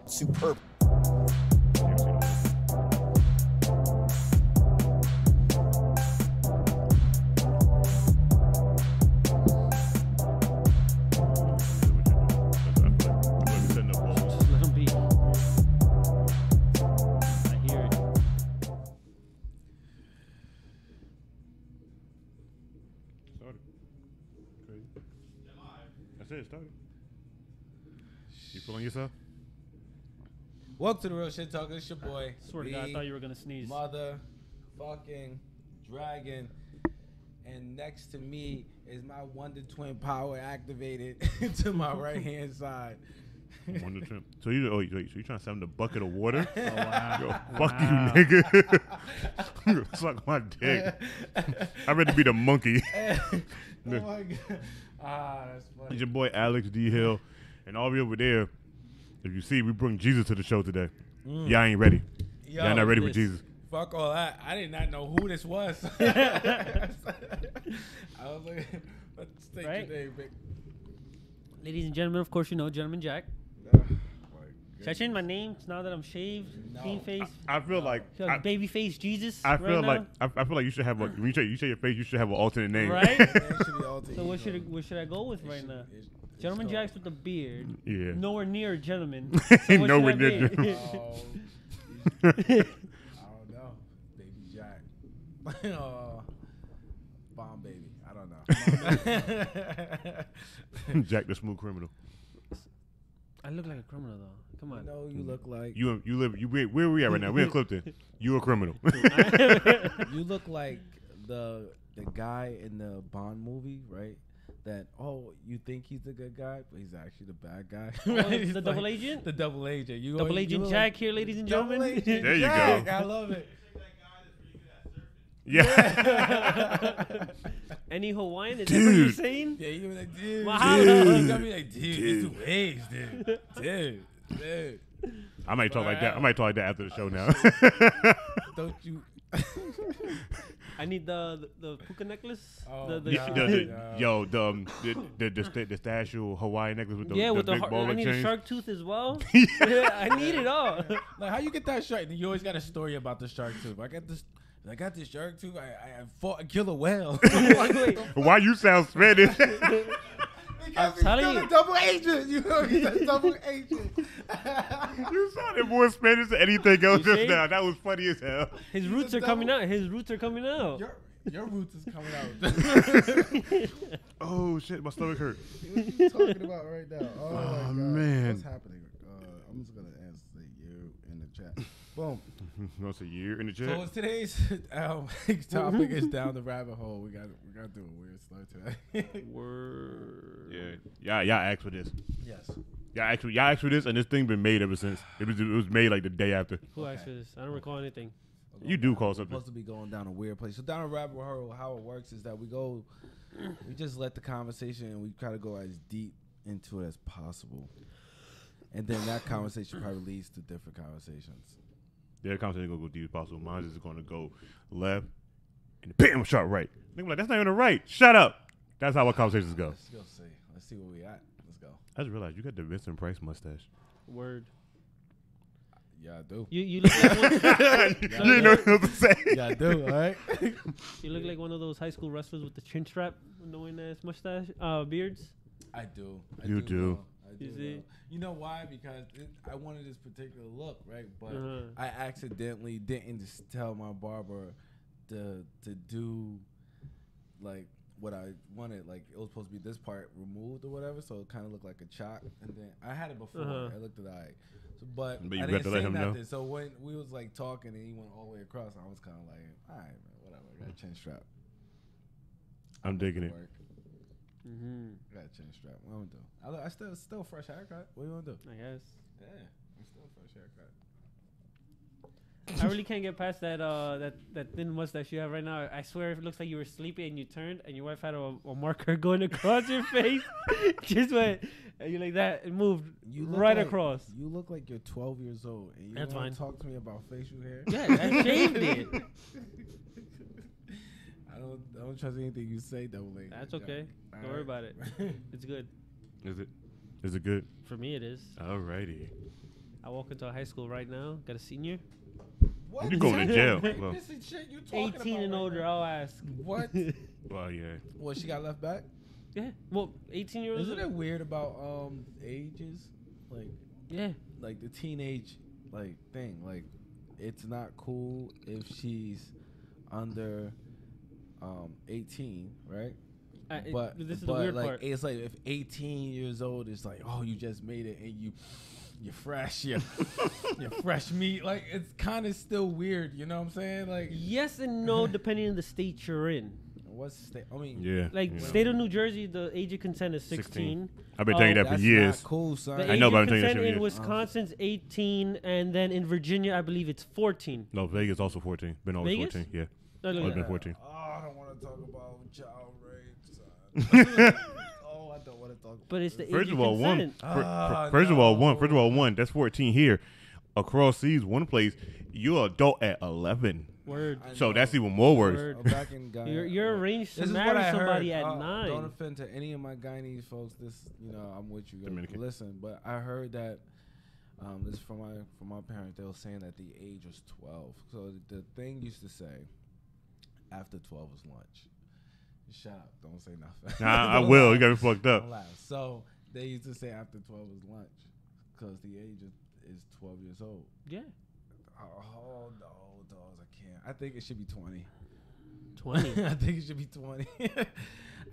Superb. It started. You feeling yourself? Welcome to the Real Shit Talker. It's your boy. Swear to God, I thought you were gonna sneeze. Motherfucking dragon. And next to me is my Wonder Twin power activated to my right hand side. Wonder Twin. So you so you trying to send him the bucket of water? Oh wow. Yo, fuck you, nigga. Suck my dick. I'd rather be the monkey. Oh my God. That's funny. It's your boy Alex D. Hill, and all we over there. If you see, we bring Jesus to the show today. Y'all ain't ready. Y'all not ready with Jesus. Fuck all that. I did not know who this was. I was like, let's take your name, big. Ladies and gentlemen, of course you know Gentleman Jack. Should I change my name now that I'm shaved, clean face? I feel like baby face Jesus. I feel like you should have a when you shave your face, you should have an alternate name. Right? So what should I go with right now? Gentleman Jack's with the beard. Yeah. Nowhere near a gentleman. So nowhere near. I don't know, Baby Jack. Bomb Baby. I don't know. Jack the Smooth Criminal. I look like a criminal though. Come on. No, you look like where we at right now? We're in Clifton. You a criminal. you look like the guy in the Bond movie, right? That you think he's the good guy, but he's actually the bad guy. Right? The double agent? The double agent. Double agent Jack here, ladies and gentlemen. There you Jack, go. I love it. Yeah. Any Hawaiian? Is that what you're saying? Yeah, you were like, dude. Wow. You got me like, dude, it's two ways, dude. Dude. I might talk like that. I might talk like that after the show now. Don't you? I need the puka necklace. Oh, the statue Hawaiian necklace with the with big the ball I need chain. a shark tooth as well. Yeah, I need it all. Like, how you get that shark? You always got a story about the shark tooth. I got this shark tooth. I fought a killer whale. Why you sound Spanish? I'm telling you, a double agent. You know, he's a double agent. You sounded more Spanish than anything else just now. That was funny as hell. His roots are coming out. Your roots is coming out. Oh shit, my stomach hurt. What you talking about right now? Oh my God. Man. What's happening? I'm just gonna answer you in the chat. Boom. What's a year in the chat? So today's topic is down the rabbit hole. We got to do a weird start today. Word. Yeah. Y'all asked for this. Yes. Y'all asked for this, and this thing been made ever since. It was made like the day after. Who asked for this? I don't recall anything. You do call something. Supposed to be going down a weird place. So down a rabbit hole, how it works is that we just let the conversation, and we try to go as deep into it as possible, and then that conversation probably leads to different conversations. Their conversation gonna go deep as possible. Mine is gonna go left and bam, shot right. Nigga, like, that's not even a right. Shut up. That's how our conversations go. Let's go see. Let's see where we at. Let's go. I just realized you got the Vincent Price mustache. Word. Yeah, I do. You look like one, You didn't know what to say. Yeah, I do. All right. You look like one of those high school wrestlers with the chin strap, knowing ass mustache, beards. I do. You do. You see? You know why? Because I wanted this particular look, right? But I accidentally didn't just tell my barber to do like what I wanted. Like, it was supposed to be this part removed or whatever, so it kind of looked like a chop. And then I had it before. I looked at it. So, but you I got didn't to say let him nothing. know. So when we was like talking and he went all the way across, I was kind of like, all right, man, whatever. I got a chin strap. I'm digging it. Got a chin strap. What I'm gonna do? I still fresh haircut. What do you want to do? I guess. Yeah, I'm still fresh haircut. I really can't get past that thin mustache you have right now. I swear it looks like you were sleeping and you turned and your wife had a marker going across your face. Just went and you like that and moved right across. You look like you're 12 years old and you want to talk to me about facial hair. Yeah, I shaved it. I don't trust anything you say though. Like, that's okay. Don't worry about it. It's good. Is it? Is it good? For me, it is. Alrighty. I walk into a high school right now. Got a senior. What? You going to jail? Well, this is shit you talking 18 about and older. Right I'll ask. What? Well, yeah. What? She got left back? Yeah. Well, 18 years old. Isn't it weird about ages? Like, yeah. Like the teenage thing. Like, it's not cool if she's under 18, right? But this is the weird like, part. it's like if 18 years old, it's like, oh, you just made it and you're fresh, you're fresh meat. Like, it's kind of still weird, you know what I'm saying? Like, yes and no, depending on the state you're in. What's state? I mean, yeah. Like state of New Jersey, the age of consent is 16. I've been telling you that for years. Not cool, son. The I know, age but of I'm telling you that consent for in years. Wisconsin's 18, and then in Virginia, I believe it's 14. No, Vegas also 14. Been always Vegas? 14. Yeah. No, look Always at been that. 14. Oh, I don't want to talk about child rape, son. Oh, I don't want to talk about But it's the age First of of all, consent. First of all, one. That's 14 here. Across seas, one place, you're adult at 11. Word. So that's even more worse. Word. back in Guyana. You're arranged to This is what marry I somebody heard. at 9. Don't offend to any of my Guyanese folks. This, I'm with you. Dominican. Listen, but I heard that this is from my parents. They were saying that the age was 12. So the thing used to say, after 12 was lunch. Shut up! Don't say nothing. Nah, I will. You got me fucked up. Don't laugh. So they used to say after 12 was lunch, because the age is 12 years old. Yeah. Oh no, dogs! I can't. I think it should be 20. 20. I think it should be 20.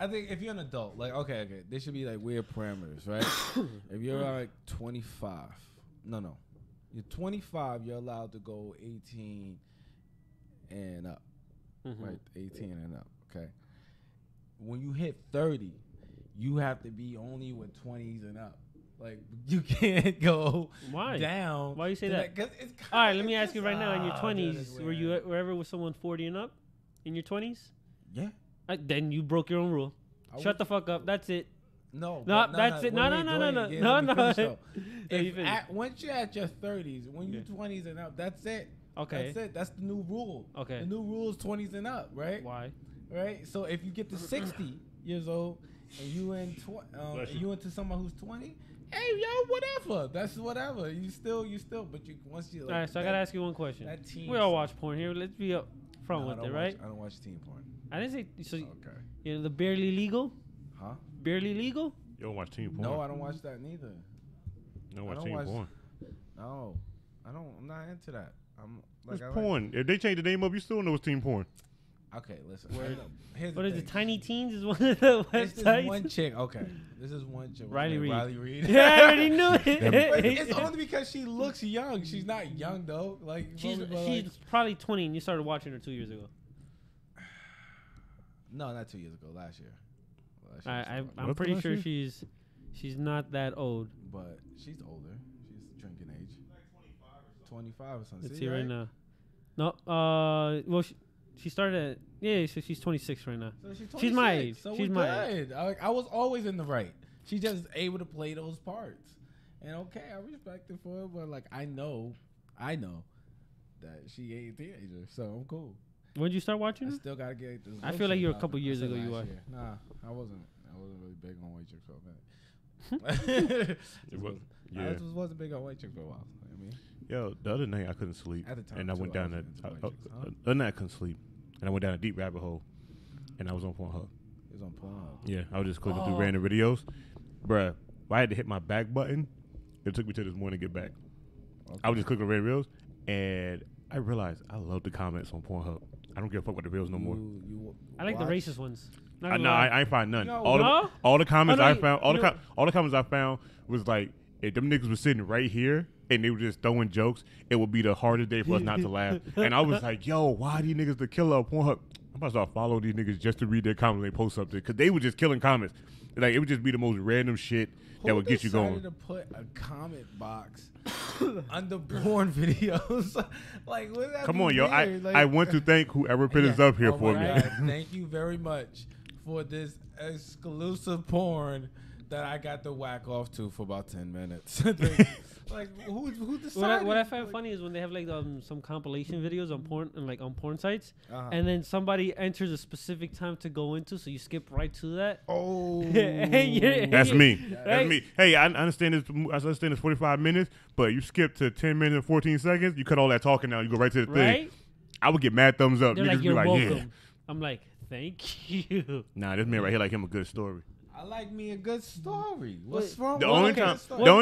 I think if you're an adult, like, okay, there should be like weird parameters, right? If you're like 25, no, you're 25, you're allowed to go 18 and up, right? 18 and up, okay? When you hit 30, you have to be only with 20s and up. Like, you can't go down. Why you say that? Cause it's all right, let me ask you right now. In your 20s, were you ever with someone 40 and up? In your 20s? Yeah. Then you broke your own rule. Shut the fuck up. That's it. No, that's it. No. Once you're at your 30s, when you're 20s and up, that's it. Okay. That's it. That's the new rule. Okay. The new rule is 20s and up, right? Why? Right? So if you get to 60 years old and you into someone who's 20, hey, yo, whatever. That's whatever. You still, but once you. Like, all right, so I gotta ask you one question. That teen. We all watch porn here. Let's be up front with it, right? I don't watch teen porn. I didn't say. So, okay. The barely legal. Huh? Barely legal. You don't watch teen porn? No, I don't watch that neither. You don't watch teen porn? No, I don't. I'm not into that. It's porn. If they change the name up, you still know it's teen porn. Okay, listen. What is it? Tiny Teens is one of the websites. This is one chick. Okay, this is one chick. Riley Reid. Yeah, I already knew it. It's only because she looks young. She's not young though. Like she's probably 20, and you started watching her 2 years ago. No, not 2 years ago. Last year. I'm pretty sure she's not that old. But she's older. She's drinking age. Like 25 or something. Let's see right now. No. Well. She started at, so she's 26 right now. So she's my age. So she's my age. I was always in the right. She's just able to play those parts. And okay, I respect her for it, but like I know that she ain't a teenager, so I'm cool. When did you start watching? I still gotta get this. I feel like you were a couple years ago you watched. Nah, I wasn't really big on white chicks for a minute. I just wasn't big on white chicks for a while. You know what I mean? Yo, the other night I couldn't sleep. At the time, and I went down the other night I couldn't sleep. And I went down a deep rabbit hole, and I was on Pornhub. It was on Pornhub. Yeah, I was just clicking through random videos. Bruh, I had to hit my back button. It took me to this morning to get back. Okay. I was just clicking on random videos, and I realized I love the comments on Pornhub. I don't give a fuck about the videos no more. I like the racist ones. No, I ain't find none. All the comments I found, all the comments I found was like, if them niggas was sitting right here and they were just throwing jokes, it would be the hardest day for us not to laugh. And I was like, yo, why are these niggas the killer of Pornhub? about to start following these niggas just to read their comments when they post something, because they were just killing comments. Like, it would just be the most random shit that would get you going. Who decided to put a comment box under porn videos? Like, what that Come on, yo. like, I want to thank whoever put this up here for me. God. Thank you very much for this exclusive porn that I got to whack off to for about 10 minutes. Like, who decided? What I find funny is when they have like some compilation videos on porn and like on porn sites, and then somebody enters a specific time to go into, so you skip right to that. Oh, that's me. That's me. Hey, I understand this. I understand it's 45 minutes, but you skip to 10 minutes and 14 seconds. You cut all that talking now. You go right to the thing. I would get mad thumbs up. They're Niggas like, you're be like, welcome. yeah. I'm like, thank you. Nah, this man right here like him a good story. I like me a good story. What's wrong? The with only a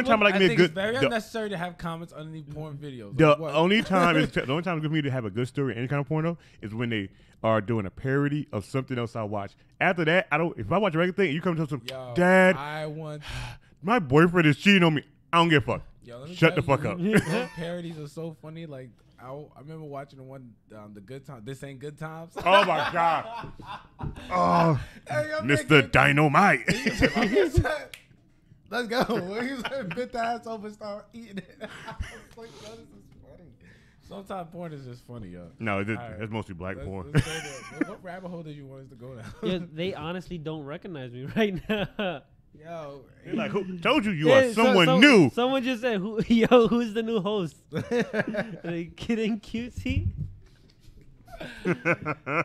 time I like me a good. It's very unnecessary to have comments underneath porn videos. The only time it's good for me to have a good story in any kind of porno is when they are doing a parody of something else I watch. After that, I don't. If I watch a regular thing and you come to some, Dad, my boyfriend is cheating on me. I don't give a fuck. Shut the fuck up. Those parodies are so funny. Like, I remember watching the one, the Good Times. This Ain't Good Times. Oh my God. Oh, hey, Mr. Dynamite. Let's go. He's like, bit the ass over and start eating it. I was like, yo, this is funny. Sometimes porn is just funny, yo. No, it's mostly black porn. What rabbit hole did you want us to go down? Yeah, they honestly don't recognize me right now. Yo, they're like, who told you are someone new? Someone just said, who's the new host? Like, kidding, cutie? I'm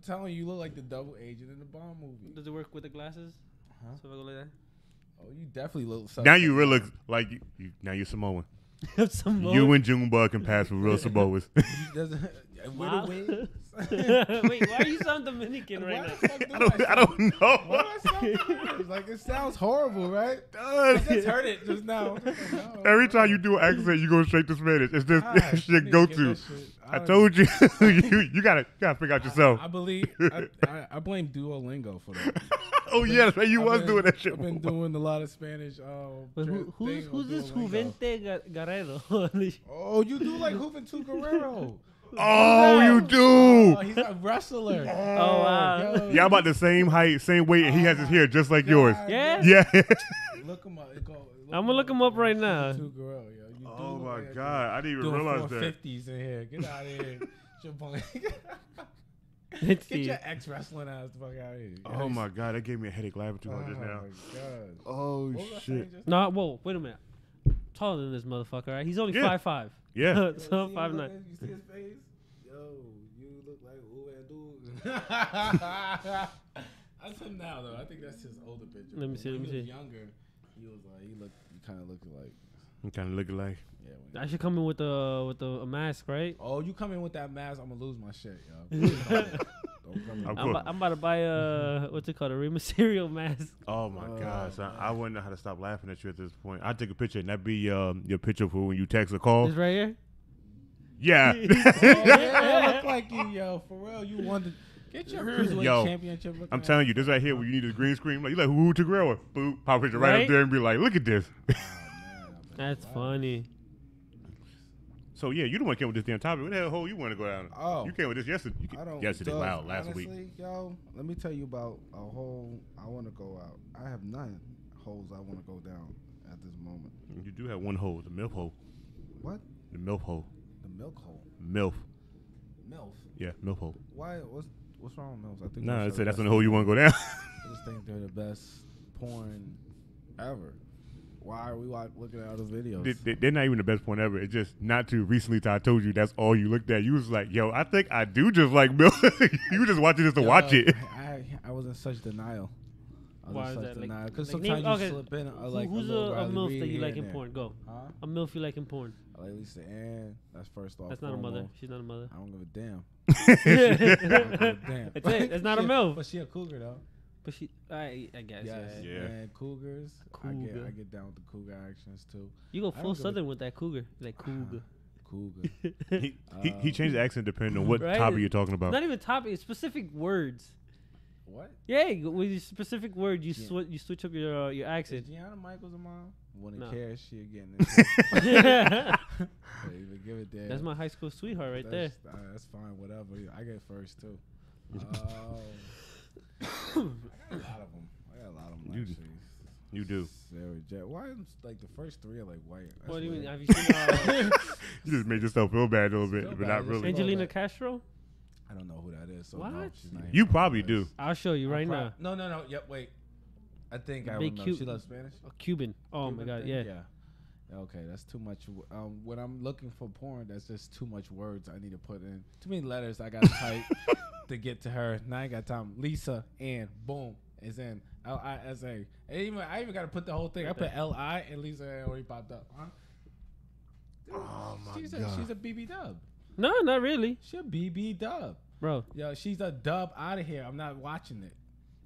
telling you, look like the double agent in the Bond movie. Does it work with the glasses? Huh? So if I go like that? Oh, you definitely look. Now you really look like you. Now you're Samoan. Samoan? You and Junebug can pass for real Samoans. Wow. Wait, why are you sound Dominican right now? I don't know. Why do I sound like, it sounds horrible, right? It does. I just heard it just now. Every time you do an accent, you go straight to Spanish. It's just shit go to. I told you, you gotta figure out yourself. I believe I blame Duolingo for that. Oh yeah, that's right. You was doing that shit. I've been doing a lot of Spanish. But who's this Juvente Guerrero? Oh, you do like Juventud Guerrero. Oh, you do. Oh, he's a wrestler. Oh, wow. Y'all about the same height, same weight, and he has his hair just like yours. Yeah? Yeah. Look him up. I'm gonna look him up right now. Guerrero, yo. Oh my God, I didn't even realize that. 50s in here. Get out of here. Let's Get see. your ex wrestling ass the fuck out of here. Oh my God, that gave me a headache laughing too hard just now. Oh my God. Oh shit. No, whoa, wait a minute. Taller than this motherfucker, right? He's only 5'5". Yeah. So 5'9". You see his face? Yo, you look like dude. That's him now though. I think that's his older picture. Let me see. When he was younger, he kind of looked like. I'm kind of looking like. I should come in with a mask, right? Oh, you come in with that mask, I'm gonna lose my shit, yo. Don't come in. I'm about to buy what's it called, a Rey Mysterio mask. Oh my God, son. I wouldn't know how to stop laughing at you at this point. I'd take a picture and that'd be your picture for when you text or call. This right here? Yeah. Yeah, look like you, yo. For real, you won the get your cruiserweight championship. I'm telling you, this right here where you need a green screen. Like you like who to grow boop, pop picture right up there and be like, look at this. Oh, man, That's funny. So yeah, you the one came with this damn topic. What the hell hole you want to go down? Oh, you came with this yesterday. Yesterday, wow, last honestly, week. Yo, let me tell you about a hole I want to go out. I have 9 holes I want to go down at this moment. You do have one hole, the MILF hole. What? The MILF hole. The milk hole. MILF. MILF. Yeah, MILF hole. Why? What's wrong with MILFs? I think. Nah, I said that's on the hole you want to go down. I just think they're the best porn ever. Why are we looking at other videos? They're not even the best point ever. It's just not too recently I told you that's all you looked at. You was like, yo, I think I do just like milk. You were just watching this to watch it. I was in such denial. Why is that? Because like, sometimes you slip in. Who's a MILF that you like in porn? Go. Huh? A MILF you like in porn? I like Lisa Ann. That's first off. That's not a mother. She's not a mother. I don't give a damn. Damn. That's it. That's not a MILF. But she a cougar though. But I guess. Yes, Yeah. man, cougars. Cougar. I get down with the cougar actions too. You go full southern with that cougar. Like cougar. Cougar. He changed the accent depending on what Right? topic you're talking about. Not even topic. It's specific words. What? Yeah, with a specific word, you switch up your accent. Is Gianna Michaels a mom? Wouldn't No. care. She getting it. Even give it there. That's my high school sweetheart right there. That's fine. Whatever. I get first too. I got a lot of them. Actually. You do. Sarah J. Why like the first three are like white? That's What do you weird. mean? Have you seen You just made yourself feel bad a little bit, Feel but bad, not just really. feel Angelina bad. Castro? I don't know who that is. So What? No, she's not You here. probably do. I'll show you right now. No. Yep. Wait. I think I Big remember. cute- She loves Spanish. A Cuban. Oh my Cuban god, thing? yeah. Okay, that's too much. When I'm looking for porn, that's just too much words I need to put in. Too many letters I got to type to get to her. Now I ain't got time. Lisa and boom is in Lisa. I even got to put the whole thing. I put Li and Lisa already popped up. Huh? Oh my She's God. a BB dub. No, not really, She a BB dub. bro. Yo, she's a dub out of here. I'm not watching it.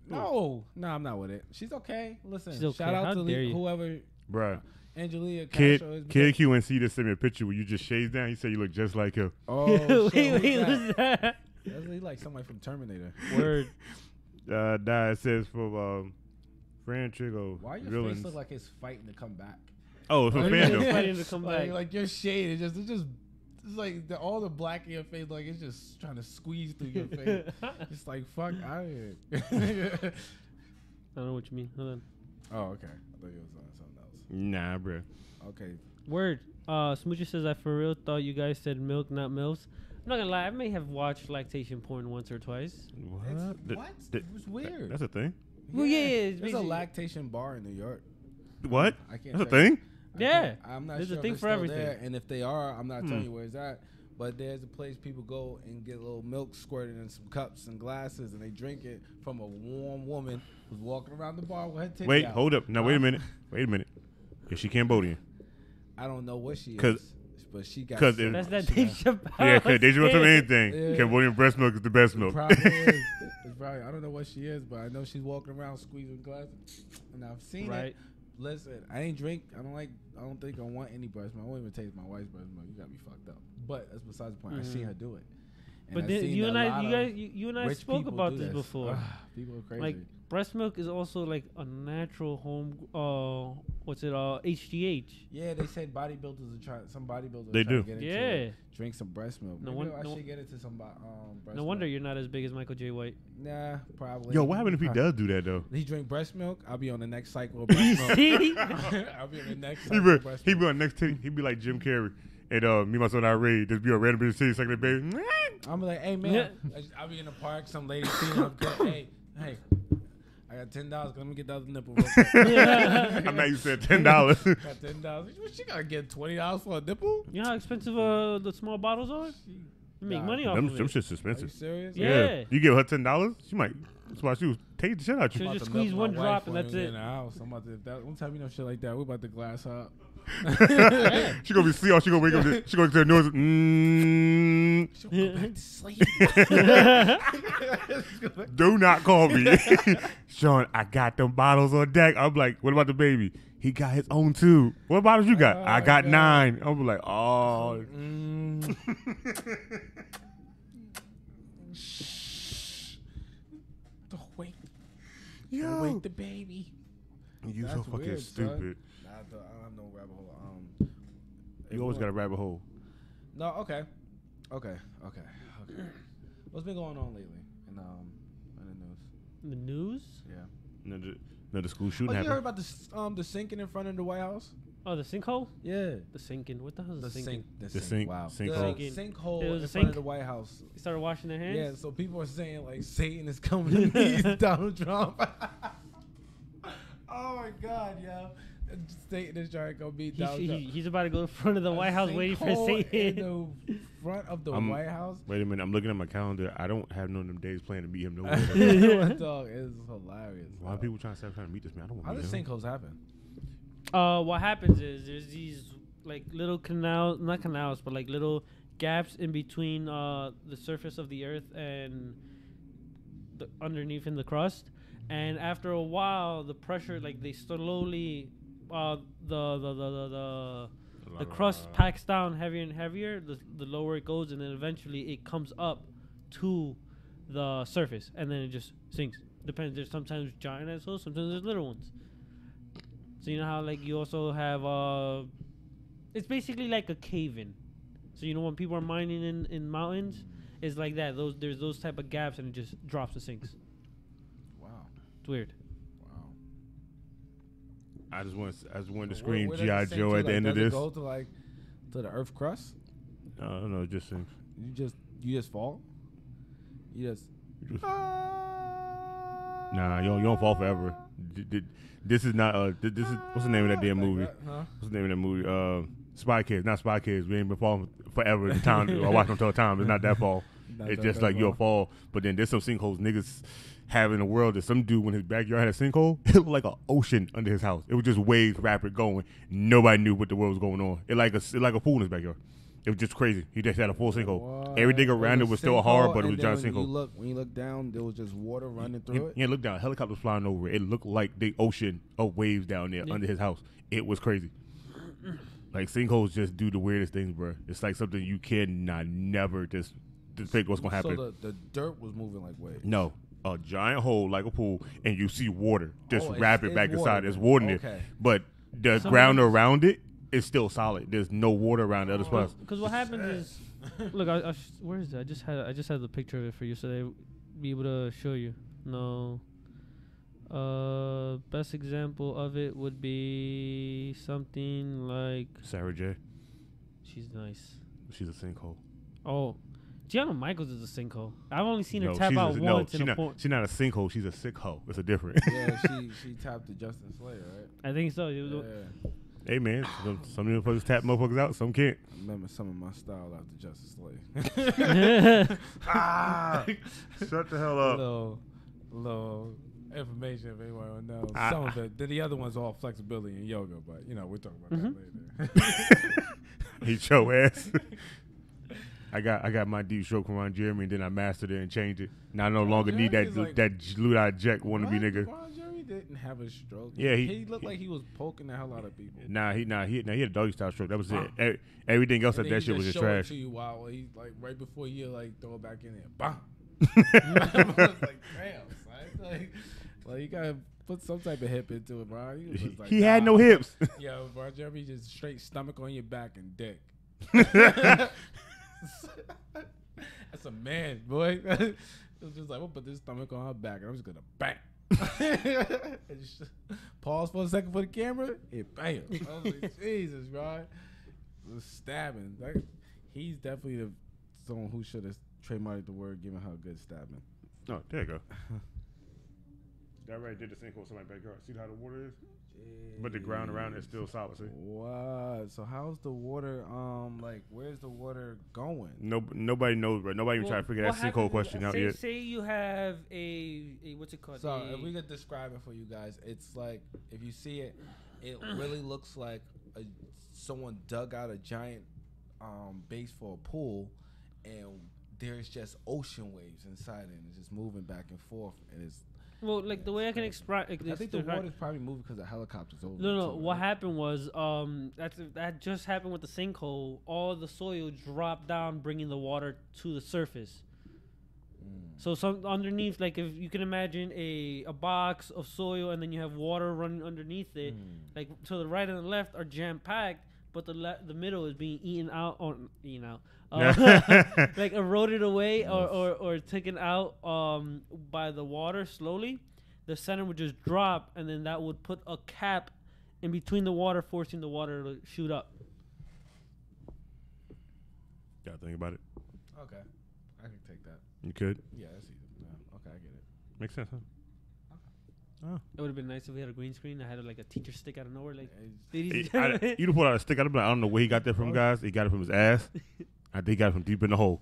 No, I'm not with it. She's okay. Listen, She's okay. shout out How to dare you. whoever Bruh. Angelina Kid Castro is. QNC just sent me a picture where you just shades down. He said you look just like him. Oh, wait, shit, wait, who's what's that? that? That's like somebody from Terminator. Word. Nah, it says from Fran Trigo. Why your villains. face look like it's fighting to come back? Oh, it's from It's fandom. fighting to come back. Like your shade, it's like all the black in your face, like it's just trying to squeeze through your face. It's like fuck out of here. I don't know what you mean. Hold on. Oh, okay. I thought you was on something else. Nah, bruh. Okay. Word. Smoochie says I for real thought you guys said milk, not milfs. I'm not gonna lie. I may have watched lactation porn once or twice. What? What? It was weird. That's a thing? Well, yeah, it's There's a basically- lactation bar in New York. What? I can't. That's a tell you. thing? Yeah. I'm not There's a sure thing if it's for still everything. there, and if they are, I'm not telling you where it's at. But there's a place people go and get a little milk squirted in some cups and glasses, and they drink it from a warm woman who's walking around the bar with her titty Wait, out. hold up. Now, wait a minute. Is she Cambodian? I don't know what she 'Cause- is, but she got. 'cause some- That's that she Dave got- Chappelle. Yeah, because they don't tell me anything. Yeah. Cambodian breast milk is the best milk. It probably is. It's probably. I don't know what she is, but I know she's walking around squeezing glasses, and I've seen Right. it. Listen, I ain't drink. I don't think I want any breast milk. I won't even taste my wife's breast milk. You got me fucked up. But that's besides the point. I seen her do it. But I then seen you a and lot I, of you and I rich spoke people about do this before. People are crazy. Like breast milk is also like a natural home. HGH. yeah, they said bodybuilders are trying. Some bodybuilders They are trying do. to get into Yeah. it. Drink some breast milk. No Maybe one- I no- should get into some breast No milk. wonder you're not as big as Michael J. White. Nah, probably. Yo, what happened if he does do that, though? He drink breast milk. I'll be on the next cycle of breast milk. See? I'll be on the next He cycle of be, breast he milk. be on next titty. He be like Jim Carrey. And me, my son, Irene, just be on random bitch titty, sucking the baby. I'm like, hey man, I'll be in the park. Some lady seeing I'm good. Hey, I got $10. Let me get the other nipple real quick. I'm not you said $10. Got $10. She gotta get $20 for a nipple? You know how expensive the small bottles are? You make money off them of them it. shit's Are you expensive. serious? Yeah. You give her $10, she might. That's why she was taking the shit out you. She'll I'm just about to squeeze milk one my drop wife and when that's we get it. in the house. I'm about to, one time you know shit like that, we're about to glass up. She gonna be sleep. She gonna wake up. She gonna to the noise. She'll go back to sleep. Do not call me, Sean. I got them bottles on deck. I'm like, what about the baby? He got his own too. What bottles you got? Oh, I got God. 9. I'm like, oh. Don't wake. Yo. Don't wake the baby. You That's so fucking weird, son. stupid. Nah, I don't have no rabbit hole. You always got a rabbit hole. No, okay. What's been going on lately in the news? The news? Yeah. Another school shooting Oh, you heard happened. about the sinking in front of the White House? Oh, the sinkhole? Yeah. The sinking. What the hell is The the sinking? sink. Wow. sinkhole. The sinkhole It was in a front sink? of the White House. They started washing their hands? Yeah, so people are saying like Satan is coming to meet Donald Trump. Oh my God, yo. Satan is trying to go meet Donald Trump. He's about to go in front of the White House waiting for Sinkhole Satan. in the front of the White House. Wait a minute. I'm looking at my calendar. I don't have none of them days planned to meet him nowhere. Dog, it's hilarious. Why are people trying to meet this man? I don't How want does to meet him. sinkholes happen? What happens is there's these like little canals, not canals, but like little gaps in between the surface of the earth and the underneath in the crust. And after a while, the pressure, like they slowly, the crust packs down heavier and heavier. The lower it goes, and then eventually it comes up to the surface, and then it just sinks. Depends. There's sometimes giant assholes, sometimes there's little ones. So you know how like you also have it's basically like a cave-in. So you know when people are mining in mountains, it's like that. There's those type of gaps and it just drops and sinks. Wow. It's weird. Wow. I just wanted to scream Where G.I. does it sink Joe to? at the Like, end of does it this. go to like to the earth crust? No, it just sinks. You just fall? You just Nah, you don't fall forever. This is not this is what's the name of that damn movie? Huh? What's the name of that movie? Spy Kids, not Spy Kids. We ain't been falling forever. The time I watch them all the time. It's not that fall. It's just like you'll fall. But then there's some sinkholes niggas have in the world that some dude when his backyard had a sinkhole, it looked like an ocean under his house. It was just waves rapid going. Nobody knew what the world was going on. It like a pool in his backyard. It was just crazy. He just had a full sinkhole. What? Everything around it was still hard, but it was a giant sinkhole. When you look down, there was just water running through it. Yeah, look down. Helicopters flying over it. It looked like the ocean of waves down there under his house. It was crazy. Like sinkholes just do the weirdest things, bro. It's like something you cannot never just think what's gonna happen. So the dirt was moving like waves. No, a giant hole like a pool, and you see water just it's rapid back water inside. then. There's water in Okay. there, but the ground around it is still solid. There's no water around the other spots. Because what happens is, look, where is it? I just had the picture of it for you, so they be able to show you. No. Best example of it would be something like Sarah J. She's nice. She's a sinkhole. Oh, Gianna Michaels is a sinkhole. I've only seen her No, tap she's out once in a porn. She's not a sinkhole. She's a sick hoe. It's a different. Yeah, she tapped the Justin Slayer, right? I think so. Yeah. Hey man, some motherfuckers tap motherfuckers out. Some can't. I remember some of my style after Justice Slayer. Shut the hell up. Little information if anyone want to know. Some of it. The other one's all flexibility and yoga, but we'll talk about that later. Eat your ass. I got my deep stroke from Ron Jeremy, and then I mastered it and changed it. Now I no longer need that Luda Jack wannabe nigga. Ron Jeremy didn't have a stroke. Yeah, he looked like he was poking the hell out of people. Nah, he had a doggy style stroke. That was it. Everything else of that shit was just trash. To you while he like right before you like throw it back in there, bam. I was like, damn, son. Like you gotta put some type of hip into it, bro. He had no hips. Yo, Ron Jeremy just straight stomach on your back and dick. That's a man, boy. It was just like, we'll put this stomach on her back, and I'm just gonna bang. And just pause for a second for the camera. It bam. I was like, Jesus, bro. It was stabbing. Like, he's definitely someone who should have trademarked the word, giving her a good stabbing. Oh, there you go. That right did the sinkhole somebody's backyard. See how the water is? But the ground around it is still solid. See? What? So how's the water? Like, where's the water going? Nobody knows, bro. Nobody even trying to figure that sinkhole question out yet. Say you have a what's it called? So if we could describe it for you guys, it's like if you see it, it really looks like someone dug out a giant base for a pool, and there's just ocean waves inside it, and it's just moving back and forth, and it's. Well, like the way I can express, I think the water's probably moving because the helicopter's over. No. What happened was, that just happened with the sinkhole. All the soil dropped down, bringing the water to the surface. So some underneath, like if you can imagine a box of soil, and then you have water running underneath it. Like to the right and the left are jam packed, but the middle is being eaten out, like eroded away or taken out by the water slowly. The center would just drop, and then that would put a cap in between the water, forcing the water to shoot up. Gotta think about it. Okay, I can take that. You could. Yeah, that's easy. Yeah, okay, I get it. Makes sense, huh? Oh. It would have been nice if we had a green screen. I had like a teacher stick out of nowhere. Like, you'd have pulled out a stick. I'd be like, I don't know where he got that from, guys. He got it from his ass. I think he got it from deep in the hole.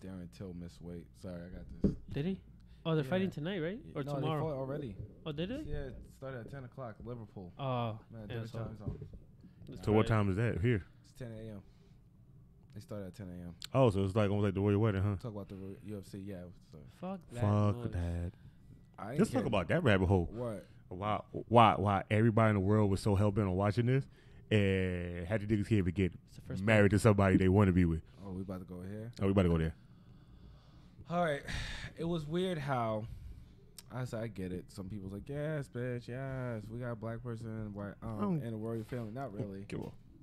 Darren Till missed weight. Sorry, I got this. Did he? Oh, they're fighting tonight, right? Or no, tomorrow? They fought already. Oh, did it? Yeah, it started at 10 o'clock. Liverpool. Oh, Man, yeah, different time zone. So what time is that here? It's 10 a.m. They started at 10 a.m. Oh, so it's like almost like the Royal Wedding, huh? Talk about the UFC, yeah. So. Fuck that. Fuck that. Let's talk about that rabbit hole. What? Why everybody in the world was so hell-bent on watching this, and how the niggas can't even get married to somebody they want to be with. Oh, we about to go here? Oh, we about to go there. All right. It was weird how I said I get it. Some people's like, yes, bitch, yes, we got a black person, white, in a royal family. Not really.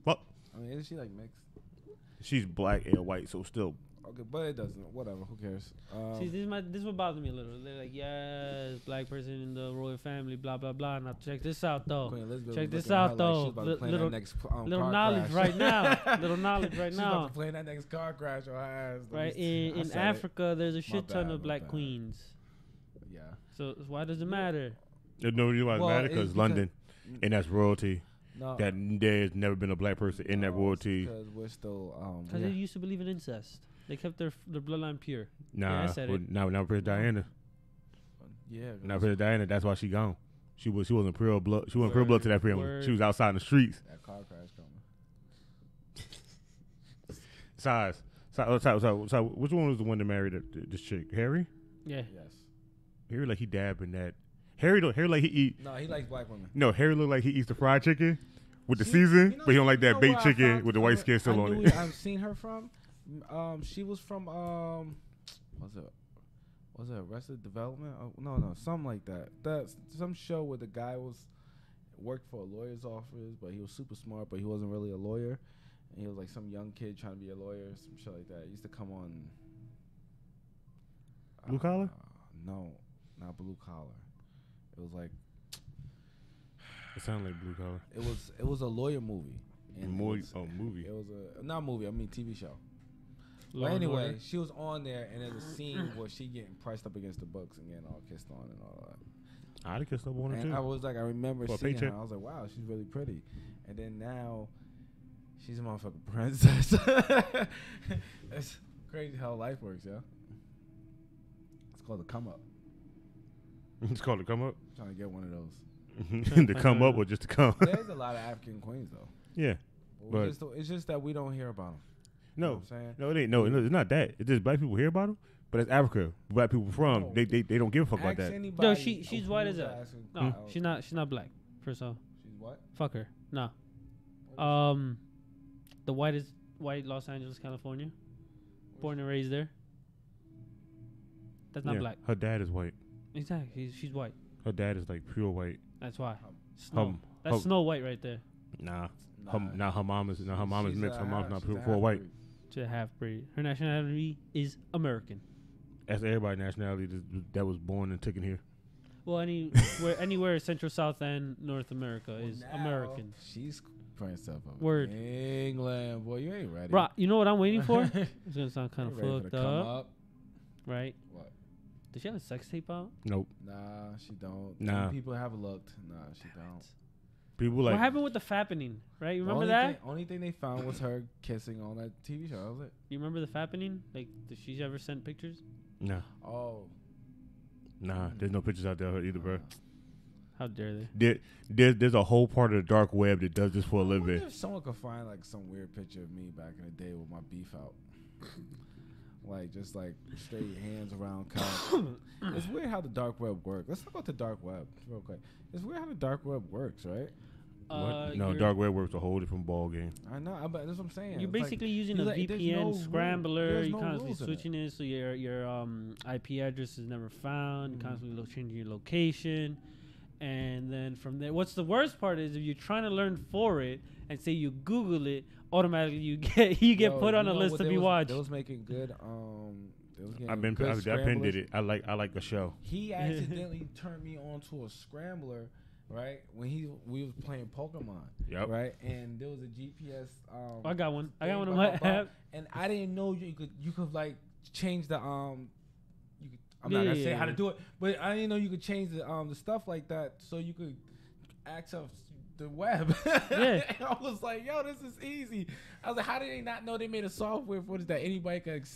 Well, I mean, is she like mixed? She's black and white, so still. Okay, but it doesn't. Whatever. Who cares? See, this is what bothers me a little. They're like, yes, black person in the royal family, blah blah blah. Now check this out though. Check this out though. Little knowledge right now. Little knowledge right now. She's about to play that next car crash on her ass. Right in Africa, there's a shit ton of black queens. Yeah. So why does it matter? No reason why it matters because London, and that's royalty. No. That there's never been a black person in that royalty. Because we're still because they used to believe in incest. They kept their bloodline pure. Nah, I said it. Now Princess Diana. Yeah. Now Princess Diana, that's why she gone. She wasn't pure blood. She wasn't pure blood to that family. She was outside in the streets. That car crash coming. So, which one was the one that married this chick? Harry? Yeah. Yes. Harry like he dabbed in that. Harry like he eat. No, he likes black women. No, Harry look like he eats the fried chicken with the season, but he don't like that baked chicken with the white skin still on it. I've seen her from. She was from was it Arrested Development? No, something like that. That's some show where the guy worked for a lawyer's office, but he was super smart, but he wasn't really a lawyer, and he was like some young kid trying to be a lawyer, some shit like that. It used to come on. Blue Collar? No, not Blue Collar. It was like. It sounded like Blue Collar. It was a lawyer movie. Movie. It was not movie. I mean TV show. But anyway, she was on there, and there's a scene where she getting priced up against the books and getting all kissed on and all that. I'd have kissed up on her too. I was like, I remember seeing her. I was like, wow, she's really pretty. And then now, she's a motherfucking princess. It's crazy how life works, yeah. It's called the come up. It's called the come up. I'm trying to get one of those. To come up or just to come? There's a lot of African queens though. Yeah, but it's just that we don't hear about them. No, you know what I'm saying? No, it ain't. No, it's not that. It's just black people hear about them, but it's Africa. Black people from they don't give a fuck about that. No, she's white as that. No, she's not black. First off, she's what? Fuck her. No. The white Los Angeles, California, born and raised there. That's not black. Her dad is white. Exactly. She's white. Her dad is like pure white. That's why. Snow. That's Snow White right there. Nah. Her mom is mixed. Her mom's not pure white. She's a half breed. Her nationality is American. That's everybody's nationality that was born and taken here. Well, anywhere Central, South, and North America is American. She's putting stuff up. Word. England, boy, you ain't ready. Bro, you know what I'm waiting for? It's gonna sound kind of fucked up. Right? What? Does she have a sex tape out? Nope. Nah, she don't. Nah. People have looked. Nah, she don't. People like. What happened with the fappening? Right? You remember that? Only thing they found was her kissing on that TV show. That was it. You remember the fappening? Like, did she ever send pictures? Nah. Oh. Nah, there's no pictures out there of her either, bro. How dare they? There's a whole part of the dark web that does this for a living. If someone could find like some weird picture of me back in the day with my beef out. Like, just like straight hands around couch. It's weird how the dark web works. Let's talk about the dark web real quick. It's weird how the dark web works, right? No, dark web works a whole different ball game. I know, but that's what I'm saying. You're basically using a VPN scrambler. You're constantly switching it, so your IP address is never found. You're constantly changing your location, and then from there, what's the worst part is if you're trying to learn for it and say you Google it, automatically you get put on a list to be watched. They was making good. I've been did it. I like the show. He accidentally turned me on to a scrambler. Right when we was playing Pokemon, yep. Right, and there was a GPS. I got one. I got one on my app, and I didn't know you could like change the I'm not gonna say how to do it, but I didn't know you could change the stuff like that so you could access the web. Yeah, I was like, yo, this is easy. I was like, how did they not know they made a software for this that anybody could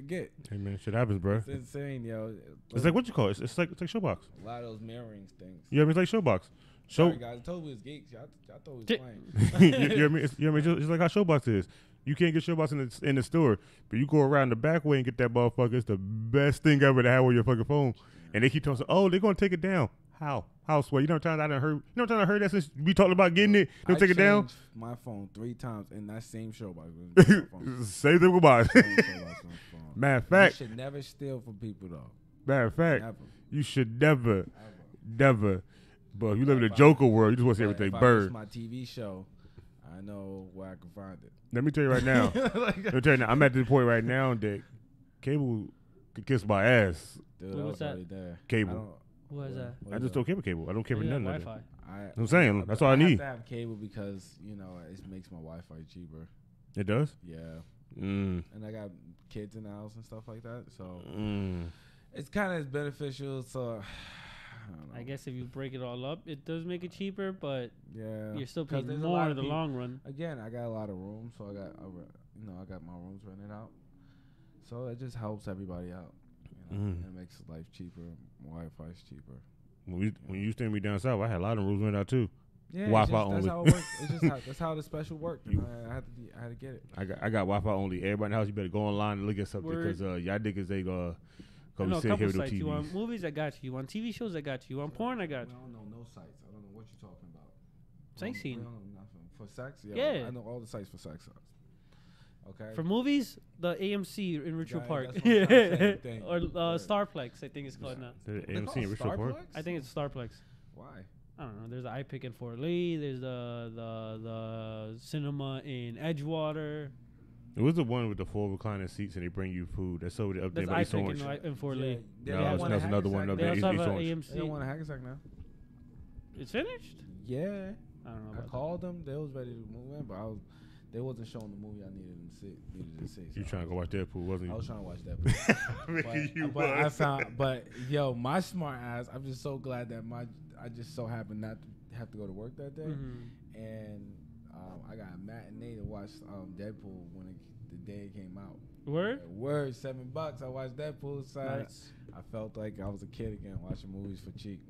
get? Hey man, shit happens, bro. It's insane, yo. It's like what you call it. It's like Showbox. A lot of those mirroring things. Yeah, it's like Showbox. Sorry guys, I told you it was geeks. I thought it was playing. you know what I mean? It's like how Showbox is. You can't get Showbox in the store, but you go around the back way and get that motherfucker. It's the best thing ever to have on your fucking phone. And they keep telling us, oh, they're gonna take it down. How? How swear? You know what I heard that since we talked about getting it. They'll take it down. My phone 3 times in that same Showbox. Same thing with mine. Matter of fact, you should never steal from people though. Matter of fact, You should never. But if you live in a Joker world, you just want to see everything burn. If my TV show, I know where I can find it. Let me tell you right now. I'm at the point right now that cable could kiss my ass. Dude, I was already there. Cable. What is that? I just don't care for cable. I don't care for nothing. Wi-Fi. I'm saying that's all I need. I have to have cable because it makes my Wi-Fi cheaper. It does. Yeah. And I got kids in the house and stuff like that, so it's kind of beneficial. So I guess if you break it all up, it does make it cheaper, but yeah, you're still paying more in the long run. Again, I got a lot of room, so I got my rooms rented out, so it just helps everybody out. It makes life cheaper. Wi-Fi's cheaper. When you used to me down south, I had a lot of rooms rented out too. Yeah, Wi-Fi only. That's how it works. It's just that's how the special worked. I had to get it. I got Wi-Fi only. Everybody in the house, you better go online and look at something because y'all niggas they go sit here with no TV. You want movies? I got you. You want TV shows? I got you. You want porn? I got you. I don't know no sites. I don't know what you're talking about. Sex scene. For sex? Yeah. I know all the sites for sex. Okay. For movies, the AMC in Richfield Park. Or Starplex, I think it's called now. The AMC in Richfield Park? I think it's Starplex. Why? I don't know. There's the iPic in Fort Lee. There's the cinema in Edgewater. It was the one with the 4 recliner seats and they bring you food. That's over there up there by East Orange. In Fort Lee. No, that's another one up there. They also have an AMC. They don't want a Hackensack now. It's finished? Yeah. I don't know. I called them. They was ready to move in, but they wasn't showing the movie I needed to see. You trying to go watch Deadpool, wasn't you? I was trying to watch Deadpool. But yo, my smart ass, I'm just so glad that I just so happened not to have to go to work that day. And I got a matinee to watch Deadpool when the day it came out. Word? $7. I watched Deadpool. So nice. I felt like I was a kid again watching movies for cheap.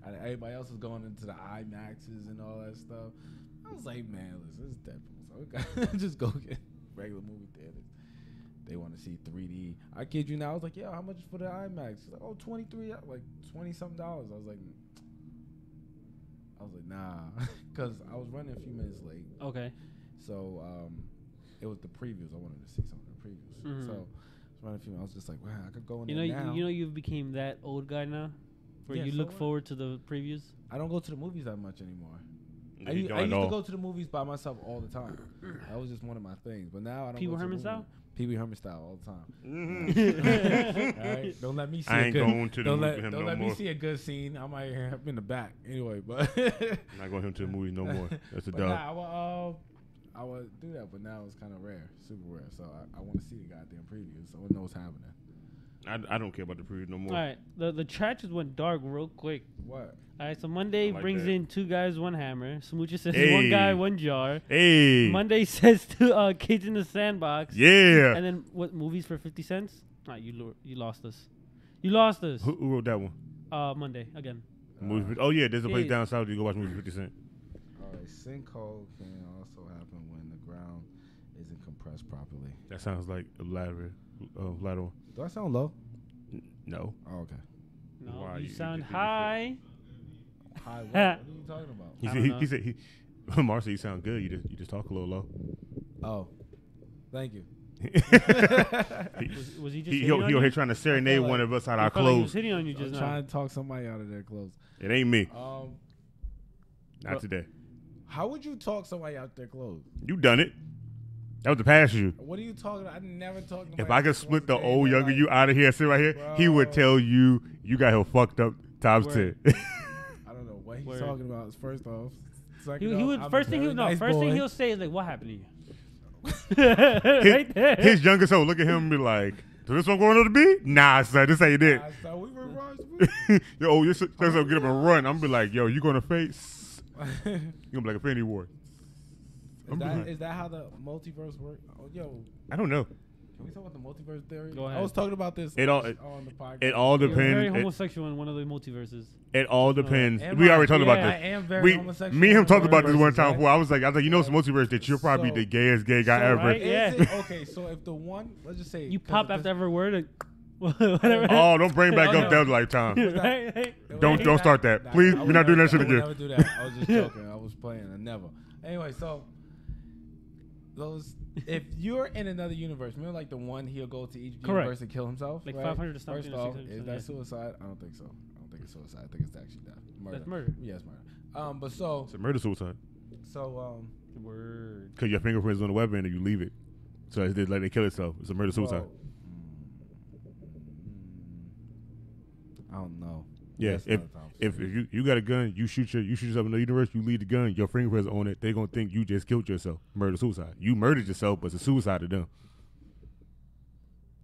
Everybody else was going into the IMAXs and all that stuff. I was like, man, listen, it's Deadpool, so we got just go get regular movie theaters. They want to see 3D. I kid you now. I was like, yeah, how much for the IMAX? She's like, oh, $23, like $20-something. I was like, nah, because I was running a few minutes late. Okay. So it was the previews. I wanted to see some of the previews. So I was running a few minutes. I was just like, wow, I could go in there now. You know, you've became that old guy now, where you look forward to the previews. I don't go to the movies that much anymore. I used to go to the movies by myself all the time. That was just one of my things. But now I don't. Pee-wee Herman style? Pee-wee Herman style all the time. All right? Don't let me see a good. Don't let me see a good scene. I might have in the back anyway. But I'm not going to the movies no more. That's a dub. Nah, I would do that, but now it's kind of rare, super rare. So I want to see the goddamn previews so I know what's happening. I don't care about the previews no more. All right, the chat just went dark real quick. What? All right, so Monday brings in 2 guys, 1 hammer. Smoocher says hey. 1 guy, 1 jar. Hey. Monday says 2 kids in the sandbox. Yeah. And then what, movies for 50 cents? All right, you lost us. You lost us. Who wrote that one? Monday again. Yeah, there's a place down south you go watch movies 50 cents. All right, sinkhole can also happen when the ground isn't compressed properly. That sounds like a ladder. Ladder. Do I sound low? No. Oh, okay. No, wow, you sound high. High what? What are you talking about? He said, Marcy, you sound good. You just talk a little low. Oh, thank you. was he just he over here trying to serenade one of us out our clothes. He was hitting on you just now. Trying to talk somebody out of their clothes. It ain't me. Not today. How would you talk somebody out their clothes? You done it. That was the past you. What are you talking about? I never talked about. If I could split the old younger you out of here, sit right here, bro, he would tell you got him fucked up times 10. I don't know what he's talking about. First off, he would first thing he'll say is like, "What happened to you?" Right there. His younger self look at him and be like, "So this one going on the beat? Nah, son, this ain't it." Nah, we were yo, your son get up and run. I'm be like, "Yo, you gonna face? You gonna be like a Infinity War." Is that how the multiverse works? Oh, yo, I don't know. Can we talk about the multiverse theory? Go ahead. I was talking about this on the podcast. It all depends. You're very homosexual in one of the multiverses. It all depends. We already talked about this. I am very homosexual. Me and him talked about this one time before. I was like, you know, it's multiverse that you're probably the gayest gay guy ever. Right? Yeah. Okay, so if the one, let's just say you pop after every word. And whatever. Oh, don't bring back up that lifetime. Don't start that, please. We're not doing that shit again. I would never do that. I was just joking. I was playing. I never. Anyway, so those if you're in another universe, remember like the one he'll go to each Correct. universe and kill himself? Like right? 500 or something. First or off, 600 is that suicide? I don't think so. I don't think it's suicide. I think it's actually death. Murder. That's murder. Yeah, it's murder. But so It's a murder suicide. so Word. Because your fingerprints on the weapon and you leave it. So it's like they kill itself. It's a murder suicide. I don't know. Yeah, That's if you got a gun, you shoot yourself in the universe, you leave the gun, your fingerprints on it, they're gonna think you just killed yourself. Murder suicide. You murdered yourself, but it's a suicide to them.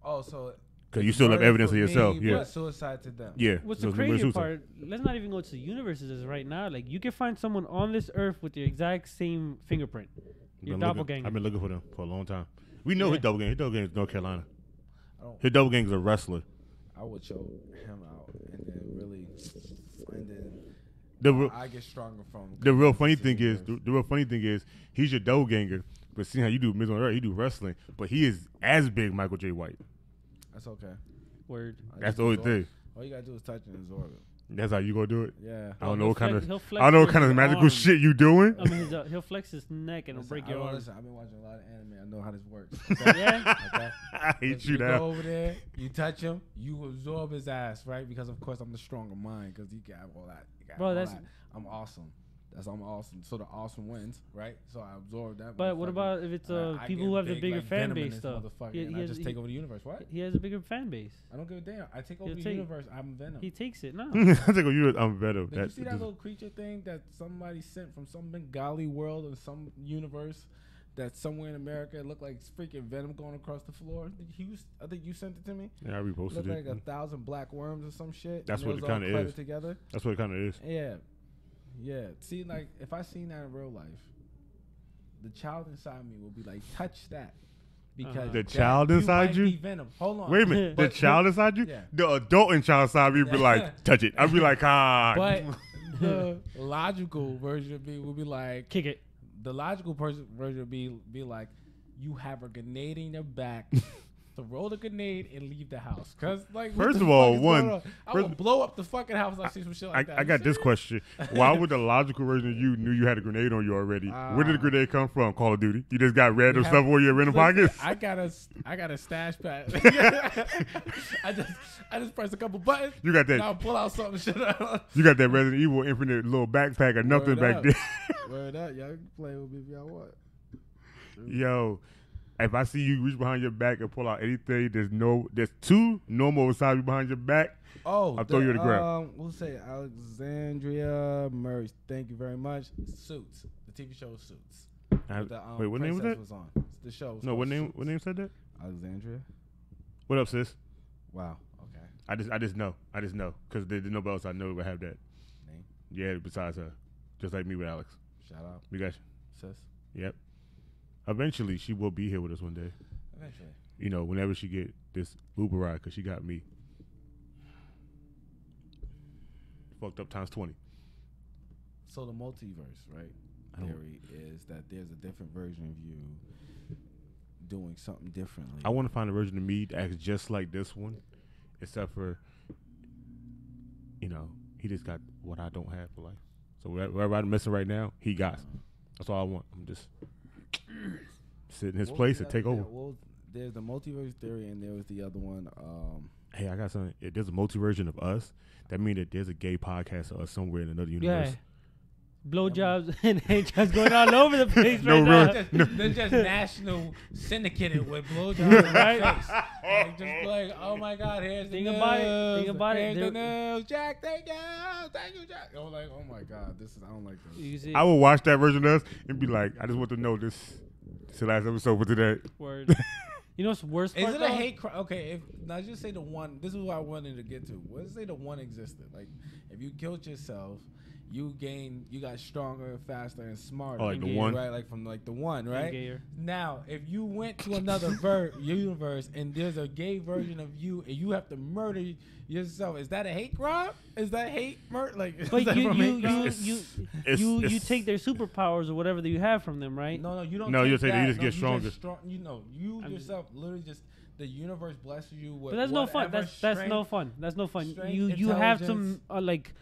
Oh, so Because you still have evidence of yourself. Me, Yeah. but suicide to them. Yeah. What's so the it's murder crazy suicide. part? Let's not even go to the universes as right now. Like you can find someone on this earth with your exact same fingerprint. Your doppelganger. I've been looking for them for a long time. We know his doppelganger. His doppelganger is North Carolina. Oh. His doppelganger is a wrestler. I would choke him out and then really, and then I get stronger from. The real funny thing is, he's your doppelganger. But seeing how you do Miz on Earth, you do wrestling, but he is as big Michael J. White. That's okay. Word. That's the only thing. All you gotta do is touch and absorb it. That's how you gonna do it. Yeah. I don't know what kind of his magical arm. shit you doing. I mean, he'll flex his neck and it'll break your arm. Listen, I've been watching a lot of anime. I know how this works. Yeah. Okay. I hate you Go now. over there, you touch him, you absorb his ass, right? Because of course I'm the stronger mind, because you got all that. Bro, that's I'm awesome. I'm awesome. So the awesome wins, right? So I absorb that. But what about if it's people who have the bigger fan base though? I just take over the universe. What? He has a bigger fan base. I don't give a damn. I take over the universe. I'm Venom. He takes it. No. I think you. I'm better. Did you see that little creature thing that somebody sent from some Bengali world or some universe? That's somewhere in America. It looked like freaking Venom going across the floor. I think you sent it to me. Yeah, I reposted it. Looked like 1,000 black worms or some shit. That's what it kind of is. Together. That's what it kind of is. Yeah. Yeah. See, like, if I seen that in real life, the child inside me will be like, touch that. Because the child inside you? Venom. Hold on. Wait a minute. The child inside you? Yeah. The adult and child inside me will be like, touch it. I'll be like, ah. But the logical version of me will be like, kick it. The logical version would be like, you have a grenade in your back, throw the grenade and leave the house. Cause like, first of all, I will blow up the fucking house. I see some shit like that. I got this question: why would the logical version of you knew you had a grenade on you already? Where did the grenade come from? Call of Duty. You just got random stuff on your random pockets. I got a stash pad. I just press a couple buttons. You got that. And I'll pull out something. Shit out. You got that Resident Evil Infinite little backpack or nothing back there. Word up, y'all can play with me if y'all want. Yo, if I see you reach behind your back and pull out anything, there's two normal beside you behind your back. Oh, I'll throw you to the ground. We'll say Alexandria Murray. Thank you very much. Suits, the TV show Suits. Wait, what name was that? Was on. The show. Was what name? Suits. What name said that? Alexandria. What up, sis? Wow. Okay. I just know because there's nobody else I know would have that name. Yeah, besides her, just like me with Alex. Shout out. We got you, sis. Yep. Eventually, she will be here with us one day. Eventually. You know, whenever she get this Uber ride, because she got me. Fucked up times 20. So the multiverse, right? Theory is that there's a different version of you doing something differently. I want to find a version of me that acts just like this one, except for, you know, he just got what I don't have for life. So wherever I'm missing right now, he got. That's all I want. I'm just sit in his place and take over. Well, there's the multiverse theory, and there was the other one. Hey, I got something. If there's a multiversion of us, that means that there's a gay podcast of us somewhere in another universe. Yeah. Blowjobs and just going all over the place right now. They're just national syndicated with blowjobs, right? Like, just like, oh my God, here's the news. Think about it. Here's the news. Jack, thank you, Jack. I'm like, oh my God, I don't like this. I would watch that version of us and be like, I just want to know this is the last episode for today. Word. You know what's worse? Is it a hate crime? Okay, now just say the one. This is what I wanted to get to. Let's say the one existed. Like, if you killed yourself, you got stronger, faster, and smarter. Oh, like the one, right? Like from like the one, right? Now, if you went to another universe and there's a gay version of you, and you have to murder yourself, is that a hate crime? Is that hate murder? Like, but you take their superpowers or whatever that you have from them, right? No, you don't. No, you take that. You just get stronger. You yourself literally just. The universe blesses you with. But that's no fun. That's no fun. That's no fun. You have some like.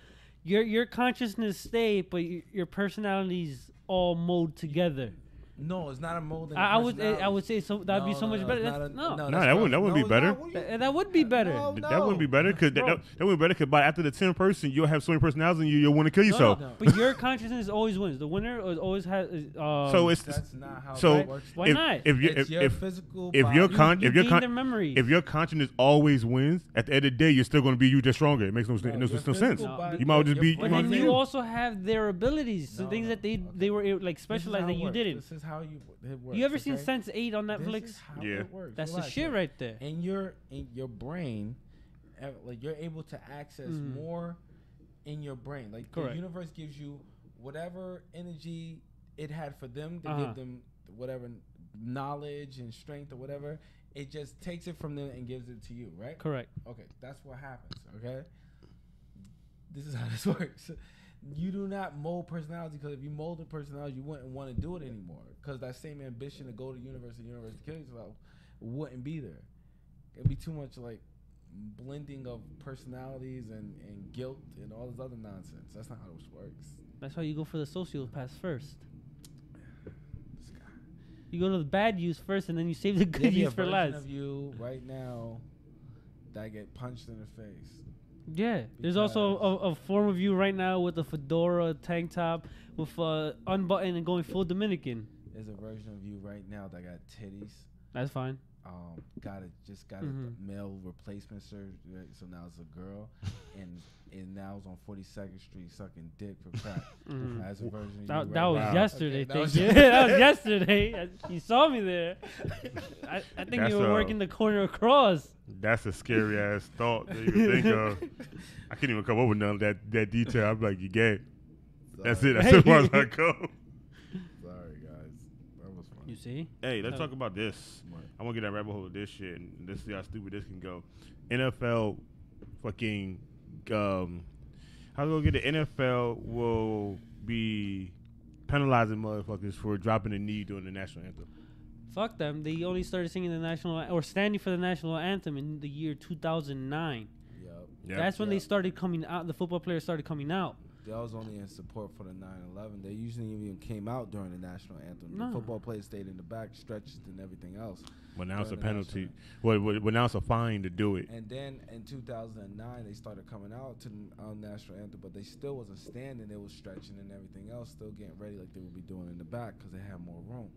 Your consciousness stay, but your personalities all mold together. No, it's not a molding. I would say so. That'd be so much better. That wouldn't be better. That would be better. That wouldn't be better because that would be better because by after the 10th person, you'll have so many personalities and you'll want to kill yourself. No. But your consciousness always wins. The winner always has. So that's not how it works. Why not? It's your physical body. If your consciousness always wins, at the end of the day, you're still going to be you just stronger. It makes no sense. You might just be. But then you also have their abilities, the things that they were like specialized that you didn't. This is how it works. You ever seen Sense8 on Netflix? This is how it works. That's the shit right there. And in your brain, like you're able to access more in your brain. Like the universe gives you whatever energy it had for them to give them whatever knowledge and strength or whatever. It just takes it from them and gives it to you, right? Correct. Okay, that's what happens. Okay, this is how this works. You do not mold personality because if you molded personality, you wouldn't want to do it anymore because that same ambition to go to the universe to kill yourself wouldn't be there. It'd be too much like blending of personalities and guilt and all this other nonsense. That's not how this works. That's why you go for the sociopaths first. You go to the bad use first and then you save the good use for last. There's a version of you right now that get punched in the face. Yeah, there's also a form of you right now with a fedora tank top with unbuttoned and going full Dominican. There's a version of you right now that got titties. That's fine. Got a male replacement surgery, so now it's a girl, and now it's on 42nd Street sucking dick for crack. That's a version of you. That was yesterday. Okay, that was yesterday. You saw me there. I think you were working the corner across. That's a scary ass thought that you can think of. I can't even come up with none of that detail. I'm like, you gay. That's it. That's as far as I go. Sorry, guys. That was fun. You see? Hey, let's talk about this. I want to get that rabbit hole of this shit, and let's see how stupid this can go. NFL fucking, how do we get the NFL will be penalizing motherfuckers for dropping a knee during the national anthem. Fuck them. They only started singing the national or standing for the national anthem in the year 2009. Yep. That's when they started coming out. The football players started coming out. That was only in support for the 9/11. They usually even came out during the national anthem. No. The football players stayed in the back, stretched and everything else. But now it's a penalty. Well, now it's a fine to do it. And then in 2009, they started coming out to the national anthem, but they still wasn't standing. They was stretching and everything else, still getting ready like they would be doing in the back because they had more room.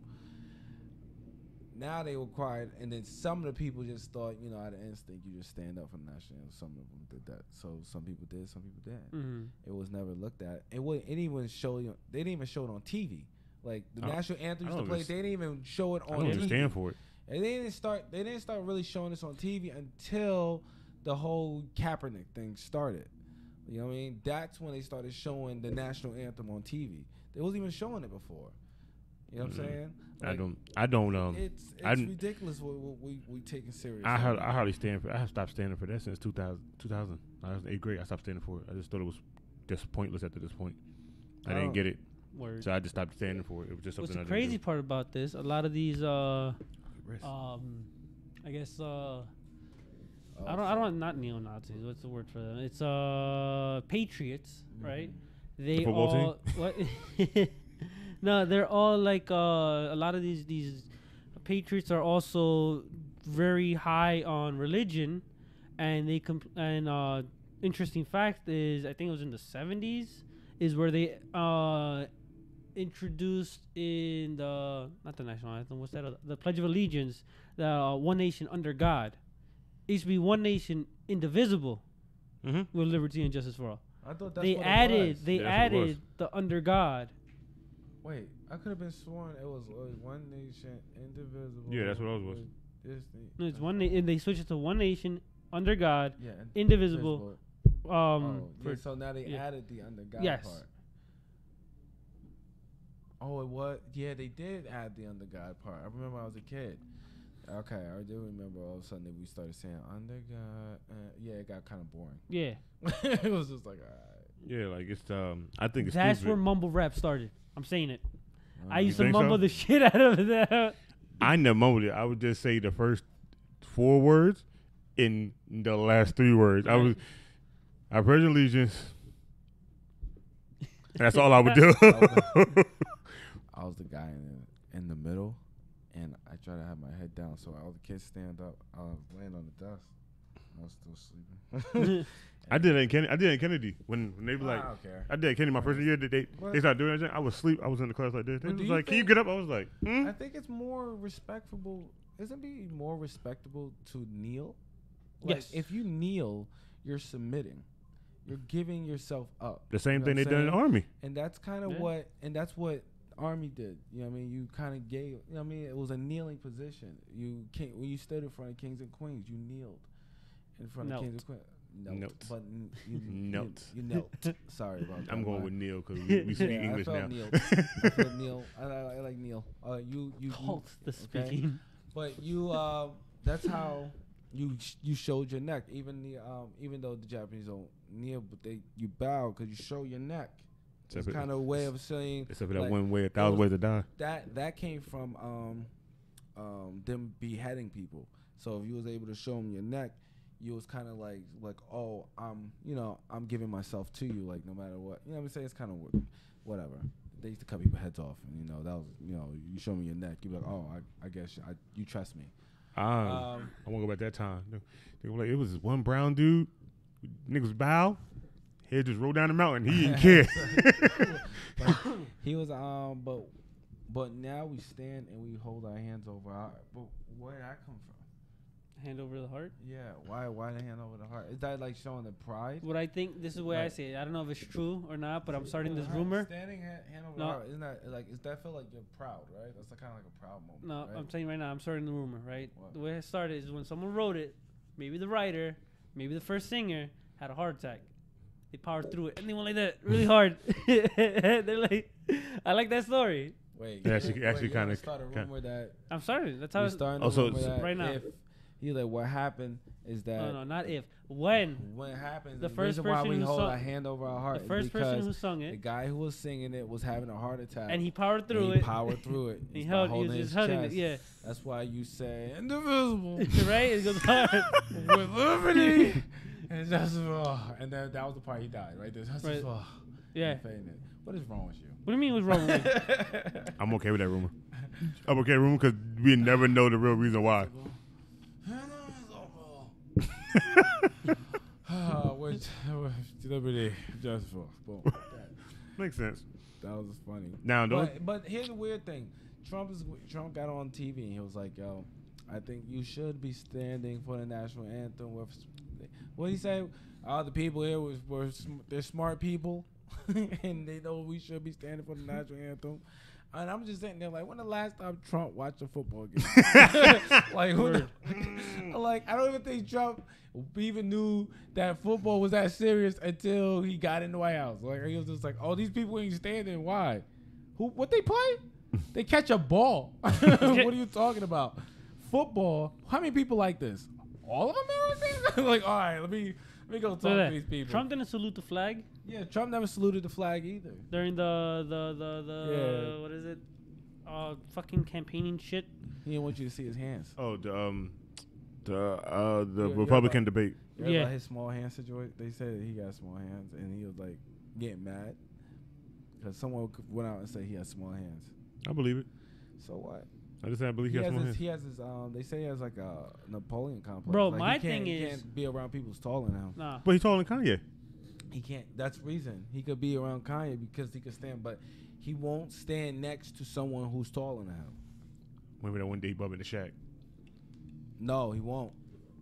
Now they required, and then some of the people just thought, out of instinct, you just stand up for the national anthem. Some of them did that. So some people did, some people didn't. It was never looked at. It didn't even show they didn't even show it on TV. Like the national anthem used to play, they didn't even show it on TV. I don't stand for it. And they didn't start really showing this on TV until the whole Kaepernick thing started. You know what I mean? That's when they started showing the national anthem on TV. They wasn't even showing it before. You know what I'm saying? Like, I don't. It's ridiculous what we taking serious. I hardly stand for. I have stopped standing for that since 2000. I was in 8th grade. I stopped standing for it. I just thought it was just pointless at this point. I didn't get it. Word. So I just stopped standing for it. It was just something. What's the crazy part about this? A lot of these, I guess, I don't not neo-Nazis. What's the word for them? It's patriots, right? They all what? No, they're all like a lot of these patriots are also very high on religion, and they interesting fact is I think it was in the 70s is where they introduced in the not the national anthem, what's that? The Pledge of Allegiance, the one nation under God. It used to be one nation indivisible with liberty and justice for all. I thought that's they what added it was. added the under God. Wait, I could have been sworn it was one nation indivisible. Yeah, that's what it was. No, it's one and they switched it to one nation under God, yeah, indivisible. So now they added the under God part. Oh, it was. Yeah, they did add the under God part. I remember I was a kid. Okay, I do remember all of a sudden that we started saying under God. Yeah, it got kind of boring. Yeah. It was just like, all right. Yeah, like it's I think it's that's stupid. where mumble rap started. I'm saying it. I used to mumble the shit out of that. I never mumbled it. I would just say the first 4 words in the last 3 words. Right. I pledge allegiance. That's all I would do. I was the guy in the middle, and I try to have my head down so all the kids stand up. I was laying on the desk. I was still sleeping. I did it in Kennedy when they were like, I don't care. I did it in Kennedy my first year. They started doing that. I was asleep. I was in the class like this. They was like, "Can you get up?" I was like, I think it's more respectable. Isn't it more respectable to kneel? Like, Yes. if you kneel, you're submitting. You're giving yourself up. the same You know thing they what done I'm in the saying? army. And that's kind of that's what Army did. You know what I mean? You kind of gave, you know what I mean? It was a kneeling position. When you stood in front of kings and queens, you kneeled in front of kings and queens. Knelt. But you Knelt. You knelt. Sorry about that. I'm going with Neil because we speak Yeah, English I now. felt Neil. I feel Neil. I like Neil. You Cult the okay? speaking. But you that's how you showed your neck. Even though the Japanese don't kneel, but you bow because you show your neck. It's kind of a way of saying. Except for that one way, 1,000 ways to die. That came from them beheading people. So if you was able to show them your neck, you was kind of like oh, I'm giving myself to you, like no matter what. You know what I'm saying? It's kind of whatever. They used to cut people's heads off, and that was you show me your neck, you be like, oh, I guess you trust me. I won't go back that time. They were like, it was this one brown dude, niggas bow, head just rolled down the mountain. He didn't care. He was but now we stand and we hold our hands over our. But where did that come from? Hand over the heart. Yeah, why the hand over the heart? Is that like showing the pride? What I think, this is the way I say it. I don't know if it's true or not, but I'm starting this rumor. Standing hand over the heart, isn't that like? Is that feel like you're proud, right? That's kind of like a proud moment. No, right? I'm saying right now, I'm starting the rumor, right? What? The way it started is when someone wrote it, maybe the writer, maybe the first singer had a heart attack. They powered through it and they went like that really hard. They're like, I like that story. Wait, Yeah, actually kind of. start a rumor that I'm starting. That's how you're it's starting Also, a rumor that right now. If you like, what happened is that No, not if. When what happens. the The first reason why person we who hold sung- our hand over our heart the is first person because who sung the it, guy who was singing it was having a heart attack, and he powered through and it. he powered through it. He It's held, by he was holding just his holding it. chest. Yeah, That's why you say indivisible right. It goes hard. with liberty and justice for all. And then that was the part he died, right? There's justice Right. for all. Yeah. He fainted. What is wrong with you? What do you mean what's wrong with me? I'm okay with that rumor. I'm okay with rumor because we never know the real reason why. Which liberty, justice for all. Boom. Makes sense. That was funny. Now, But here's the weird thing. Trump got on TV and he was like, "Yo, I think you should be standing for the national anthem." With what did he say? All the people here they're smart people, and they know we should be standing for the national anthem. And I'm just sitting there like, when the last time Trump watched a football game? Like I don't even think Trump even knew that football was that serious until he got in the White House. Like he was just like, "Oh, these people ain't standing. Why? What they play? They catch a ball. What are you talking about? Football? How many people like this? All of Americans? Like, all right, let me go talk to these people." Trump didn't salute the flag Yeah, Trump never saluted the flag either. during the what is it? Fucking campaigning shit. He didn't want you to see his hands. oh, the Republican debate. You heard Yeah. about his small hand situation? They said that he got small hands, and he was like getting mad because someone went out and said he has small hands. I believe it. So what? I just said I believe He he has has one his. hand. He has his. They say he has like a Napoleon complex. Bro, Like, my he can't- thing he is- can't be around people who's taller than him. Nah. But he's taller than Kanye. He can't. That's the reason he could be around Kanye because he could stand, but he won't stand next to someone who's taller than him. Maybe that one day he bump in the shack. No, he won't.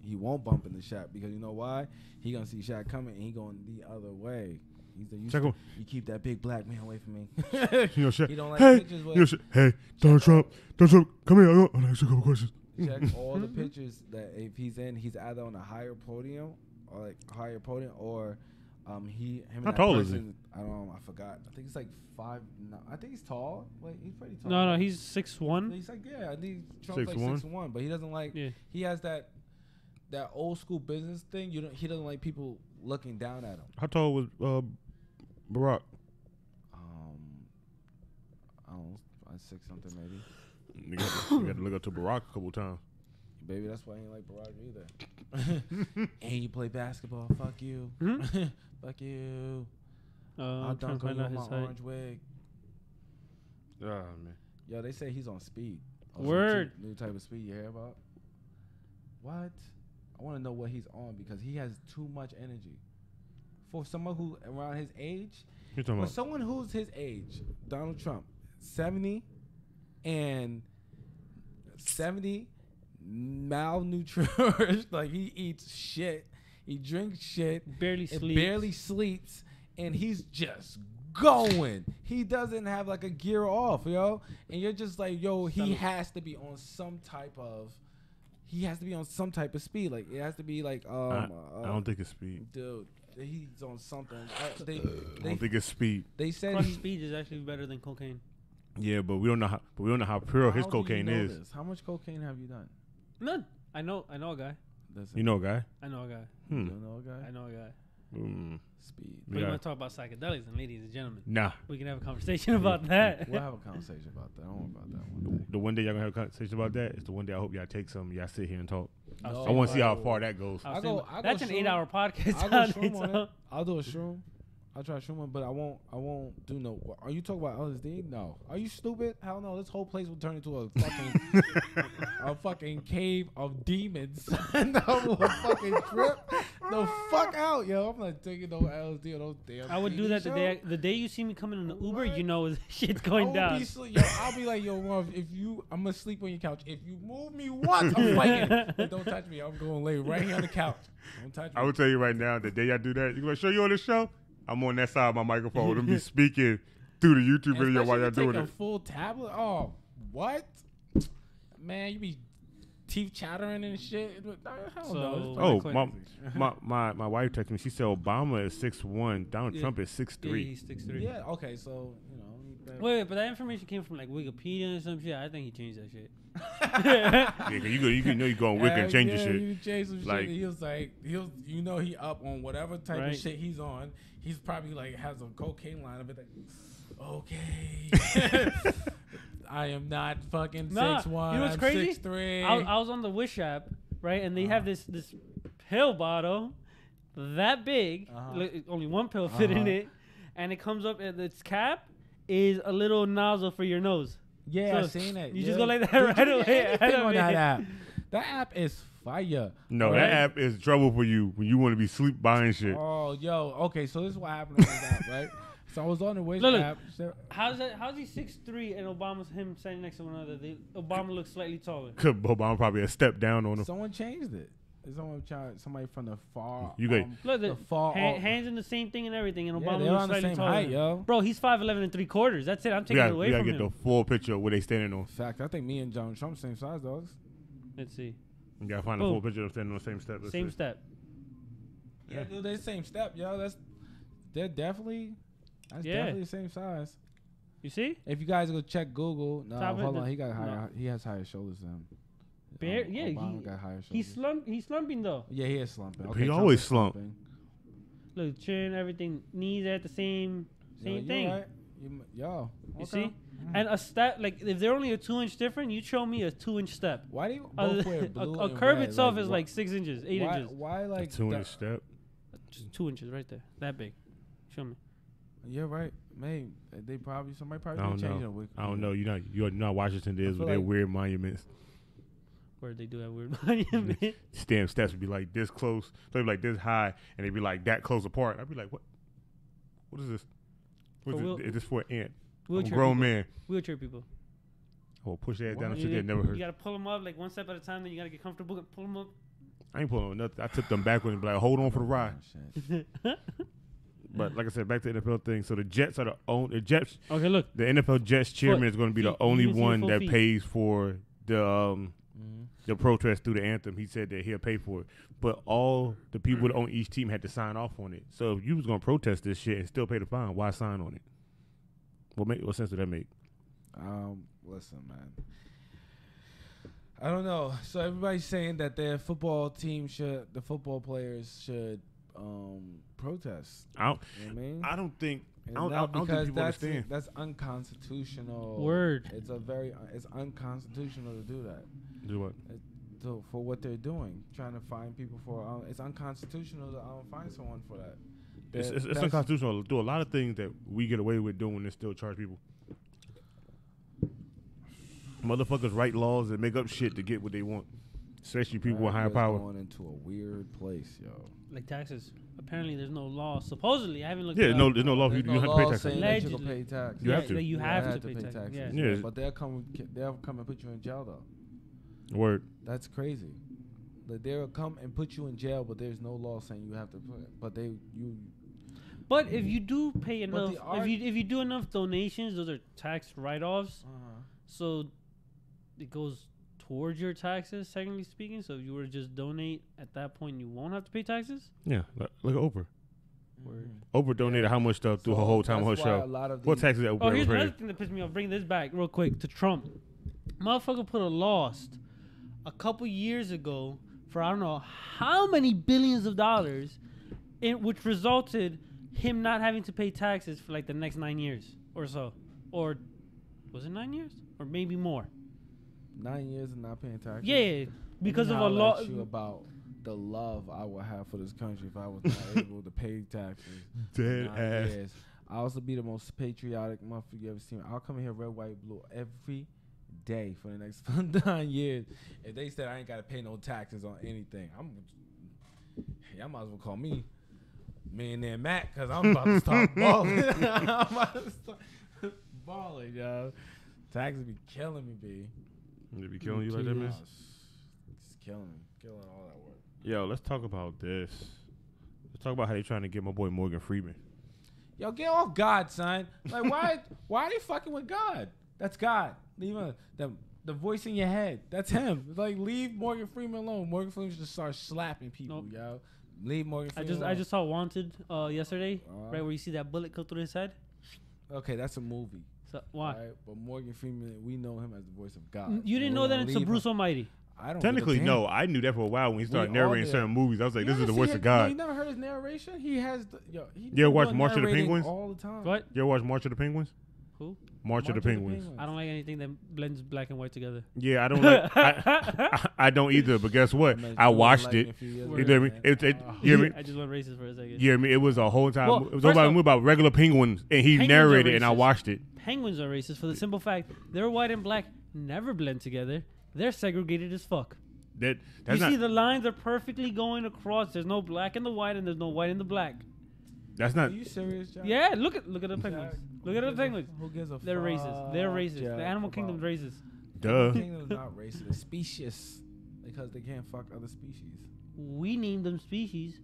He won't bump in the Shaq because you know why? He gonna see Shaq coming and he going the other way. He's the Check him. you keep that big black man away from me. You know, Shaq. He don't like Hey, pictures with. you know, hey, Donald Trump, come here. I want to ask you a couple questions. Check all the pictures that if he's in, he's either on a higher podium or him. And How that tall is he? person, I don't know. I forgot. I think he's like 5'9". I think he's tall. Wait, he's pretty tall. No, he's 6'1". He's like I think Trump's 6'1"? like 6'1", but he doesn't like. Yeah. He has that old school business thing. He doesn't like people looking down at him. How tall was Barack? I don't know, 6 something maybe. You got to look up to Barack a couple times. Baby, that's why I ain't like Barack either. And you play basketball. Fuck you. Fuck you. I'll I'm trying dunk to on find you out in my his height. orange wig. Oh, man. Yo, they say he's on speed. Word. New type of speed you hear about? What? I want to know what he's on because he has too much energy. For someone who around his age, for someone who's his age, Donald Trump, 70 malnourished, like he eats shit, he drinks shit, barely sleeps, and he's just going. He doesn't have like a gear off, yo. And you're just like, yo, he has to be on some type of speed. Like it has to be like I don't think it's speed. Dude, he's on something. I don't think it's speed. They said crush speed is actually better than cocaine. Yeah, but we don't know how pure his cocaine is. How much cocaine have you done? None. I know a guy. You know a guy? I know a guy. You know a guy? I know a guy. Speed. We want to talk about psychedelics, and ladies and gentlemen. Nah. We can have a conversation about that. We'll have a conversation about that. I don't know about that one day. The one day y'all gonna have a conversation about that is the one day I hope y'all take some. Y'all sit here and talk. No. I want to see how far that goes. That's an 8-hour podcast. I'll do a shroom. I'll try shroom, but I won't do no. Are you talking about LSD? No. Are you stupid? Hell no. This whole place will turn into a fucking cave of demons. No, a fucking trip. No, fuck out, yo. I'm not taking no LSD or no damn. I would do that the day you see me coming in the Uber. You know shit's going down. I'll be like, yo, Marv, I'm gonna sleep on your couch. If you move me once, I'm fighting. Like, don't touch me. I'm going to lay right here on the couch. Don't touch me. I will tell you right now, the day I do that, you gonna show you on the show. I'm on that side of my microphone. I'm be speaking through the YouTube video while y'all doing it. A full tablet? Oh, what? Man, you be teeth chattering and shit. My wife texted me. She said Obama is 6'1", Donald Trump is 6'3". Yeah, he's 6'3". Yeah, okay, so you know. Wait, but that information came from like Wikipedia or some shit. I think he changed that shit. Yeah, you know you go on Wiki and change your shit. You change some shit. He was like, he up on whatever type of shit he's on. He's probably like has a cocaine line of it. Like, okay, I am not fucking 6'1". You know what's crazy? 6'3". I was on the Wish app, right, and they have this pill bottle that big, only one pill fit in it, and it comes up and its cap is a little nozzle for your nose. Yeah, I've seen it. You just go like that right away. On that app. That app is fire. No, that app is trouble for you when you want to be sleep buying shit. Oh, yo. Okay, so this is what happened on this app, right? So I was on the Wish app. How's he 6'3" and Obama's him standing next to one another? Obama looks slightly taller. Obama probably a step down on him. Someone changed it. Somebody from the far. Hands in the same thing and everything, and Obama they're looks on the slightly same taller. height, yo. Bro, he's 5'11" and 3/4. That's it. I'm taking it away from him. We gotta get the full picture of where they standing on. Fact, I think me and Donald Trump same size, dogs. Let's see. You gotta find a full picture of standing on the same step. Same step. Yeah, dude, they same step, yo. They're definitely the same size. You see? If you guys go check Google, hold on, he has higher shoulders than him. Obama got higher shoulders. He's slumping though. Yeah, he is slumping. Okay, he always slump. Look, chin, everything, knees at the same thing. Right. You see? Mm-hmm. And a step, like if they're only a 2-inch different, you show me a 2-inch step. Why do you both wear blue a curve red? Itself is like 6 inches, 8 inches. Why like a 2-inch step? Just 2 inches right there, that big. Show me. You're right, man. Somebody probably change it. I don't know. You're not Washington is with their weird monuments. Where they do that weird monument. Stamp steps would be like this close, they'd be like this high, and they'd be like that close apart. I'd be like, what? What is this? Is this for an ant? I'm a grown man. Wheelchair people. Oh, push their ass down. Shit, they never heard. You gotta pull them up like one step at a time. Then you gotta get comfortable. Pull them up. I ain't pulling nothing. I took them backwards and be like, hold on for the ride. But like I said, back to the NFL thing. So the Jets are the Jets. Okay, look. The NFL Jets chairman is going to be the only one that pays for the protest through the anthem. He said that he'll pay for it. But all the people on each team had to sign off on it. So if you was going to protest this shit and still pay the fine, why sign on it? What sense did that make? Listen, man. I don't know. So everybody's saying that the football players should protest. I don't think people understand. That's unconstitutional. Word. It's unconstitutional to do that. Do what? For what they're doing, trying to find people for. It's unconstitutional to find someone for that. It's unconstitutional to do a lot of things that we get away with doing and still charge people. Motherfuckers write laws and make up shit to get what they want. Especially people with higher power. Going into a weird place, yo. Like taxes. Apparently, there's no law. Supposedly, I haven't looked. Yeah, it no, up. there's no law. You have to pay taxes. Saying that you can pay taxes. You have to. That you have to pay taxes. Yeah. Yeah. But they'll come and put you in jail though. Word. That's crazy. Like they'll come and put you in jail, but there's no law saying you have to put it. But But if you do pay enough, if you do enough donations, those are tax write-offs. So it goes towards your taxes, technically speaking. So if you were to just donate at that point, you won't have to pay taxes. Yeah, like Oprah. Word. Oprah donated how much stuff through her whole time on her show. What taxes that Oprah here's paid? another thing that pissed me off. Bring this back real quick to Trump. Motherfucker put a loss a couple years ago for I don't know how many billions of dollars, which resulted him not having to pay taxes for like the next 9 years or so. Or was it 9 years? Or maybe more. 9 years of not paying taxes? Yeah, because of a law. About the love I would have for this country if I was not able to pay taxes. Dead ass. Years. I also be the most patriotic motherfucker you ever seen. I'll come in here red, white, blue every day for the next 9 years. If they said I ain't got to pay no taxes on anything, y'all might as well call me Millionaire Mac because I'm about to start balling. I'm about to start balling, y'all. Taxes be killing me, B. They be killing you like that, man? It's killing me. Killing all that work. Yo, let's talk about this. Let's talk about how they trying to get my boy Morgan Freeman. Yo, get off God, son. Like, why are they fucking with God? That's God. Leave the voice in your head. That's him. Like, leave Morgan Freeman alone. Morgan Freeman should start slapping people, yo. Leave Morgan Freeman alone. I just saw Wanted yesterday, right where you see that bullet go through his head. Okay, that's a movie. So why? Right? But Morgan Freeman, we know him as the voice of God. You didn't know that until Bruce Almighty. I don't Technically, no. I knew that for a while when he started narrating certain movies. I was like, this is the voice of God. You never heard his narration? He has you ever watch March of the Penguins? All the time. What? You ever watch March of the Penguins? Who? March of the Penguins. I don't like anything that blends black and white together. Yeah, I don't like. I don't either. But guess what? I watched it. You hear me? You hear me? I just went racist for a second. You hear me? It was a whole time. Well, it was a movie about regular penguins, and he narrated, and I watched it. Penguins are racist for the simple fact their white and black never blend together. They're segregated as fuck. You see, the lines are perfectly going across. There's no black in the white, and there's no white in the black. That's not. Are you serious, John? Yeah, look at the penguins. Look at the penguins. Who gives a They're racist. They're racist. Jack, the animal kingdom's racist. Duh. Animal kingdom's not racist. It's specious because they can't fuck other species. We named them species.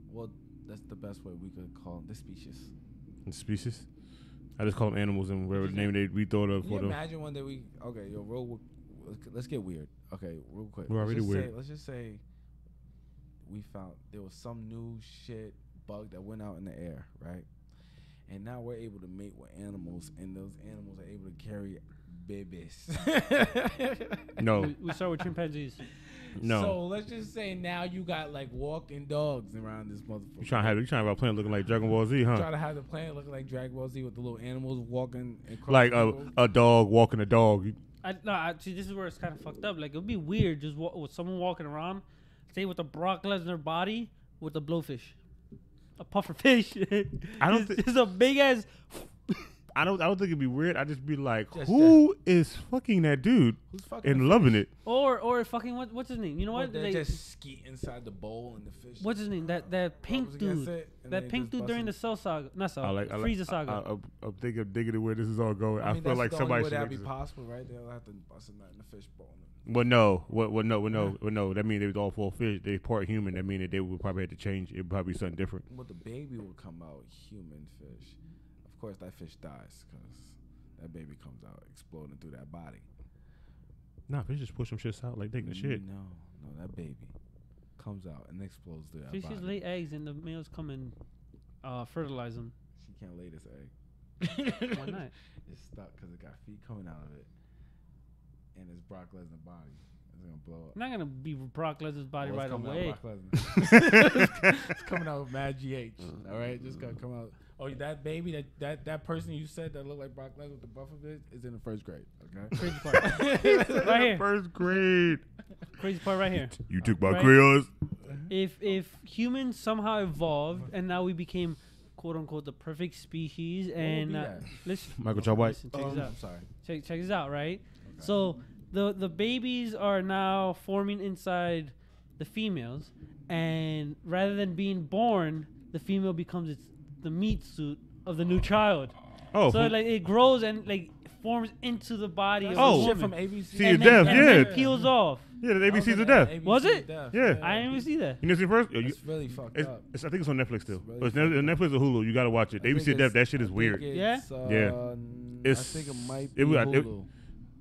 Well, that's the best way we could call them. The species. Species. I just call them animals and whatever name we thought of. Can you imagine one day let's get weird. Okay, real quick. We're already weird. Let's just say we found there was some new shit bug that went out in the air, right? And now we're able to mate with animals, and those animals are able to carry babies. No. We start with chimpanzees. No. So let's just say now you got like walking dogs around this motherfucker. You trying to have a planet looking like Dragon Ball Z, huh? Trying to have the planet looking like Dragon Ball Z with the little animals walking across like a dog walking a dog. See, this is where it's kind of fucked up. Like, it would be weird just with someone walking around, say with a Brock Lesnar body with a blowfish, a puffer fish. I don't think it's a big ass. I don't think it'd be weird. I'd just be like, who is fucking that dude and loving it? Or fucking what's his name? You know what? They just ski inside the bowl and the fish. What's his name? That pink dude. That pink dude during the Cell Saga. Not Saga. Frieza Saga. I'm thinking where this is all going. I feel like somebody should. Would that be possible, right? They'll have to bust a nut in the fish bowl. Well, no. No. That means they was all full fish. They part human. That means that they would probably have to change. It would probably be something different. Well, the baby will come out human fish. Of course, that fish dies because that baby comes out exploding through that body. Nah, fish just push some shit out like taking a shit. No, that baby comes out and explodes through that body. Fishes lay eggs and the males come and fertilize them. She can't lay this egg. Why not? It's stuck because it got feet coming out of it, and it's Brock Lesnar body. It's gonna blow up. It's not gonna be Brock Lesnar's body right away. It's coming out with Mad GH. All right, just gonna come out. Oh, that baby, that person you said that looked like Brock Lesnar with the buffer bit is in the first grade. Okay, crazy part right here. First grade. Crazy part right here. You took my crayons. If humans somehow evolved and now we became quote unquote the perfect species, and what would be that? listen, Michael J. White. Listen, check this out. I'm sorry. Check this out, right? So the babies are now forming inside the females, and rather than being born, the female becomes the meat suit of the new child. Oh, so like it grows and like forms into the body of the Oh. woman. Shit from ABC. See, and Death, then, yeah. and then peels off. yeah, the ABCs of Death. Was it? Yeah. I didn't even see that. You never see it first? It's really fucked up. I think it's on Netflix still. It's really It's Netflix or Hulu. You gotta watch it. I ABC think Death. it's- That shit is I weird. think Yeah? it's, Yeah. I It's- think it might it be was- Hulu.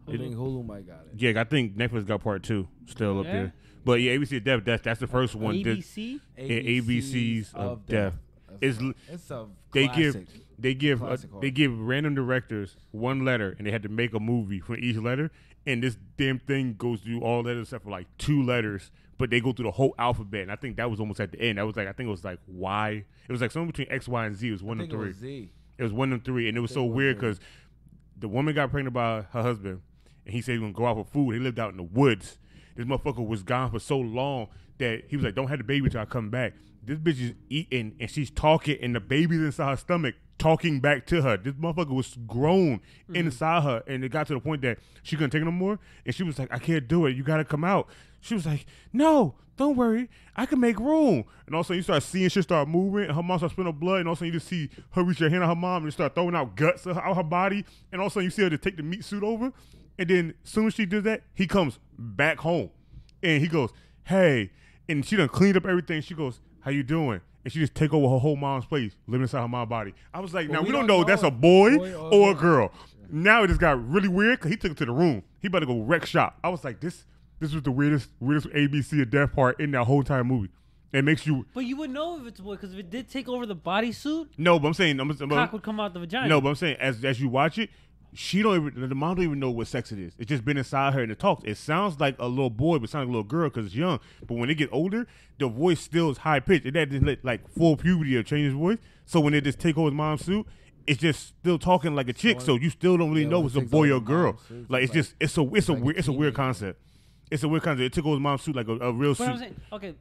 I it- think Hulu might got it. Yeah, I think Netflix got part 2 still up Yeah? there. But yeah, ABC Death. That's the first one. ABC. ABCs of Death. It's a they classic. they give Classic horror. they give random directors one letter, and they had to make a movie for each letter. And this damn thing goes through all letters except for like 2 letters, but they go through the whole alphabet. And I think that was almost at the end. That was like I think it was like Y. It was like somewhere between X, Y, and Z. It was one I of think it 3. was Z. It was 1 and 3, and it was so think it was weird Z. because the woman got pregnant by her husband, and he said he was gonna go out for food. He lived out in the woods. This motherfucker was gone for so long that he was like, "Don't have the baby till I come back." This bitch is eating and she's talking, and the baby's inside her stomach talking back to her. This motherfucker was grown inside her, and it got to the point that she couldn't take it no more. And she was like, "I can't do it. You gotta come out." She was like, "No, don't worry. I can make room." And all of a sudden, you start seeing shit start moving, and her mom starts spitting up blood, and all of a sudden, you just see her reach her hand at her mom and start throwing out guts out her body. And all of a sudden, you see her to take the meat suit over. And then, as soon as she does that, he comes back home, and he goes, "Hey," and she done cleaned up everything. She goes, "How you doing?" And she just take over her whole mom's place, living inside her mom's body. I was like, But now we we don't don't know know if that's a if boy boy or a or girl. Now it just got really weird because he took it to the room. He about to go wreck shop. I was like, this was the weirdest ABC of death part in that whole entire movie. It makes you But you would know if it's a boy because if it did take over the bodysuit, no, but I'm saying cock would come out the vagina. no, but I'm saying as you watch it, the mom don't even know what sex it is. It's just been inside her and it talks. It sounds like a little boy, but it sounds like a little girl because it's young. But when they get older, the voice still is high pitched. It didn't like full puberty or change his voice. So when they just take over his mom's suit, it's just still talking like a chick. So you still don't really Yeah, know when if it's it a takes boy over or the girl. mom's suit, Like it's it's like a weird teenager. concept. It's a weird concept. It took over his mom's suit like a real But I'm suit. saying, okay,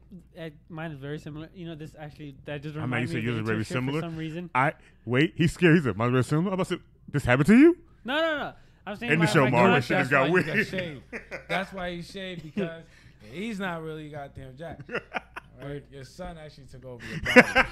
mine is very similar. You know, this actually that just I might reminded say me yours of is the very internship similar. for some reason. He's scared. He said, "Mine's very similar." I'm about to say, "This happened to you?" No. I'm saying In the show, my Marvin, girl- shit That's just got why he weird. shaved. That's why he shaved because he's not really goddamn Jack. Right? Your son actually took over your body.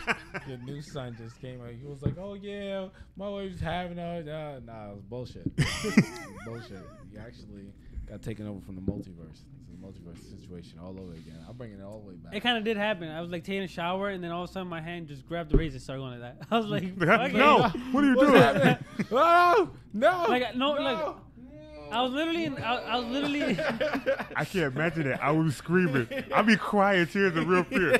Your new son just came out. He was like, "Oh yeah, my wife's having a." Nah, it was bullshit. It was bullshit. He actually got taken over from the multiverse. It's a multiverse situation all over again. I'm bringing it all the way back. It kind of did happen. I was like taking a shower, and then all of a sudden my hand just grabbed the razor and started going like that. I was like, okay. No, what are you What's doing? happening? Oh no! Like, no, like, I was literally, I was literally. I can't imagine that. I would be screaming. I'd be crying tears of real fear.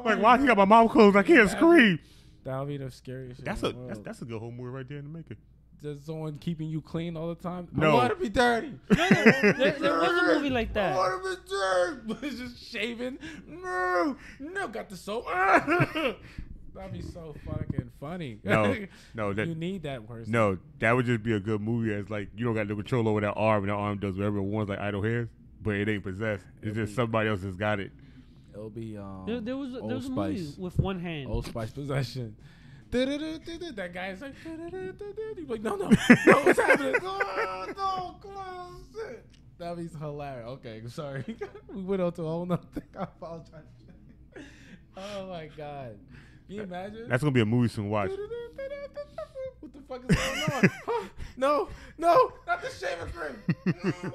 Like, why he got my mouth closed? I can't scream. That'll be the scariest shit. That's in a the world. that's a good home movie right there in the making. Does someone keeping you clean all the time? No. I want to be dirty. there was a movie like I that. want to be dirty. But it's just shaving. No, got the soap. That'd be so fucking funny. No, that you need that person. no, that would just be a good movie. As like you don't got no control over that arm, and that arm does whatever it wants, like idle hands, but it ain't possessed. It's just somebody else has got it. It'll be There was Old a movie Spice. with one hand. Old Spice possession. That guy's like, he's like, no, what's happening? No, close it. That'd be hilarious. Okay, sorry. We went on to a whole nother thing. I apologize. Oh my god. Can you imagine? That's gonna be a movie soon. Watch. What the fuck is going on? Huh? No, not the shaving cream.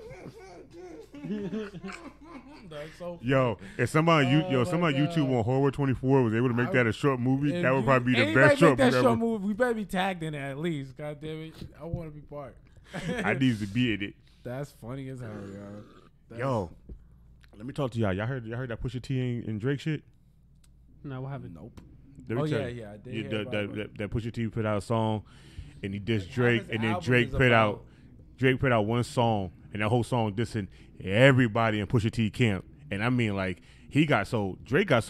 That's so Yo, if somebody Oh somebody my YouTube God. on Horror 24 was able to make that a short movie, If that would you- probably be the anybody best short make that movie ever. short movie, we better be tagged in it at least. God damn it. I want to be part. I need to be in it. That's funny as hell, yo. That's- Yo, let me talk to y'all. Y'all heard that Pusha T and Drake shit? No, what happened? Nope. Let me Oh, tell yeah, you. I did hear about it. That Pusha T put out a song, and he dissed Half Drake, his and then album Drake is put about- out one song, and that whole song dissing everybody in Pusha T camp. And I mean, like, Drake got so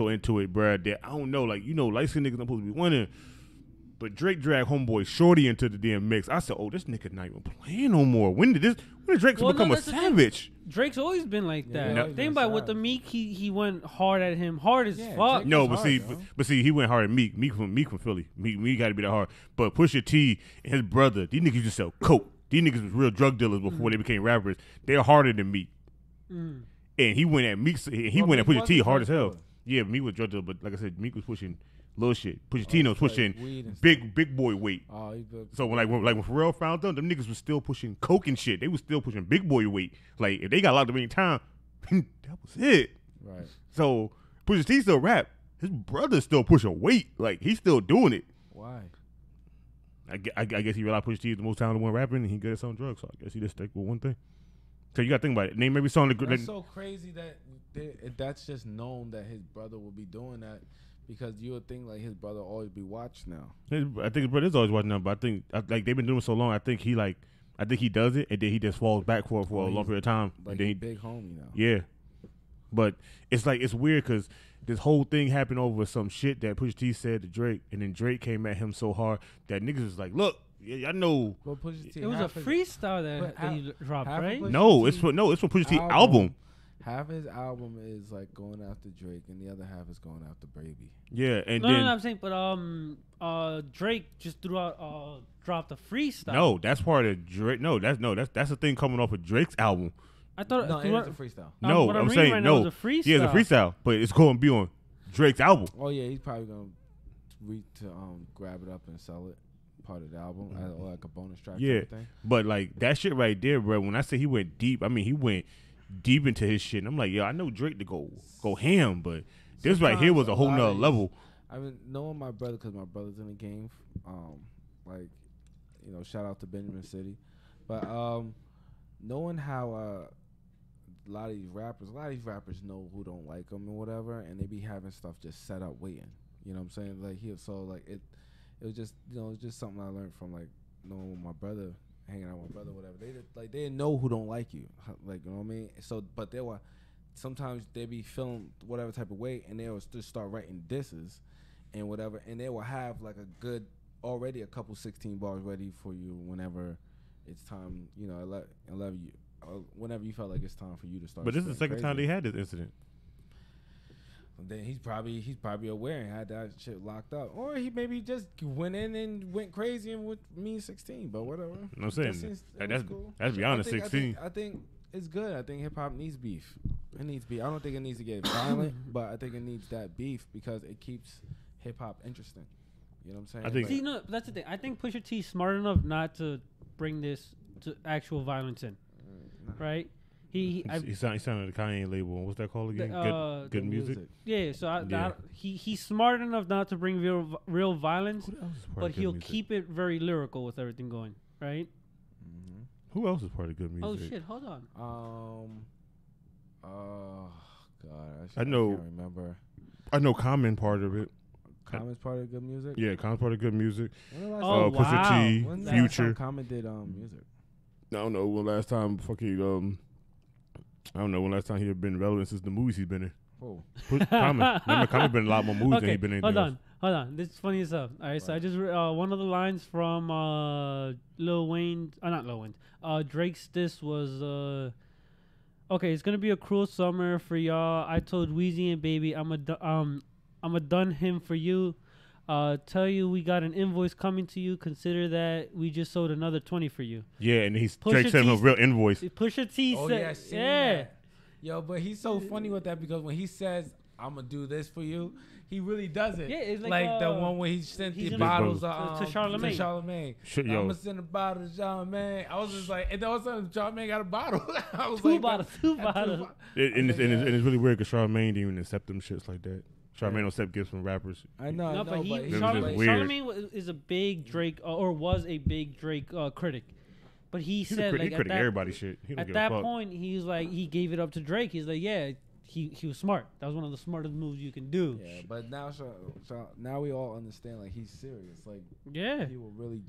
into it, bruh, that I don't know, like, light skinned niggas not supposed to be winning. But Drake dragged homeboy Shorty into the damn mix. I said, "Oh, this nigga not even playing no more. When did Drake become a savage?" Drake's always been like that. Yeah, Think about with the Meek, he went hard at him, hard as fuck. Drake No, hard, but see, he went hard at Meek. Meek from Philly. Meek got to be that hard. But Pusha T and his brother, these niggas used to sell coke. These niggas was real drug dealers before they became rappers. They're harder than Meek. And he went at Meek. He went at Pusha T hard as hell. Yeah, Meek was drug dealer, but like I said, Meek was pushing little shit. Pusha T was pushing big boy weight. So when Pharrell found them niggas was still pushing coke and shit. They was still pushing big boy weight. Like if they got locked up any time, that was it. Right. So Pusha T still rap. His brother's still pushing weight. Like he's still doing it. Why? I guess he realized Pusha T is the most talented one rapping, and he good at selling drugs. So I guess he just stick with one thing. So you got to think about it. Name every song. That's so crazy that that's just known that his brother will be doing that. Because you would think like his brother always be watched now. I think his brother's always watching now, but I think like they've been doing it so long. I think he does it and then he just falls back for a long period of time. Like and then he big homie now. Yeah, but it's weird because this whole thing happened over some shit that Pusha T said to Drake, and then Drake came at him so hard that niggas was like, "Look, yeah, I know." Well, Pusha T, it was a freestyle that he dropped, right? No, it's from Pusha T album. Half his album is like going after Drake, and the other half is going after Baby. Yeah, and no, then I'm saying, but Drake just dropped a freestyle. No, that's part of Drake. No, that's the thing coming off of Drake's album. I thought no, it was a freestyle. No, I'm saying right no. Now, it's a freestyle. Yeah, it's a freestyle, but it's going to be on Drake's album. Oh yeah, he's probably gonna grab it up and sell it, part of the album, or like a bonus track. Yeah, but like that shit right there, bro. When I say he went deep, I mean he went deep into his shit. And I'm like, yo, I know Drake to go ham, but this right here was a whole nother level. I mean, knowing my brother, because my brother's in the game, like, you know, shout out to Benjamin City, but knowing how a lot of these rappers know who don't like them and whatever, and they be having stuff just set up waiting. You know what I'm saying? Like it was just, you know, it's just something I learned from like knowing my brother. Hanging out with my brother, whatever. They didn't know who don't like you, like, you know what I mean. So, but they were sometimes they be feeling whatever type of way, and they will just start writing disses and whatever, and they will have like a couple 16 bars ready for you whenever it's time. You know, whenever you felt like it's time for you to start. But this is the second time they had this incident. Then he's probably aware and had that shit locked up, or he maybe just went in and went crazy and with me 16. But whatever. I'm saying that's cool. That's beyond 16. I think it's good. I think hip hop needs beef. It needs beef. I don't think it needs to get violent, but I think it needs that beef because it keeps hip hop interesting. You know what I'm saying? I think. See, no, that's the thing. I think Pusha T's smart enough not to bring this to actual violence in, right? He signed the Kanye label. What's that called again? Good music. Yeah, so he's smart enough not to bring real violence, but he'll keep it very lyrical with everything going, right? Mm-hmm. Who else is part of Good Music? Oh shit, hold on. Oh God, I know. can't remember. I know Common part of it. Common's part of Good Music. Yeah, Common's part of Good Music. Pusha T, When's Future. Common did music. I don't know when last time I don't know when last time he had been relevant since the movies he's been in. Oh. Common. Remember, Common been in a lot more movies than he's been in. Hold on. This is funny as hell. All right, so I just one of the lines from Lil Wayne, not Lil Wayne. Drake's diss was okay. It's gonna be a cruel summer for y'all. I told Weezy and Baby I'm a done him for you. Tell you we got an invoice coming to you. Consider that we just sold another 20 for you. Yeah, and Drake sent him a real invoice. Pusha T said, yeah. Yo, but he's so funny with that because when he says, I'm going to do this for you, he really does it. Yeah, it's like the one where he sent the bottles to Charlamagne. I'm going to send a bottle to Charlamagne. I was just like, and then all of a sudden, Charlamagne got a bottle. I was two like, bottles. And it's really weird because Charlamagne didn't even accept them shits like that. Charlamagne don't accept gifts from rappers. I know. But Charlamagne is a big Drake, or was a big Drake critic. But he said, like, critic everybody shit. At that point, he's like, he gave it up to Drake. He's like, yeah, he was smart. That was one of the smartest moves you can do. Yeah, but now we all understand, like, he's serious. Like, yeah, he will really.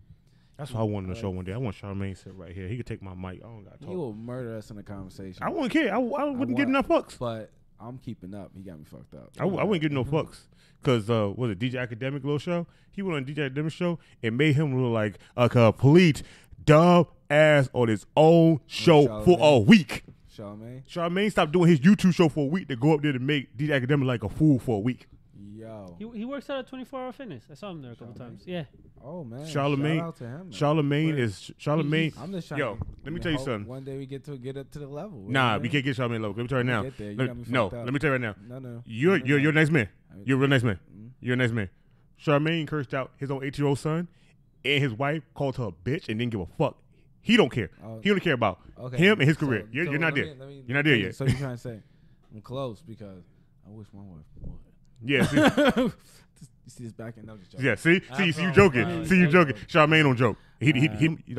That's what I wanted to show one day. I want Charlamagne to sit right here. He could take my mic. I don't got to talk. He will murder us in a conversation. I wouldn't care. I wouldn't give enough fucks. But I'm keeping up. He got me fucked up. I wouldn't give no fucks. Because, was it DJ Academic little show? He went on DJ Academic show and made him look like a complete dumb ass on his own show for a week. Charmaine stopped doing his YouTube show for a week to go up there to make DJ Academic like a fool for a week. Yo. He works out at 24-hour Fitness. I saw him there a couple times. Yeah. Oh, man. Charlamagne. Shout out to him, Charlamagne. I'm just trying yo, let me tell you something. One day we get up to the level. Nah, we can't get Charlamagne level. Let me tell you right now. Let me tell you right now. No. You're a nice man. You're a real nice man. You're a nice man. Charlamagne cursed out his own 8-year-old son, and his wife called her a bitch and didn't give a fuck. He don't care. He don't care about him and his career. You're not there. You're not there yet. So you're trying to say I'm close because I wish my wife would. Yeah. See? You see this back end? I'm just joking. Yeah. See you joking. See you joking. Charlamagne don't joke. He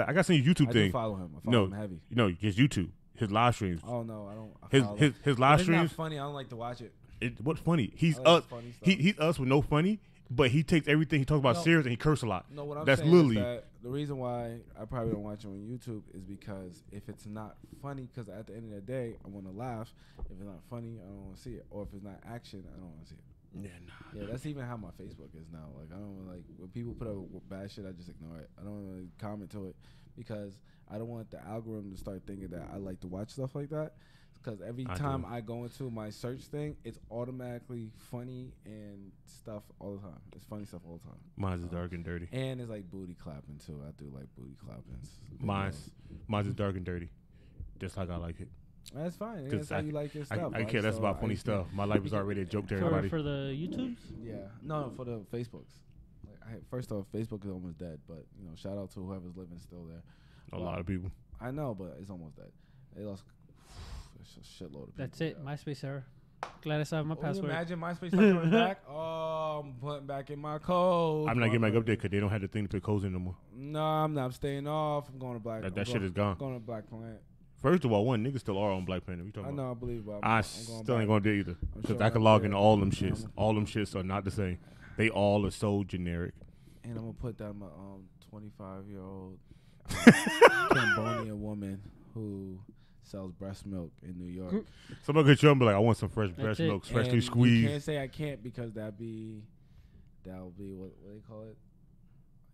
I got some YouTube thing. I do follow him. I follow him heavy. No, his YouTube, his live streams. Oh no, I don't. His live streams. It's not funny. I don't like to watch it. What's funny? He's us. He's us with no funny. But he takes everything he talks about serious and he curse a lot. No, what I'm That's saying literally is that the reason why I probably don't watch him on YouTube is because if it's not funny, because at the end of the day, I want to laugh. If it's not funny, I don't want to see it. Or if it's not action, I don't want to see it. Yeah, that's even how my Facebook is now. Like, I don't like when people put up bad shit, I just ignore it. I don't really comment to it because I don't want the algorithm to start thinking that I like to watch stuff like that. Because every time I go into my search thing, it's automatically funny and stuff all the time. It's funny stuff all the time. Mine's is dark and dirty. And it's like booty clapping too. I do like booty clappings. Mine's is dark and dirty. Just like I like it. That's fine. That's how you like your stuff. I care less about funny stuff. My life is already a joke to everybody. For the YouTubes? Yeah. No, for the Facebooks. First off, Facebook is almost dead. But, shout out to whoever's living still there. A lot of people. I know, but it's almost dead. They lost a shitload of people. That's it. MySpace error. Glad I saved my password. Imagine MySpace not coming back. Oh, I'm putting back in my code. I'm not getting back up there because they don't have the thing to put codes in no more. No, I'm not. I'm staying off. I'm going to Black. That shit is gone. I'm going to Black Planet. First of all, niggas still are on Black Planet. I know, I believe. I still ain't going to do either. Because I can log into all them shits. All them shits are not the same. They all are so generic. And I'm going to put down my 25-year-old Cambodian woman who sells breast milk in New York. Somebody could show and be like, I want some fresh breast milk, freshly squeezed. You can't say I can't because that'll be what they call it.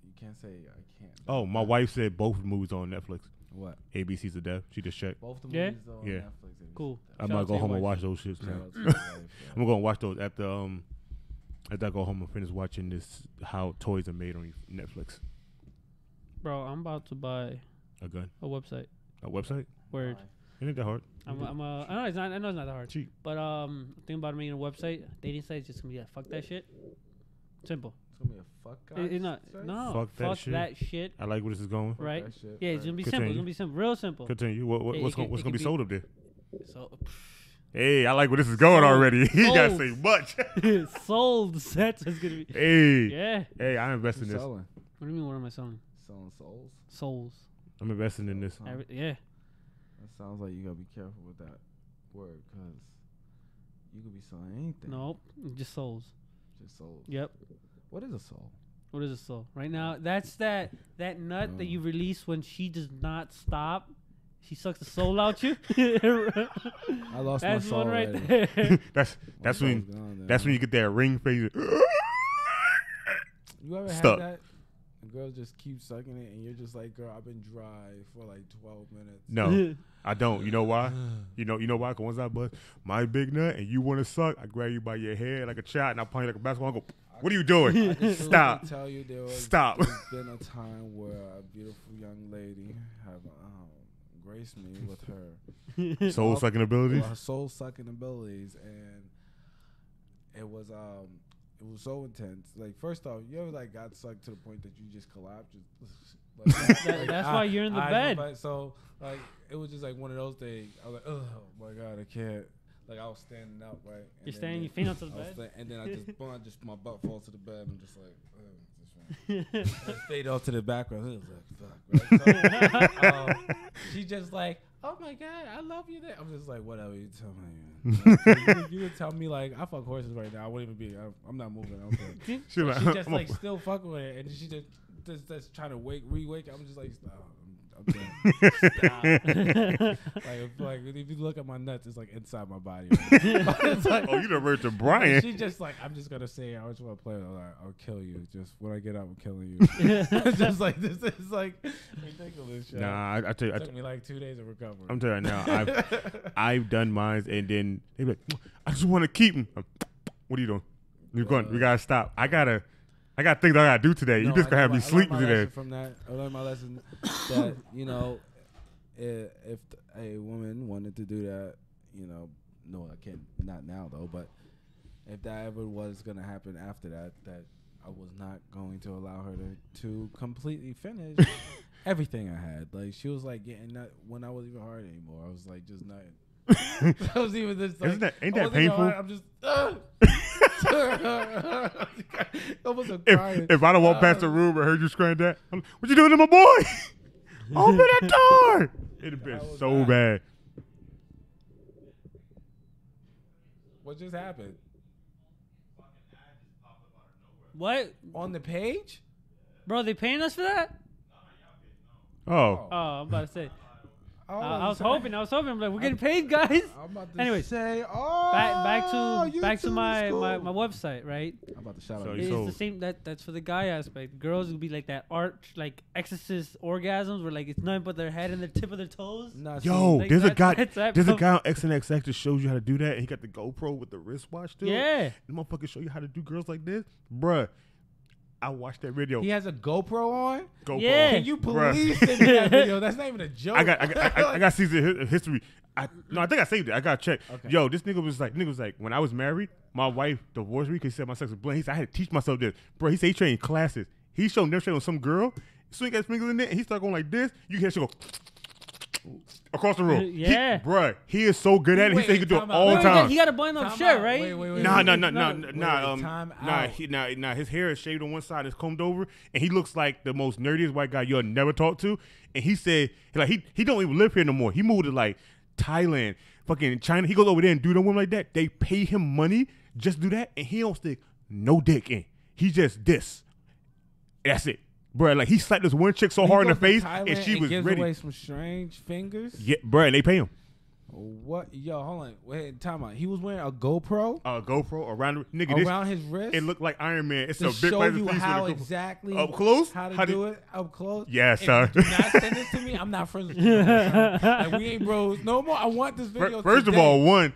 You can't say I can't. Oh, my wife said both movies on Netflix. What? ABC's of Death. She just checked. Both the movies on Netflix. Cool. I'm gonna go home and watch those shits now. I'm gonna watch those after I go home and finish watching this how toys are made on Netflix. Bro, I'm about to buy a gun. A website. A website? Word. It ain't that hard. I know it's not that hard. Cheap. But thinking about making a website, dating site is just gonna be fuck that shit. Simple. It's gonna be a fuck guy. No. Fuck that shit. I like where this is going. Right. Yeah, it's gonna be simple. It's gonna be simple. Real simple. Continue. What's gonna be sold up there? So. Hey, I like where this is going already. You gotta say much. Sold sets is gonna be. Hey. Yeah. Hey, I invest in this. Selling? What do you mean? What am I selling? Selling souls. Souls. I'm investing in this. Yeah. That sounds like you gotta be careful with that word, cause you could be selling anything. Nope, just souls. Just souls. Yep. What is a soul? What is a soul? Right now, that's that nut that you release when she does not stop. She sucks the soul out you. I lost my soul one right already. there. that's when you get that ring phase. You ever Stuck. had that? The girl just keeps sucking it, and you're just like, "Girl, I've been dry for like 12 minutes." No, I don't. You know why? You know why? Cause once I bust my big nut and you want to suck, I grab you by your hair like a child and I point you like a basketball. And go, what are you doing? Stop. Tell you Stop. There's been a time where a beautiful young lady have graced me with her soul sucking abilities. Her soul sucking abilities, and it was so intense. Like, first off, you ever like got sucked to the point that you just collapsed? That's why you're in the bed. So like, it was just like one of those things. I was like, oh my god, I can't. Like, I was standing up, right? You're standing, you feet onto the bed, and then I just my butt falls to the bed. And I'm just like, just fade off to the background. It was like, fuck, right? So, she just like, oh my god, I love you. There, I'm just like, whatever you tell me. You would tell me like, I fuck horses right now. I wouldn't even be. I'm not moving. Okay. She just like still fucking with it, and she just trying to re-wake. I'm just like, stop. Like if you look at my nuts, it's like inside my body. It's like, oh, you done read to Brian. She just like, I'm just gonna say, I just want to play. I'll kill you. Just when I get out, I'm killing you. Just like this is like ridiculous. Shit. Nah, I tell you, it took me like 2 days of recovery. I'm telling you now, I've done mine, and then they be like, I just want to keep them. What are you doing? You're going. We gotta stop. I got things I gotta do today. You just gonna have me sleep today. From that, I learned my lesson that if a woman wanted to do that, no, I can't. Not now though. But if that ever was gonna happen after that, that I was not going to allow her to completely finish everything I had. Like she was like getting that when I wasn't even hard anymore. I was like just nothing. I was even just like, ain't that painful? I'm just almost crying. If I'd have walked past the room and heard you scream that, what you doing to my boy? Open that door. It'd have been so bad. What just happened? What? On the page? Bro, they paying us for that? Oh. Oh, I'm about to say. I was hoping. I'm like, we're getting paid, guys. I'm about to Anyways, say, back to my website, right? I'm about to shout So out. It's the same. That's for the guy aspect. Girls would be like that art, like exorcist orgasms, where like it's nothing but their head and the tip of their toes. Yo, like there's a guy that's on XNXX that shows you how to do that, and he got the GoPro with the wristwatch too. Yeah. The motherfucker show you how to do girls like this, bruh. I watched that video. He has a GoPro on. GoPro. Yeah. Can you please send me that video? That's not even a joke. I got season history. I think I saved it. I got to check. Okay. Yo, this nigga was like, when I was married, my wife divorced me because he said my sex was bland. He said I had to teach myself this. Bro, he said he trained classes. He showed them on some girl. So he got sprinkles in it, and he started going like this. You can hear she go across the room. Yeah. Bruh, he is so good at it. He said he could do it all the Wait, time. he got a button up shirt, right? Wait. Nah. His hair is shaved on one side, it's combed over, and he looks like the most nerdiest white guy you'll never talk to. And he said, like, he don't even live here no more. He moved to like Thailand, fucking China. He goes over there and do them women like that. They pay him money just to do that, and he don't stick no dick in. He just this. That's it. Bro, like he slapped this one chick so hard in the face, and she was gives ready. Away some strange fingers. Yeah, bro, and they pay him. What? Yo, hold on. Wait, time out. He was wearing a GoPro. A GoPro around his wrist. It looked like Iron Man. It's to a big show you piece how with a exactly up close. How to do it up close. Yes, if sir. you do not send this to me, I'm not friends with you. Like we ain't bros no more. I want this video. First of all, one.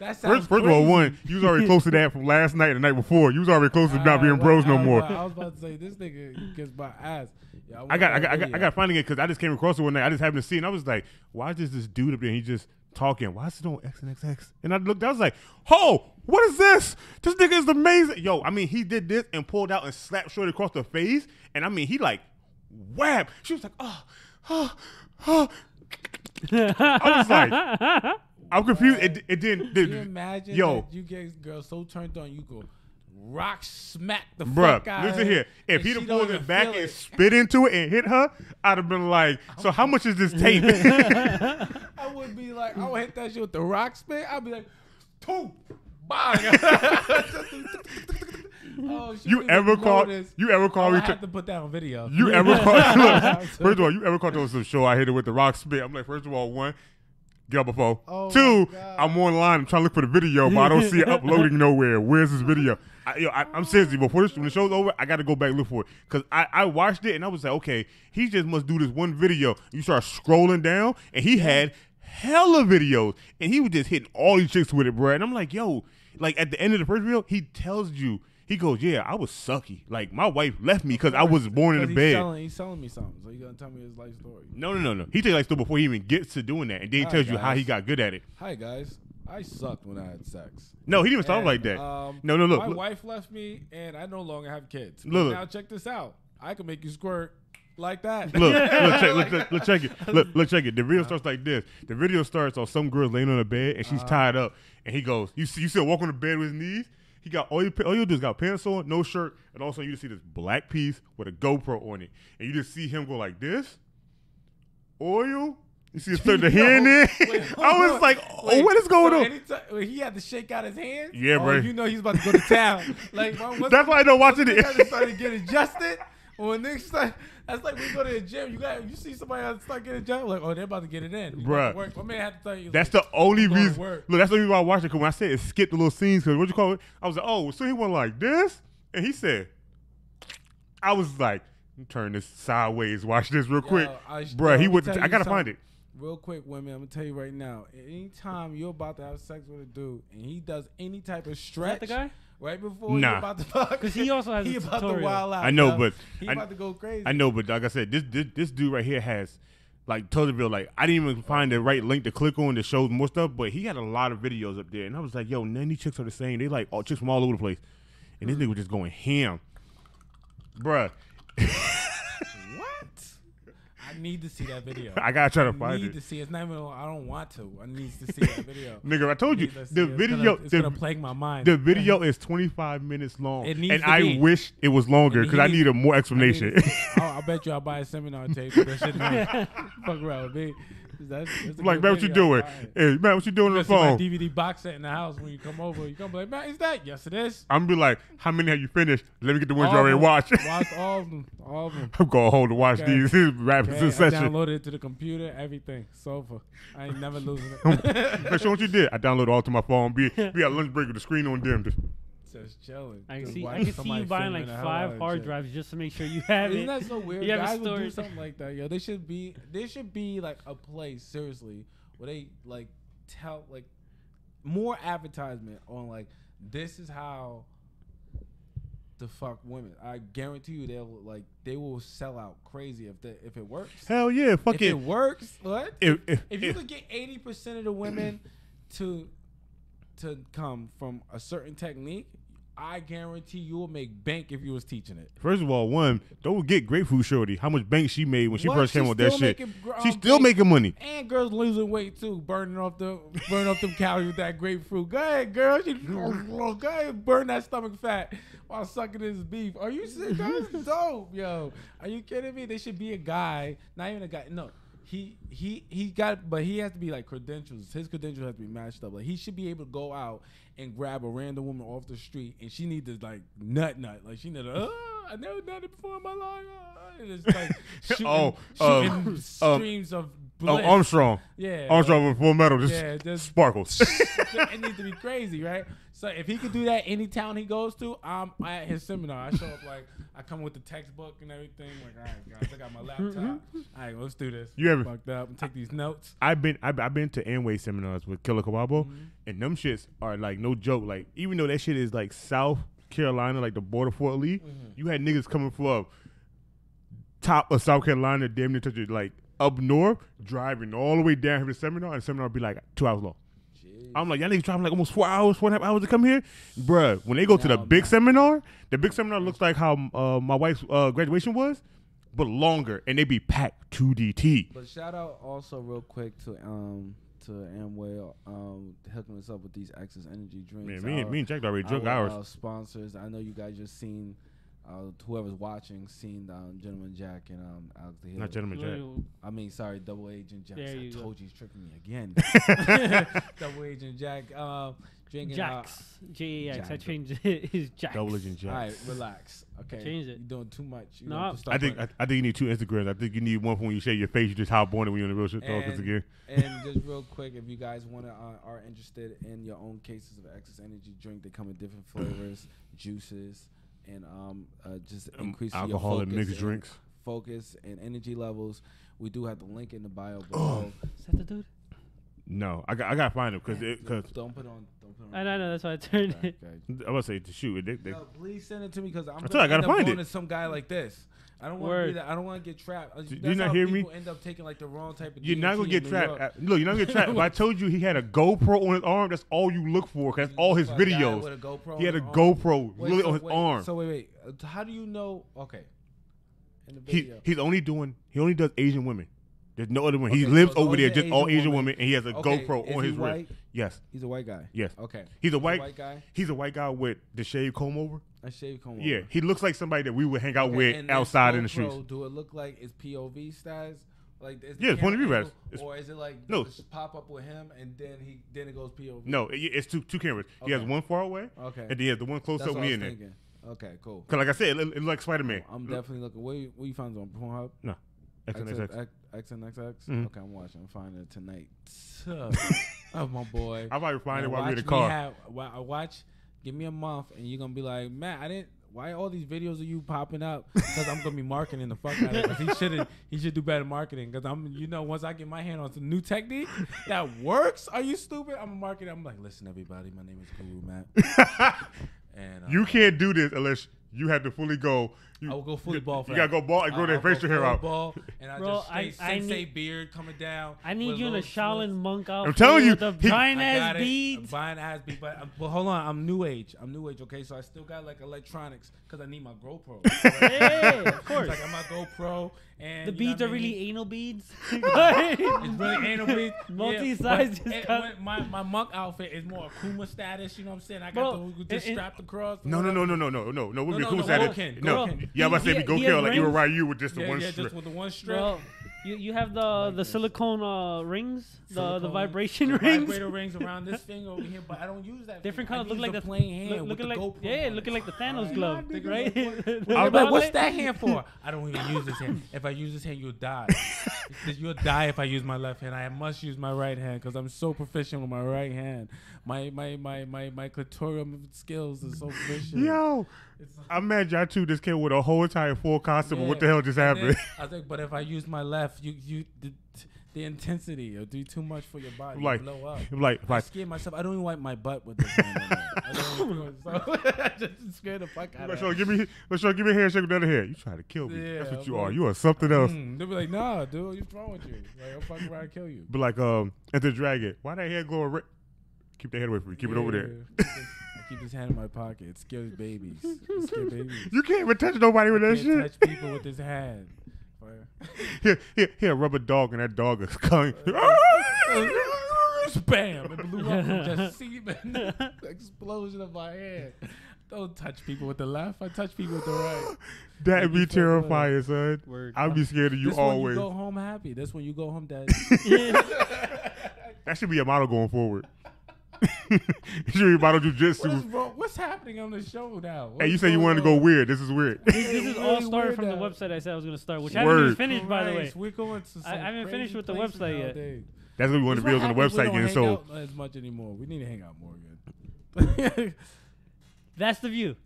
You was already close to that from last night and the night before. You was already close to not being bros no more. I was about to say this nigga gets my ass. Yeah, I got finding it because I just came across it one night. I just happened to see it, and I was like, why is this dude up there? And he just talking. Why is it on XNXX? And I looked. I was like, oh, what is this? This nigga is amazing. Yo, I mean, he did this and pulled out and slapped Shorty across the face. And I mean, he like whap. She was like, oh. I was like, I'm confused. It didn't. Can you imagine that you get girls so turned on, you go rock smack the fuck out of her. Listen here. If he'd have pulled it back and spit into it and hit her, I'd have been like, so how much is this tape? I would be like, I would hit that shit with the rock spit. I'd be like, two, bang. You ever call me? I have to put that on video. You ever call? First of all, you ever caught on some show I hit it with the rock spit? I'm like, first of all, one, get up before. Two, I'm online. I'm trying to look for the video, but I don't see it uploading nowhere. Where's this video? I'm seriously, before when the show's over, I got to go back and look for it. Because I watched it, and I was like, okay, he just must do this one video. You start scrolling down, and he had hella videos. And he was just hitting all these chicks with it, bro. And I'm like, yo, like at the end of the first video, he tells you, he goes, yeah, I was sucky. Like, my wife left me because I was born in the bed. He's selling me something. So he's going to tell me his life story. No. He tells you life story before he even gets to doing that. And then he tells you how he got good at it. Hi, guys. I sucked when I had sex. No, he didn't even start like that. No, look. My wife left me, and I no longer have kids. Look. Now check this out. I can make you squirt like that. Look, check it. Check it. The video starts like this. The video starts on some girl laying on the bed, and she's tied up. And he goes, you see her walk on the bed with his knees? He got all you do is got pants on, no shirt, and also you just see this black piece with a GoPro on it. And you just see him go like this. Oil. You see the hand in? I was like, what is going on? He had to shake out his hands? Yeah, bro. You know he's about to go to town. Like, that's why I don't watch it. I started getting adjusted. When niggas start, that's like we go to the gym. You see somebody else start getting a job, like, oh, they're about to get it in. Bruh. My man had to tell you. That's like, the only reason. Look, That's the only reason why I watched it. Because when I said it skipped the little scenes, because what you call it? I was like, oh, so he went like this, and he said, I was like, turn this sideways, watch this real quick, bruh. He would. I gotta find it. Real quick, women, I'm gonna tell you right now. Anytime you're about to have sex with a dude and he does any type of stretch, is that the guy? Right before you're about to fuck, because he also has he a about tutorial. to wild out. I know, but he about to go crazy. I know, but like I said, this dude right here has like totally real. Like I didn't even find the right link to click on that shows more stuff, but he had a lot of videos up there, and I was like, yo, none of these chicks are the same. They like all chicks from all over the place, and this nigga was just going ham, bruh. I need to see that video. I gotta try to find it. I need to see it. It's not even. I don't want to. I need to see that video. Nigga, I told you the video. It's gonna plague my mind. The video is 25 minutes long, it needs and to I be. wish it was longer because I need a more explanation. I bet you I'll buy a seminar tape. That shit fuck around with me. That's like, man, what you doing? Hey, man, what you doing on the phone? My DVD box set in the house when you come over. You come be like, man, is that? Yes, it is. I'm gonna be like, how many have you finished? Let me get the ones you already watched. Watch all of them. All of them. I'm going home to watch these rappers in session. I downloaded it to the computer, everything. Sofa. I ain't never losing it. Make sure what you did. I downloaded it all to my phone. Be at lunch break with the screen on dim. Just chilling. I can see you buying like 5 hard drives just to make sure you have it. Isn't that so weird? You Guys would do something like that, yo. There should be like a place, seriously, where they like tell like more advertisement on like this is how to fuck women. I guarantee you they will sell out crazy if it works. Hell yeah, fuck if it. If it works, what? If you could get 80% of the women to come from a certain technique, I guarantee you will make bank if you was teaching it. First of all, don't get Grapefruit Shorty how much bank she made when she first came with that shit. She's still making money. And girls losing weight too, burning off them calories with that grapefruit. Go ahead, girl. Go ahead, burn that stomach fat while sucking this beef. Are you serious? That's dope, yo. Are you kidding me? There should be a guy, not even a guy. No. He got, but he has to be like credentials. His credentials have to be matched up. Like he should be able to go out and grab a random woman off the street, and she need to like nut. Like she need to. I never done it before in my life. And it's like shooting streams of bliss. Oh, Armstrong. Yeah, Armstrong with full metal, just sparkles. It needs to be crazy, right? So if he could do that any town he goes to, I'm at his seminar. I show up like I come with the textbook and everything. Like, all right, guys, I got my laptop. All right, let's do this. You ever fucked up and take these notes? I've been to Amway seminars with Killer Kawabo, and them shits are like no joke. Like even though that shit is like South Carolina, like the border Fort Lee, you had niggas coming from top of South Carolina, damn near touch it, like up north, driving all the way down here to the seminar, and the seminar would be like 2 hours long. I'm like, y'all niggas driving like almost 4 hours, 4.5 hours to come here? Bruh, when they go to the big seminar looks like how my wife's graduation was, but longer, and they be packed to DT. But shout out also real quick to Amway hooking us up with these Access Energy drinks. Man, me and Jack already drunk ours. Our sponsors. I know you guys just seen, whoever's watching, seen Gentleman Jack and Alex the Hill. Not Gentleman Jack. I mean, sorry, Double Agent Jack. I told you he's tricking me again. Double Agent Jack. Drinking Jax. J-A-X. I changed it. It's Jax. Double Agent Jack. All right, relax. Okay. Changed it. You're doing too much. I think you need 2 Instagrams. I think you need one for when you shave your face. You just hop on it when you're on the Real Shit Talkers again. And just real quick, if you guys are interested in your own cases of Access Energy drink, they come in different flavors, juices, and just increase alcohol and mixed drinks, focus and energy levels. We do have the link in the bio below. Is that the dude? No, I gotta find him because don't put on. I know that's why I turned it. I was gonna say to shoot it. No, please send it to me because I gotta find it. To some guy like this. I don't want to be that. I don't want to get trapped. Do you not hear me? People end up taking like the wrong type of. You're not gonna get trapped. Look, you're not gonna get trapped. If I told you he had a GoPro on his arm, that's all you look for. Cause that's all his videos. He had a GoPro literally on his arm. So wait. How do you know? Okay. In the video, he only does Asian women. There's no other one. He lives over there, just all Asian women, and he has a GoPro on his wrist. Yes. He's a white guy. Yes. Okay. He's a white guy. He's a white guy with the shave comb over. A shave comb over. Yeah. He looks like somebody that we would hang out with outside in the streets. Do it look like it's POV styles? Like it's point of view, guys. Or is it like just pop up with him and then it goes POV? No, it's two cameras. Okay. He has one far away. Okay. And then he has the one close up when he in there. Okay, cool. Cause like I said, it looks like Spider-Man. I'm definitely looking. Where you found it on Pornhub? No. XNXX. XNXX? Mhm. Okay, I'm watching. I'm finding it tonight. Oh, my boy. I might find it while we're in the car. car. Give me a month, and you're going to be like, Matt, why all these videos of you popping up? Because I'm going to be marketing the fuck out of it. Because he should do better marketing. Because once I get my hand on some new technique that works, are you stupid? I'm a marketer. I'm like, listen, everybody, my name is Guru Matt. And you can't do this unless you have to fully go. I will go fully bald. You gotta go bald and grow that facial hair out. Ball, and I just sensei beard coming down. I need you in a Shaolin monk outfit. I'm telling you, with the giant ass beads. Giant ass beads. But hold on, I'm new age. Okay, so I still got like electronics because I need my GoPro. Yeah, of course. Like I'm my GoPro, and the beads are really anal beads. It's really anal beads. Multi-size. My monk outfit is more Akuma status. You know what I'm saying? I got the just strapped across. No. We'll be Akuma status. No. Yeah, I'm about to say go kill like you were right. You with just the one strip. Just with the one strip. Bro, you have the silicone rings, the vibration the rings. Vibrator rings around this thing over here, but I don't use that. Different colors look like the plain hand. looking like GoPro looking like the Thanos glove, right? I'm like, what's that hand for? I don't even use this hand. If I use this hand, you'll die. You'll die if I use my left hand. I must use my right hand because I'm so proficient with my right hand. My clitoral skills are so proficient. Yo, I'm mad y'all two just came with a whole entire full costume. Yeah. What the hell just happened? I think, but if I use my left, the intensity will do too much for your body. Like, you blow up. Like, I scare myself. I don't even wipe my butt with this hand. I just scared the fuck out of it. Give me a handshake with the other hand. You trying to kill me. That's what you are. You are something else. They'll be like, nah, dude, what's wrong with you? Like, I'm fucking around to kill you. But like, Enter Dragon, why that hair glowing red? Keep that head away from me. Keep it over there. I keep this hand in my pocket. It scares babies. You can't even touch nobody with that shit. Touch people with this hand. Here, a rubber dog, and that dog is coming. Bam! It blew up from just semen. The explosion of my hand. Don't touch people with the left. I touch people with the right. That'd be terrifying, son. Word. I'd be scared of you always. This when you go home happy. That's when you go home dead. That should be a model going forward. You should be model jujitsu. What's happening on the show now? Hey, you said you wanted to go weird. This is weird. This is all started from the website I said I was going to start, which I haven't even finished, by the way. We're going to I haven't finished with the website yet. That's going to be one of the videos on the website getting sold. As much anymore. We need to hang out more again. That's the view.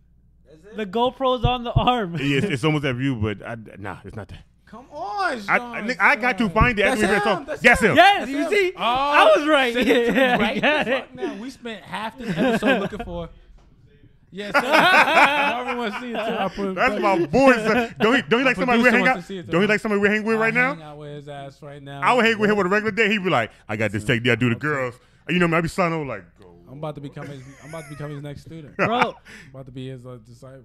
The GoPro's on the arm. Yes, it's almost that view, but nah, it's not that. Come on, I got to find it. That's him. That's him. Yes, you see? Oh, I was right. Right the fuck now. We spent half this episode looking for. Yes, everyone see it too. That's my boy. Son. Don't he like somebody we hang out? Don't he like somebody we hang with right now? Hang out with his ass right now. I would hang with him on a regular day. He'd be like, I got this technique I do the girls. You know, I be signing over like, go. I'm about to become his next student, bro. I'm about to be his disciple.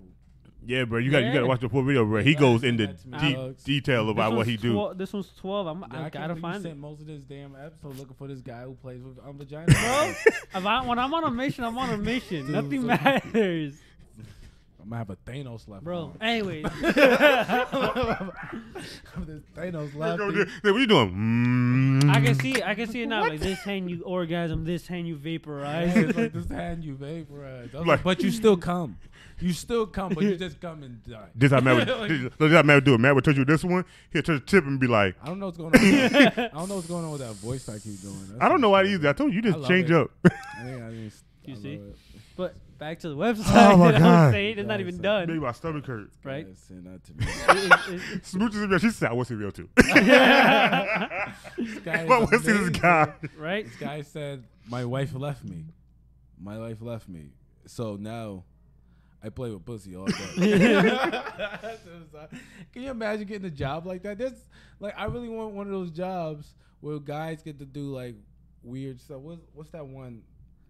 Yeah, bro, you got to watch the full video, bro. He goes into deep detail about what he do. This one's 12. I gotta find it. Most of this damn episode looking for this guy who plays with vagina. Bro, when I'm on a mission, I'm on a mission. Nothing matters. I'm gonna have a Thanos left. Bro, anyways. Thanos left. What you doing? I can see it now. Like, this hand you orgasm, this hand you vaporize. Yeah, it's like this hand you vaporize. But you still come. You still come, but you just come and die. This how Matt would do it. Matt would touch you with this one. He'll touch the tip and be like, I don't know what's going on. I don't know what's going on with that voice I keep doing. I don't know why either. I told you just change up. You see? But back to the website. Oh my God. It's not even done. Maybe my stomach hurt. Right? Send that to me. Smooches real. She said, I want to see real too. What was this guy? Right? This guy said, my wife left me. So now I play with pussy all day. Can you imagine getting a job like that? I really want one of those jobs where guys get to do like weird stuff. What's that one?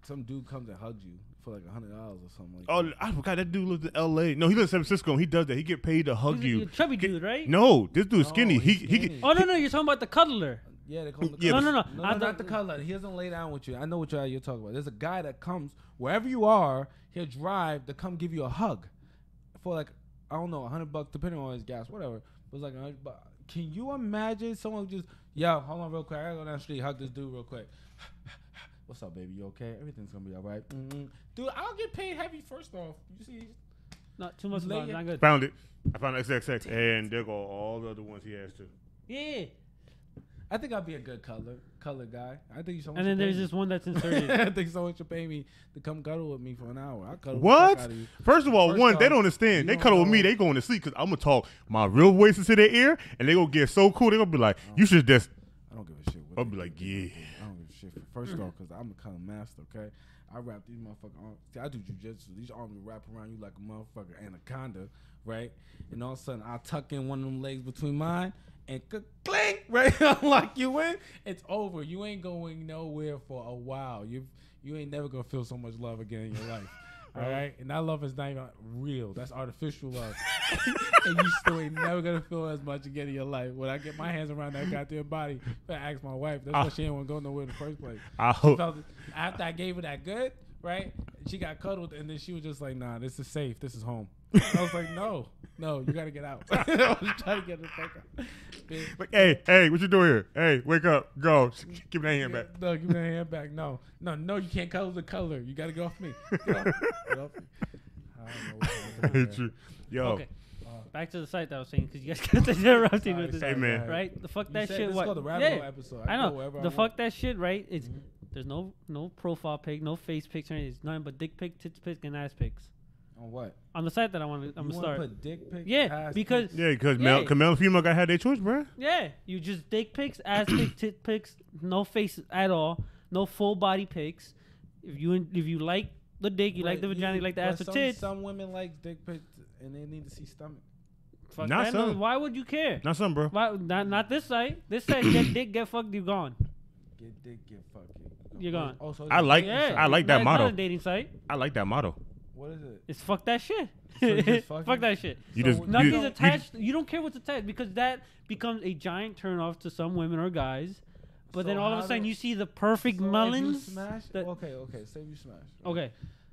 Some dude comes and hugs you for like $100 or something like that. I forgot that dude lives in L.A. No, he lives in San Francisco. And he does that. He get paid to hug you. He's a chubby dude, right? No, this dude's skinny. Skinny. No, you're talking about the cuddler. Yeah, they call him the cuddler. No. Not the cuddler. He doesn't lay down with you. I know what you're talking about. There's a guy that comes wherever you are. He'll drive to come give you a hug for like, I don't know, $100 depending on his gas, whatever. But it's like $100. Can you imagine someone just, yo, hold on real quick. I gotta go down the street, hug this dude real quick. What's up, baby? You okay? Everything's gonna be all right. Mm-hmm. Dude, I'll get paid heavy first off. You see? Not too much about it. Not good. Found it. I found XXX, and there go all the other ones he has too. Yeah. I think I'll be a good color guy. I think someone. And then there's this one that's inserted. I think someone should pay me to come cuddle with me for an hour. I'll cuddle What? the fuck out of you. First of all, they don't understand. They cuddle with me, they going to sleep because I'm gonna talk my real voice into their ear, and they gonna get so cool. They gonna be like, "You should just." I don't give a shit. I'll be like, "Yeah." I don't give a shit. First off, because I'm a color master. Okay, I wrap these motherfucking arms. See, I do jujitsu. These arms wrap around you like a motherfucking anaconda, right? And all of a sudden, I tuck in one of them legs between mine. And clink, right? I'm like, you in? It's over. You ain't going nowhere for a while. You ain't never gonna feel so much love again in your life. All right? And that love is not even real. That's artificial love. And you still ain't never gonna feel as much again in your life. When I get my hands around that goddamn body, I ask my wife. That's why she didn't want to go nowhere in the first place. After I gave her that good, right? She got cuddled, and then she was just like, nah, this is safe. This is home. I was like, no, you gotta get out. I was trying to get the fuck out. Like, hey, what you doing here? Hey, wake up, go. Give me that hand back. No, give me that hand back. No, you can't color the color. You gotta get off me. Get off me. I don't know what Yo. Okay. Back to the site that I was saying, because you guys got to interrupting with this. Hey, man. Right? The fuck that shit. This is called the rabbit hole episode. I know. The fuck that shit, right? It's there's no profile pic, no face pics or anything. It's nothing but dick pic, tits pics, and ass pics. On what? On the site that I'm gonna start. Put dick pics, because male and female gotta have their choice, bro. Yeah, you just dick pics, ass pics, tit pics, no face at all, no full body pics. If you like the dick, you like the vagina, you like the ass or tits. Some women like dick pics and they need to see stomach. Fuck not some. Why would you care? Not some, bro. Why, not this site. This site, get dick, get fucked, you gone. Get dick, get fucked. You're gone. So I like that motto. Not a dating site. I like that motto. What is it? It's fuck that shit. Fuck that shit. Nothing's attached. You don't care what's attached because that becomes a giant turn off to some women or guys. But then all of a sudden you see the perfect melons. Okay. Say you smash. Right? Okay.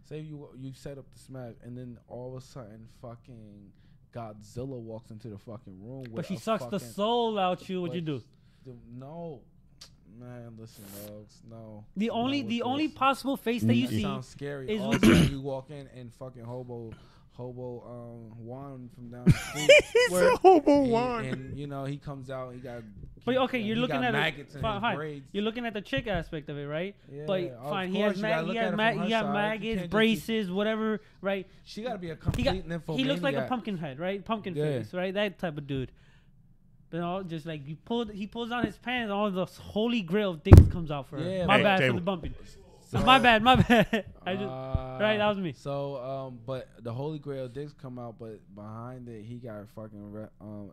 Say you set up the smash and then all of a sudden fucking Godzilla walks into the fucking room. But she sucks the soul out you. What you do? No. Man, listen, dogs. No. The only possible face that you see sounds scary. Is when you walk in and fucking hobo Juan from down the street. He's a hobo Juan. And you know he comes out. He got. But okay, you're looking at maggots in his braids. You're looking at the chick aspect of it, right? Yeah, but fine, he has maggots, braces, whatever, right? She got to be a complete nymphomaniac. He looks like a pumpkin head, right? Pumpkin face, right? That type of dude. But all just like he pulls down his pants, and all the holy grail of dicks comes out for her. Yeah, my bad for the bumping. So, my bad. I just right, that was me. So, but the holy grail dicks come out, but behind it, he got fucking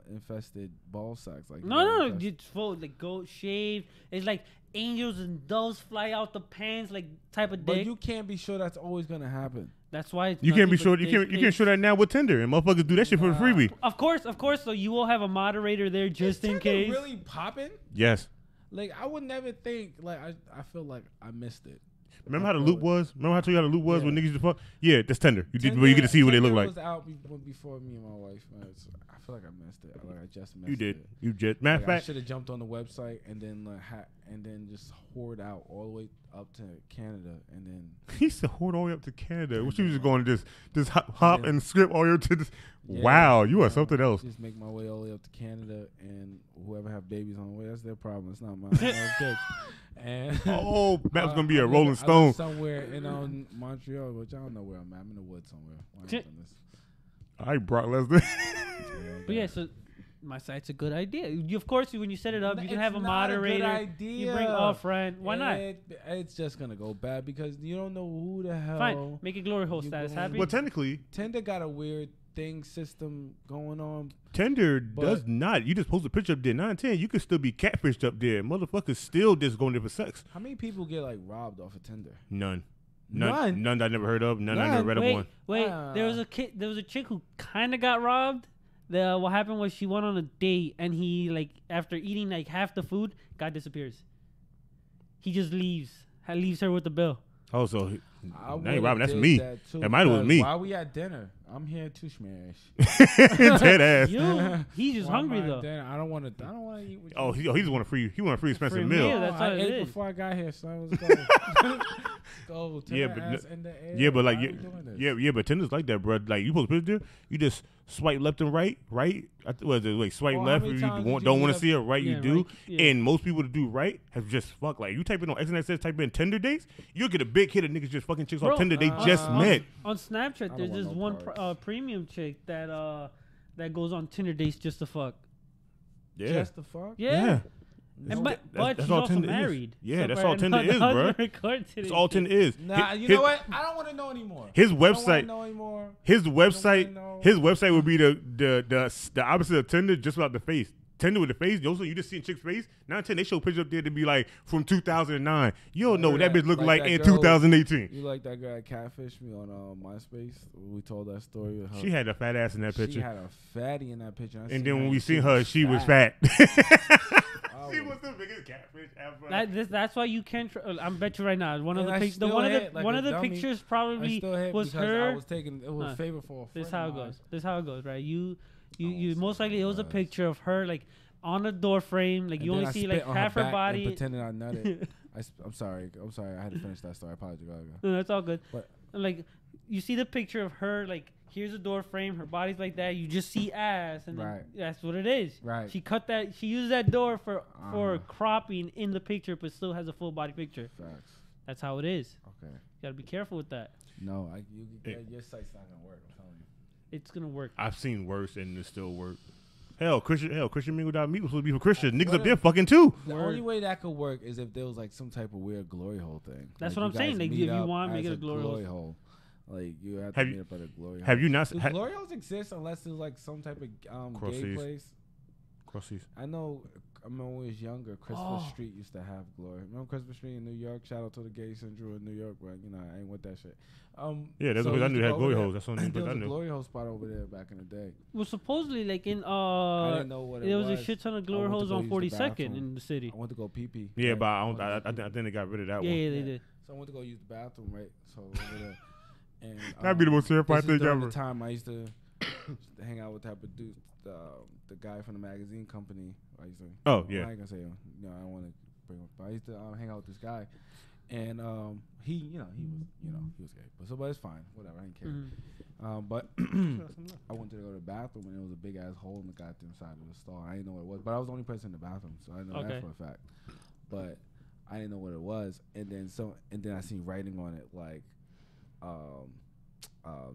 infested ball sacks. Like no, it's full like goat shaved. It's like angels and doves fly out the pants, like type of dick. But you can't be sure that's always gonna happen. That's why it's you can't be sure. You can't show that now with Tinder, and motherfuckers do that shit for the freebie. Of course. So you will have a moderator there just in case. Really popping? Yes. Like I would never think. Like I feel like I missed it. Remember how the loop was? Remember how I told you how the loop was when niggas used to fuck? Yeah, that's Tinder. You get to see what they look like. Was out before me and my wife. Man. So I feel like I missed it. Like I just missed it. You did. You just. Matter of fact, I should have jumped on the website and then just hoard out all the way up to Canada and then. He used to hoard all the way up to Canada. Well, she was just going to just hop and skip all the way to this. Yeah, wow, you are something else. Just make my way all the way up to Canada, and whoever have babies on the way, that's their problem. It's not mine. And that was gonna be a Rolling Stone somewhere in Montreal, which I don't know where I'm at. I'm in the woods somewhere. All right, Brock Lesnar. But yeah, so my site's a good idea. Of course, when you set it up, you can have a moderator. A good idea. You bring a friend. Why not? It's just gonna go bad because you don't know who the hell. Fine, make it glory hole status. Happy. Well, technically, Tinder got a weird system going on. Tinder does not. You just post a picture up there. 9 and 10, you could still be catfished up there. Motherfuckers still just going there for sex. How many people get like robbed off of Tinder? None that I never heard of. None I never read of one. Wait, there was a chick who kind of got robbed. What happened was she went on a date and he like after eating like half the food, guy disappears. He just leaves her with the bill. Oh, so ain't robbing. That's me. That might was me. Why we at dinner? I'm here to smash. Dead ass. He's just hungry though. I don't want to eat with you. Oh, he just want a free expensive Free meal. meal, that's I what it ate is. before I got here, son. Let's go. But like but Tinder's like that, bro. Like you post a picture, you just swipe left and right. Swipe left if you don't want to see it. Right, you do. And most people that do right have just fucked. Like you type in on X and X, type in Tinder dates, you'll get a big hit of niggas just fucking chicks on Tinder they just met. On Snapchat, there's this one premium chick that goes on Tinder dates just to fuck. Yeah. Just to fuck? Yeah. But she's also married. Yeah, that's all Tinder is, bro. That's all Tinder is. Nah, you know what? I don't want to know anymore. His website would be the opposite of Tinder, just without the face. Tinder with the face, also you just see a chick's face. 9 10, they show pictures up there to be like from 2009. You don't know what that bitch looked like in 2018. You like that girl that catfished me on MySpace? We told that story. With her. She had a fat ass in that picture. She had a fatty in that picture. And then when we seen her, she was fat. She was the biggest catfish ever. That's why you can't. I bet you right now. One of the pictures probably was her. I was taking it was favor for a friend. This is how it goes. Right? You most likely it was a picture of her like on a door frame. Like you only see like half her body. And pretending I nutted. I'm sorry. I had to finish that story. I apologize. No, that's all good. But like you see the picture of her like. Here's a door frame. Her body's like that. You just see ass, and that's what it is. Right. She cut that. She used that door for cropping in the picture, but still has a full body picture. Facts. That's how it is. Okay. You gotta be careful with that. No, your site's not gonna work. I'm telling you. It's gonna work. I've seen worse, and it still works. Christian Mingle.me was supposed to be for Christian. Niggas up there fucking too. The only way that could work is if there was like some type of weird glory hole thing. That's what I'm saying. Like if you want, make it a glory hole. Like you have to meet up at a glory hole. Have you not? Do glory holes exist unless there's like some type of gay place? Crossies. I remember when we was younger, Christopher Street used to have glory. Remember Christopher Street in New York? Shout out to the gay central in New York, but I ain't with that shit. Yeah, that's because I knew they had glory holes. That's the only thing I knew. There was a glory hole spot over there back in the day. Well, supposedly, like in I didn't know what it was. There was a shit ton of glory holes on 42nd in the city. I went to go pee pee. Yeah, but I think they got rid of that one. Yeah, they did. So I went to go use the bathroom, right? So over there. And, that'd be the most terrifying thing ever. The time I used to hang out with that producer, the guy from the magazine company. I ain't gonna say him. I don't want to bring him. But I used to hang out with this guy, and he was gay. But it's fine. Whatever. I didn't care. But I wanted to go to the bathroom, and there was a big ass hole in the goddamn side of the stall. I didn't know what it was, but I was the only person in the bathroom, so I know that for a fact. But I didn't know what it was, and then I seen writing on it like.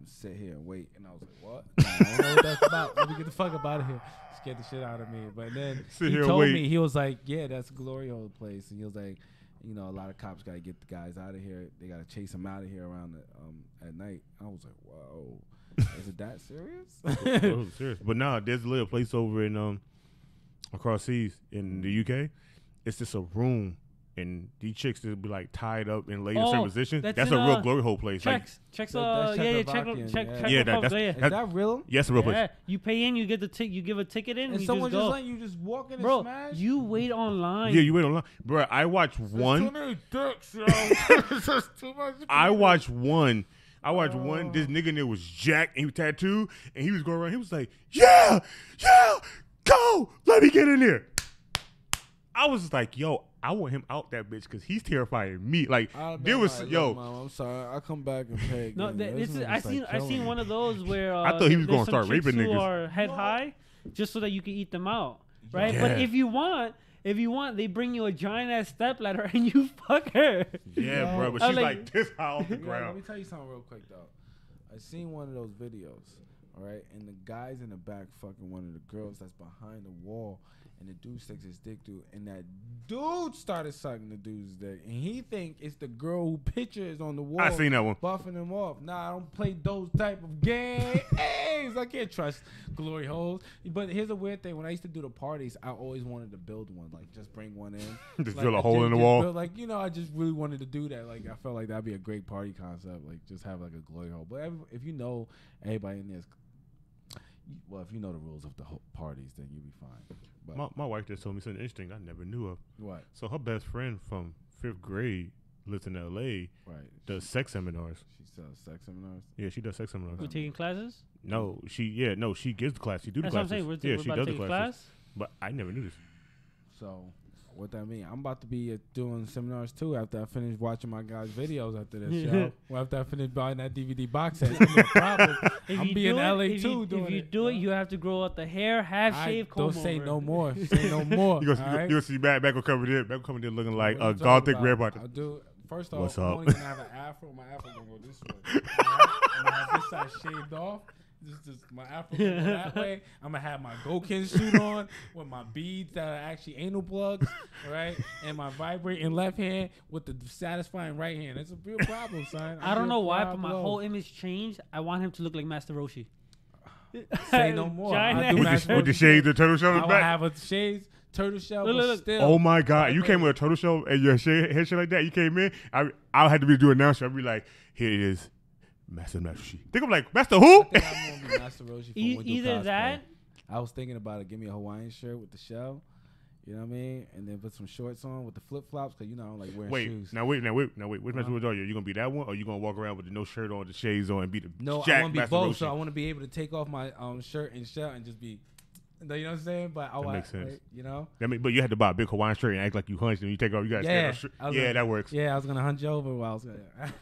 Sit here and wait, and I was like, "What? I don't know what that's about. Let me get the fuck up out of here." Scared the shit out of me. But then he told me, he was like, "Yeah, that's a glory hole place," and he was like, "A lot of cops gotta get the guys out of here. They gotta chase them out of here around at night." I was like, "Whoa, is it that serious?" It was serious. But nah, there's a little place over in across seas in the UK. It's just a room. And these chicks that be like tied up and laid in certain positions. That's a real glory hole place. Check. Is that real? Yes, a real place. You pay in, you get the you give a ticket in, and someone just let you just walk in and smash. You wait online. Yeah, you wait online, bro. I watched one. Too many dicks, yo. Too much. I watched one. This nigga in there was jacked and he was tattooed, and he was going around. He was like, "Yeah, go, let me get in there." I was just like, "Yo, I want him out that bitch because he's terrifying me." Like there was Mom, I'm sorry, I'll come back and pay. No, I seen one of those where I thought he was gonna start raping niggas. Who are head high, just so that you can eat them out, right? Yeah. But if you want, they bring you a giant ass stepladder and you fuck her. Yeah, bro, but she's like this high off the ground. Let me tell you something real quick though. I seen one of those videos, all right, and the guy's in the back fucking one of the girls that's behind the wall. And the dude sticks his dick through, and that dude started sucking the dude's dick, and he think it's the girl who picture is on the wall. I seen that one. Buffing him off. Nah, I don't play those type of games. I can't trust glory holes. But here's a weird thing: when I used to do the parties, I always wanted to build one, like just bring one in, just drill a hole in the wall. Build, I just really wanted to do that. Like I felt like that'd be a great party concept. Like just have like a glory hole. But if everybody in there. Well, if you know the rules of the parties, then you'll be fine. But my wife just told me something interesting I never knew of. What? So her best friend from 5th grade lives in L.A. Right. does sex seminars. She sells sex seminars. Yeah, she does sex seminars. We're taking classes. No, she gives the class. She do the That's what I'm classes. saying. She We're does about to the take a classes. class. But I never knew this. So, what that mean? I'm about to be doing seminars too after I finish watching my guys' videos after this show. Well, after I finish buying that DVD box set, I'm no problem. I'm be in LA too doing it. If you do it, you have to grow out the hair, half shave, comb over. Don't say no more. Say no more. You gonna see Matt will come in there. Matt will come in there looking like a What you gothic talking about? red I'll do. First off, What's I'm up? only gonna have an afro. My afro gonna go this way. All right? I'm gonna have this side shaved off. Just my afro gonna go that way. I'm gonna have my Gokin suit on with my beads that are actually anal plugs, right? And my vibrating left hand with the satisfying right hand. It's a real problem, son. I don't know why, but my whole image changed. I want him to look like Master Roshi. Say no more. With the shades, the turtle shell in I the will back. have a shades, turtle shell, Look, but look. still. Oh my God! You came with a turtle shell and your head shit like that. You came in. I had to be doing announcement. I'd be like, here it is, Master Roshi. Think I'm like Master who? I think I'm gonna be Master Roshi for when we do Either cosplay. that. I was thinking about it. Give me a Hawaiian shirt with the shell. You know what I mean? And then put some shorts on with the flip flops because you know I don't like wearing shoes. Now wait. Which Master Roshi are you? You gonna be that one, or you gonna walk around with no shirt on, the shades on, and be the No, Jack I want to be Master both. Roshi? So I want to be able to take off my shirt and shell and just be. You know what I'm saying? But That makes sense. You know? But you had to buy a big Hawaiian shirt and act like you hunched and you take off. You got to stand up. Yeah, that works. Yeah, I was gonna hunch over while I was.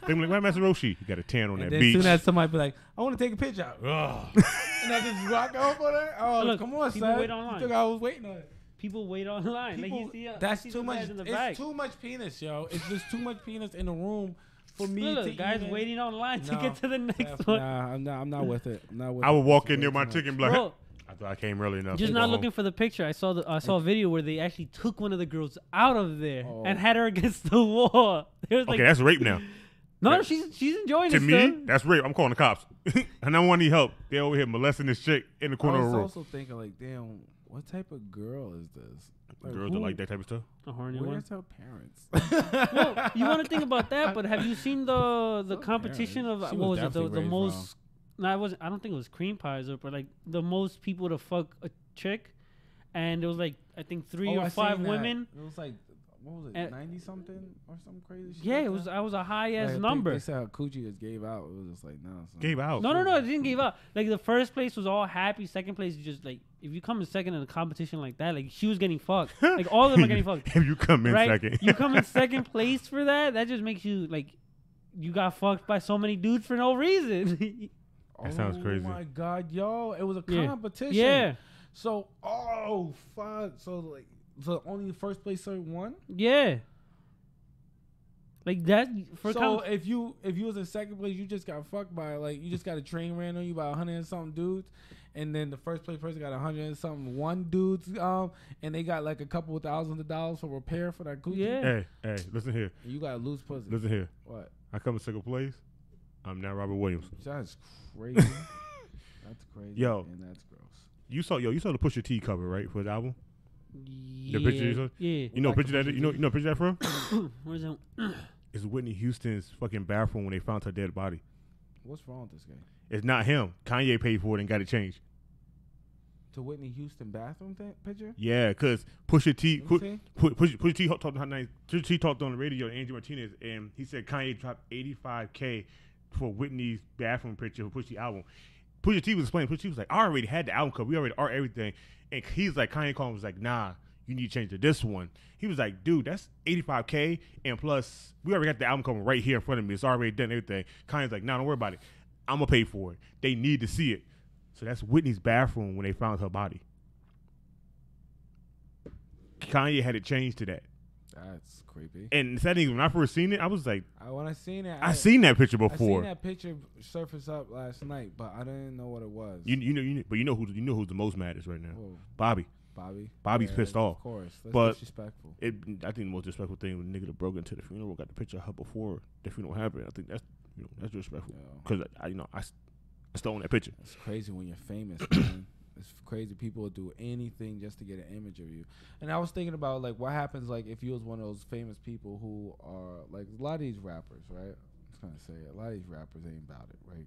They were like, why Master Roshi? You got a tan on And that then beach. soon as somebody be like, I want to take a picture. And I just rock over there. Oh, Look, come on, people son. wait online. You think I was waiting on it. People wait online. People, like you see, that's see too some much. guys in the It's back. too much penis, yo. It's just too much penis in the room for me Look, to guys even, waiting online to No, get to the next one. Nah, I'm not with it. I'm not with I it. would walk It's in there, way my too ticket, much. and be like, Bro, I thought I came early enough. just to not go looking home. for the picture. I saw a video where they actually took one of the girls out of there Oh. and had her against the wall. It was like, Okay, that's rape now. no, that- she's enjoying To it. me, Still. that's rape. I'm calling the cops. And I want any help. They over here molesting this chick in the I corner of was the room. also thinking like, damn, what type of girl is this? Like, Girls that like that type of stuff. A horny one. Where's her parents? Well, you want to think about that, but have you seen the So competition parents. of She what was was it? The definitely raised most. No, I don't think it was cream pies, but like the most people to fuck a chick, and it was like I think 3 or 5 women. It was like, what was it, 90 something or something crazy shit? Yeah, like it was. that? I was a high ass Like, I think number. They said her coochie just gave out. It was just like, no. Son. Gave out. No, it didn't give up. Like the first place was all happy. Second place is just like if you come in second in a competition like that, like she was getting fucked. Like all of them are getting fucked. If you come in Right? second. You come in second place for that. That just makes you like you got fucked by so many dudes for no reason. That sounds crazy. Oh my god, yo! It was a Yeah. competition. Yeah, So, fuck. So only the first place won. yeah. Like that for So if you was in second place, you just got fucked by you just got a train ran on you by 100 and something dudes, and then the first place person got 100 and something one dudes, and they got like a couple of $1,000s for repair for that coochie. Yeah. Hey, listen here. And you got to lose pussy. Listen here. What? I come in second place. I'm now Robert Williams. That's crazy. That's crazy. Yo. And that's gross. You saw the Pusha T cover, right, for the album? Yeah, The picture you saw? yeah. You know Like picture the that Pusha you know T? you know picture that from? Where's that? It's Whitney Houston's fucking bathroom when they found her dead body. What's wrong with this guy? It's not him. Kanye paid for it and got it changed. To Whitney Houston bathroom picture? Yeah, cause Pusha T Let me see. Pusha T talked on Pusha T talked on the radio to Angie Martinez, and he said Kanye dropped $85K for Whitney's bathroom picture for Pusha album. Pusha T was explaining. Pusha T was like, I already had the album cover. We already art everything. And he's like, Kanye called him was like, nah, you need to change to this one. He was like, dude, that's $85K, and plus we already got the album cover right here in front of me. It's already done everything. Kanye's like, nah, don't worry about it. I'm gonna pay for it. They need to see it. So that's Whitney's bathroom when they found her body. Kanye had it changed to that. That's creepy. And the thing, when I first seen it, I was like, When I seen it, I seen that picture I before. seen that picture surface up last night, but I didn't know what it was. You know who's the most maddest right now? Whoa. Bobby. Bobby's Yeah, pissed off. Of course. That's But disrespectful. I think the most disrespectful thing was the nigga that broke into the funeral, got the picture of her before the funeral happened. I think that's disrespectful. Because I stole that picture. It's crazy when you're famous, man. It's crazy. People will do anything just to get an image of you. And I was thinking about like what happens like if you was one of those famous people who are like a lot of these rappers, right? I was gonna say a lot of these rappers ain't about it, right?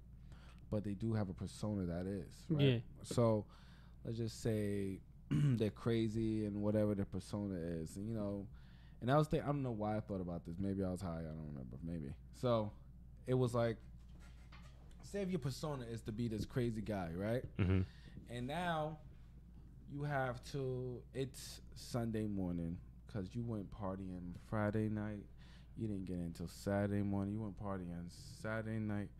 But they do have a persona that is, right? Yeah. So let's just say they're crazy and whatever their persona is, and And I was thinking, I don't know why I thought about this. Maybe I was high. I don't remember. Maybe. So it was like, say if your persona is to be this crazy guy, right? Mm-hmm. And now you have to, it's Sunday morning because you went partying Friday night. You didn't get in until Saturday morning. You went partying Saturday night.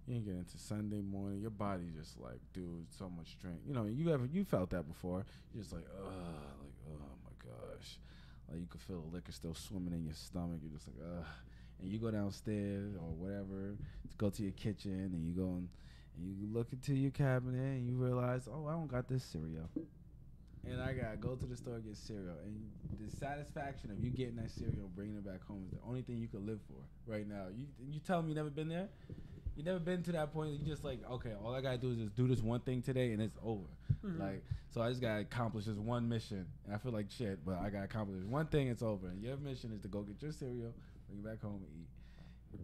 You didn't get into Sunday morning. Your body just like, dude, so much drink. You know, you felt that before. You're just like, oh my gosh. Like you could feel the liquor still swimming in your stomach. You're just like, ugh. And you go downstairs or whatever to go to your kitchen, and you go and you look into your cabinet and you realize, oh, I don't got this cereal. And I gotta go to the store and get cereal. And the satisfaction of you getting that cereal and bringing it back home is the only thing you could live for right now. You tell me you never been there? You never been to that point that you just like, okay, all I gotta do is just do this one thing today and it's over. Mm-hmm. Like, so I just gotta accomplish this one mission. And I feel like shit, but I gotta accomplish this one thing, it's over. And your mission is to go get your cereal, bring it back home and eat.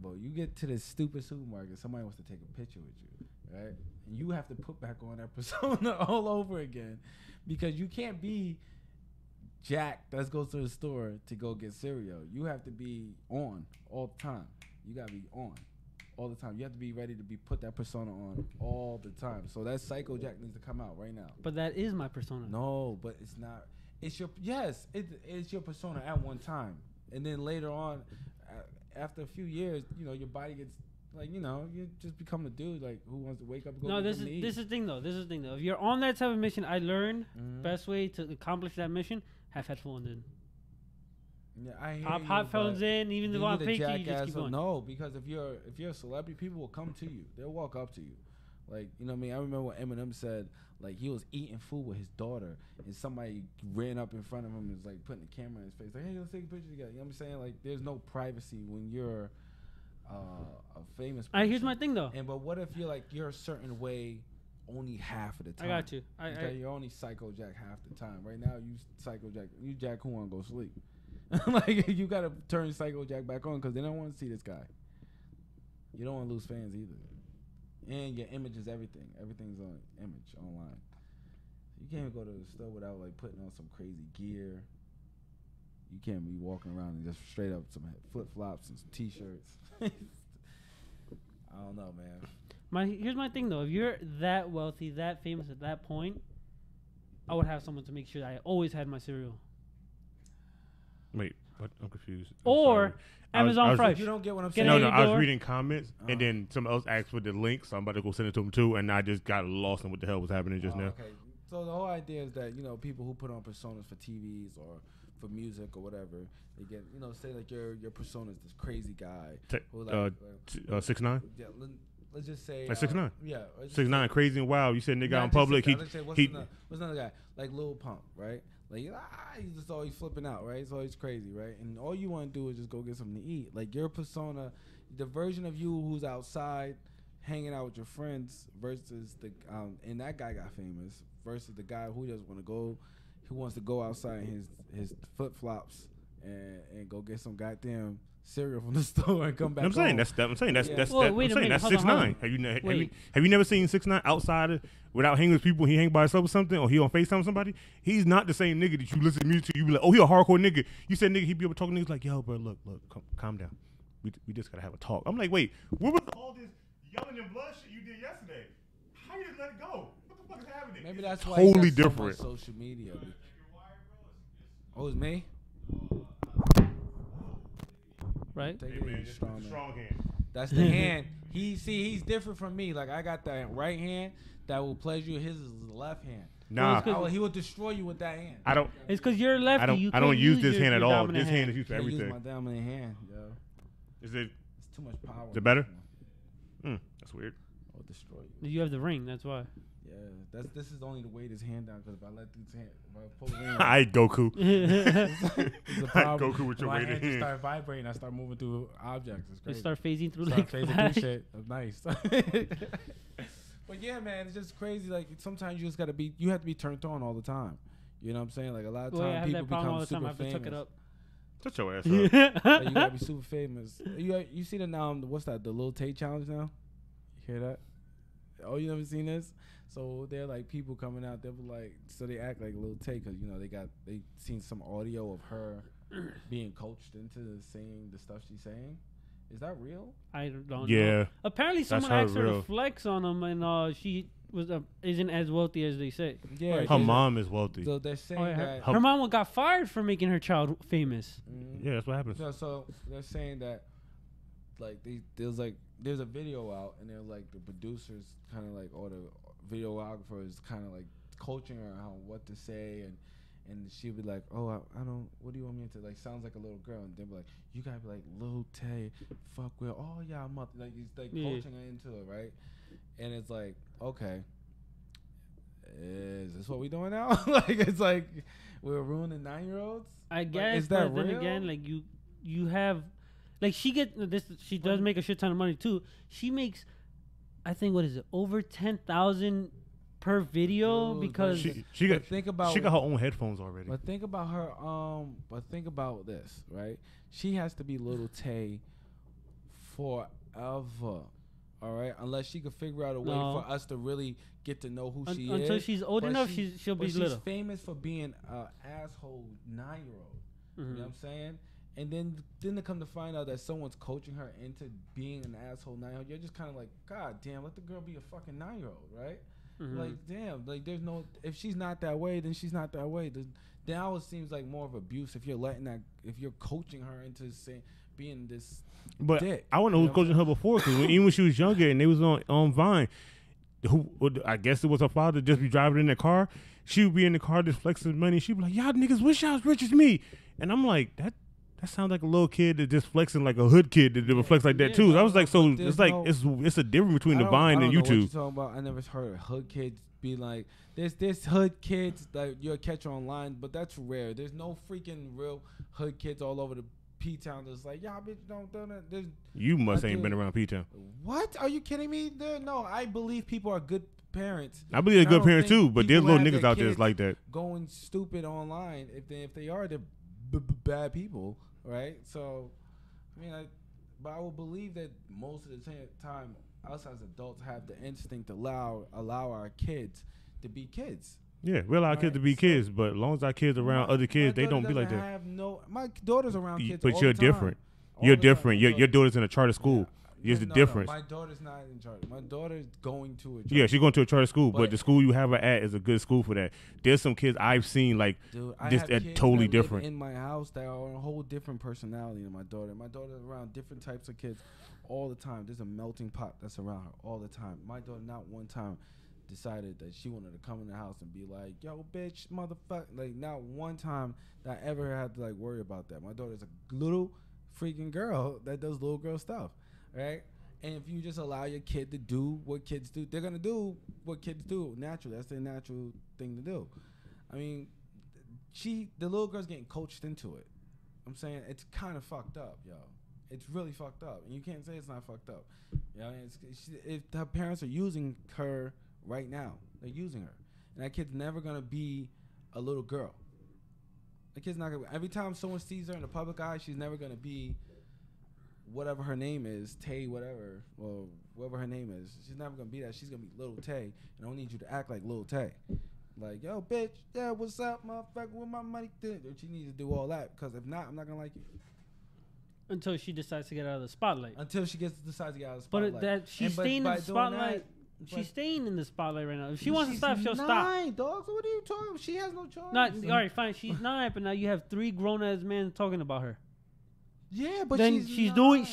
But you get to this stupid supermarket, somebody wants to take a picture with you, right? And you have to put back on that persona all over again because you can't be Jack that goes to the store to go get cereal. You have to be on all the time. You gotta be on all the time. You have to be ready to be put that persona on all the time. So that Psycho Jack needs to come out right now. But that is my persona. No, but it's not. It's your it's your persona at one time, and then later on, after a few years, you know, your body gets like, you know, you just become a dude like who wants to wake up and go. No, this is the thing though. This is the thing though. If you're on that type of mission, I learned best way to accomplish that mission: have headphones in. Yeah, I hear pop you, headphones in, even if I'm picky, you just keep going. No, because if you're a celebrity, people will come to you. They'll walk up to you. Like, you know what I mean? I remember when Eminem said, like, he was eating food with his daughter, and somebody ran up in front of him and was, like, putting the camera in his face. Like, hey, let's take a picture together. You know what I'm saying? Like, there's no privacy when you're a famous person. Here's my thing, though. But what if you're a certain way only half of the time? I got you. You're only Psycho Jack half the time. Right now, you Psycho Jack. You Jack who want to go sleep. Like, you got to turn Psycho Jack back on because they don't want to see this guy. You don't want to lose fans either. And your image is everything. Everything's on image online. You can't even go to the store without like putting on some crazy gear. You can't be walking around and just straight up some flip flops and some t-shirts. I don't know, man. Here's my thing though. If you're that wealthy, that famous at that point, I would have someone to make sure that I always had my cereal. Wait, what? I'm confused. Or Amazon Fresh. You don't get what I'm saying. No, I was reading comments, and then someone else asked for the link, so I'm about to go send it to them too, and I just got lost in what the hell was happening just now. Okay. So the whole idea is that, you know, people who put on personas for TVs or for music or whatever, they get, you know, say like your persona is this crazy guy. Who 6ix9ine? Yeah, let's just say like 6ix9ine. Yeah, 6ix9ine, crazy and wild. You said nigga out in public. Let's say what's another guy like Lil Pump, right? Like, he's just always flipping out, right? He's always crazy, right? And all you want to do is just go get something to eat. Like, your persona, the version of you who's outside hanging out with your friends versus and that guy got famous versus the guy who doesn't want to go, who wants to go outside in his flip flops and go get some goddamn cereal from the store and come back. I'm saying that's 6ix9ine. Have you never seen 6ix9ine outside without hanging with people? He hang by himself or something, or he on FaceTime with somebody. He's not the same nigga that you listen to music to. You be like, oh, he a hardcore nigga. You said nigga, he be able to talk to niggas like, yo, bro, look, calm down. We just gotta have a talk. I'm like, wait, what was all this yelling and blood shit you did yesterday? How you just let it go? What the fuck is happening? Maybe that's why totally different. So social media. Oh, it's me. Right? Hey, man, strong hand. That's the hand. He's different from me. Like, I got that right hand that will pleasure you. His is the left hand. Nah, he will destroy you with that hand. I don't. It's because you're lefty. I don't use this hand at all. This hand is used for everything. Use my dominant hand, yo. Is it? It's too much power. Is it better? That's weird. I'll destroy you. You have the ring. That's why. Yeah, this is only to weigh this hand down because if I let this hand, if I pull the ring, I Goku. it's a problem. Goku with your weighted hand. Just start vibrating. I start moving through objects. It's crazy. You start phasing through phasing through shit. That's nice. But yeah, man, it's just crazy. Like, sometimes you just gotta be. You have to be turned on all the time. You know what I'm saying? Like, a lot of times people become super famous. I have to tuck it up. Shut your ass up. Like, you gotta be super famous. You see the what's that? The Lil Tay challenge now. You hear that? Oh, you never seen this? So they're like people coming out. They were like, so they act like Lil Tay because, you know, they seen some audio of her being coached into saying the stuff she's saying? Is that real? I don't know. Yeah. Apparently, someone asked her to flex on him, and she isn't as wealthy as they say. Yeah, her mom is wealthy. So they're saying that her mom got fired for making her child famous. Yeah, that's what happens. So they're saying that like there's a video out, and they're like the producers kind of like, or the videographers kind of like coaching her on what to say, and she'd be like, oh, I don't, what do you want me to, like, sounds like a little girl, and they'd be like, you gotta be like, Lil Tay, fuck with, oh yeah, I'm up, like, he's like coaching her into it, right? And it's like, okay, is this what we doing now? Like, it's like we're ruining 9-year-olds. I guess, like, is that but real? Then again, like you have, like, she does make a shit ton of money too. She makes, I think, what is it, over 10,000 per video. Dude, because she got her own headphones already. But think about her. But think about this, right? She has to be Lil Tay forever. All right, unless she could figure out a way for us to really get to know who she is. Until she's old enough, she'll be little. She's famous for being an asshole 9-year-old. You know what I'm saying? And then to come to find out that someone's coaching her into being an asshole 9-year-old, you're just kind of like, God damn, let the girl be a fucking 9-year-old, right? Like, damn, like, there's no, if she's not that way, then she's not that way. Now it seems like more of abuse if you're coaching her into being this. But dick, I wonder who was coaching her before, because even when she was younger and they was on Vine, I guess it was her father, just be driving in the car. She would be in the car just flexing money. She'd be like, y'all niggas wish y'all was rich as me. And I'm like, that sounds like a little kid that just flexing like a hood kid that would flex like that too. I was like, so it's like it's a difference between the Vine and YouTube. What you talking about? I never heard of hood kids be like, there's hood kids that you'll catch online, but that's rare. There's no freaking real hood kids all over the P-Town that's like, y'all bitch don't do that. You must ain't been around P-Town. What? Are you kidding me? No, I believe people are good parents. I believe they're good parents too, but there's little niggas out there like that. Going stupid online. If they are, they're bad people. Right, so I mean, but I will believe that most of the time, us as adults have the instinct to allow our kids to be kids. Yeah, we allow kids to be kids, but as long as our kids around other kids, they don't be like that. My daughter's around kids, but you're different. You're different. Your daughter's in a charter school. Here's the difference. My daughter's not in charter. My daughter's going to a charter. Yeah, she's going to a charter school, but the school you have her at is a good school for that. There's some kids I've seen like this totally different. In my house, that are a whole different personality than my daughter. My daughter's around different types of kids all the time. There's a melting pot that's around her all the time. My daughter not one time decided that she wanted to come in the house and be like, yo, bitch, motherfucker. Like, not one time that I ever had to like worry about that. My daughter's a little freaking girl that does little girl stuff. Right? And if you just allow your kid to do what kids do, they're going to do what kids do naturally. That's their natural thing to do. I mean, the little girl's getting coached into it. I'm saying it's kind of fucked up, yo. It's really fucked up. And you can't say it's not fucked up. You know, if her parents are using her right now, they're using her. And that kid's never going to be a little girl. The kid's not going to, every time someone sees her in the public eye, she's never going to be whatever her name is, Tay, whatever, or whatever her name is. She's never gonna be that. She's gonna be Lil Tay, and I don't need you to act like Lil Tay. Like, yo, bitch, yeah, what's up, motherfucker? Where my money? She needs to do all that, because if not, I'm not gonna like you. Until she decides to get out of the spotlight. Until she decides to get out of the spotlight. But she's staying in the spotlight. She's staying in the spotlight right now. If she wants to stop, she'll stop. Dogs. What are you talking about? She has no choice. All right, fine. She's 9, but now you have 3 grown ass men talking about her. Yeah, but then she's doing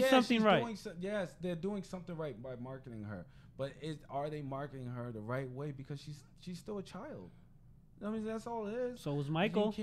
something right. Yes, they're doing something right by marketing her. But are they marketing her the right way? Because she's still a child. I mean, that's all it is. So was Michael.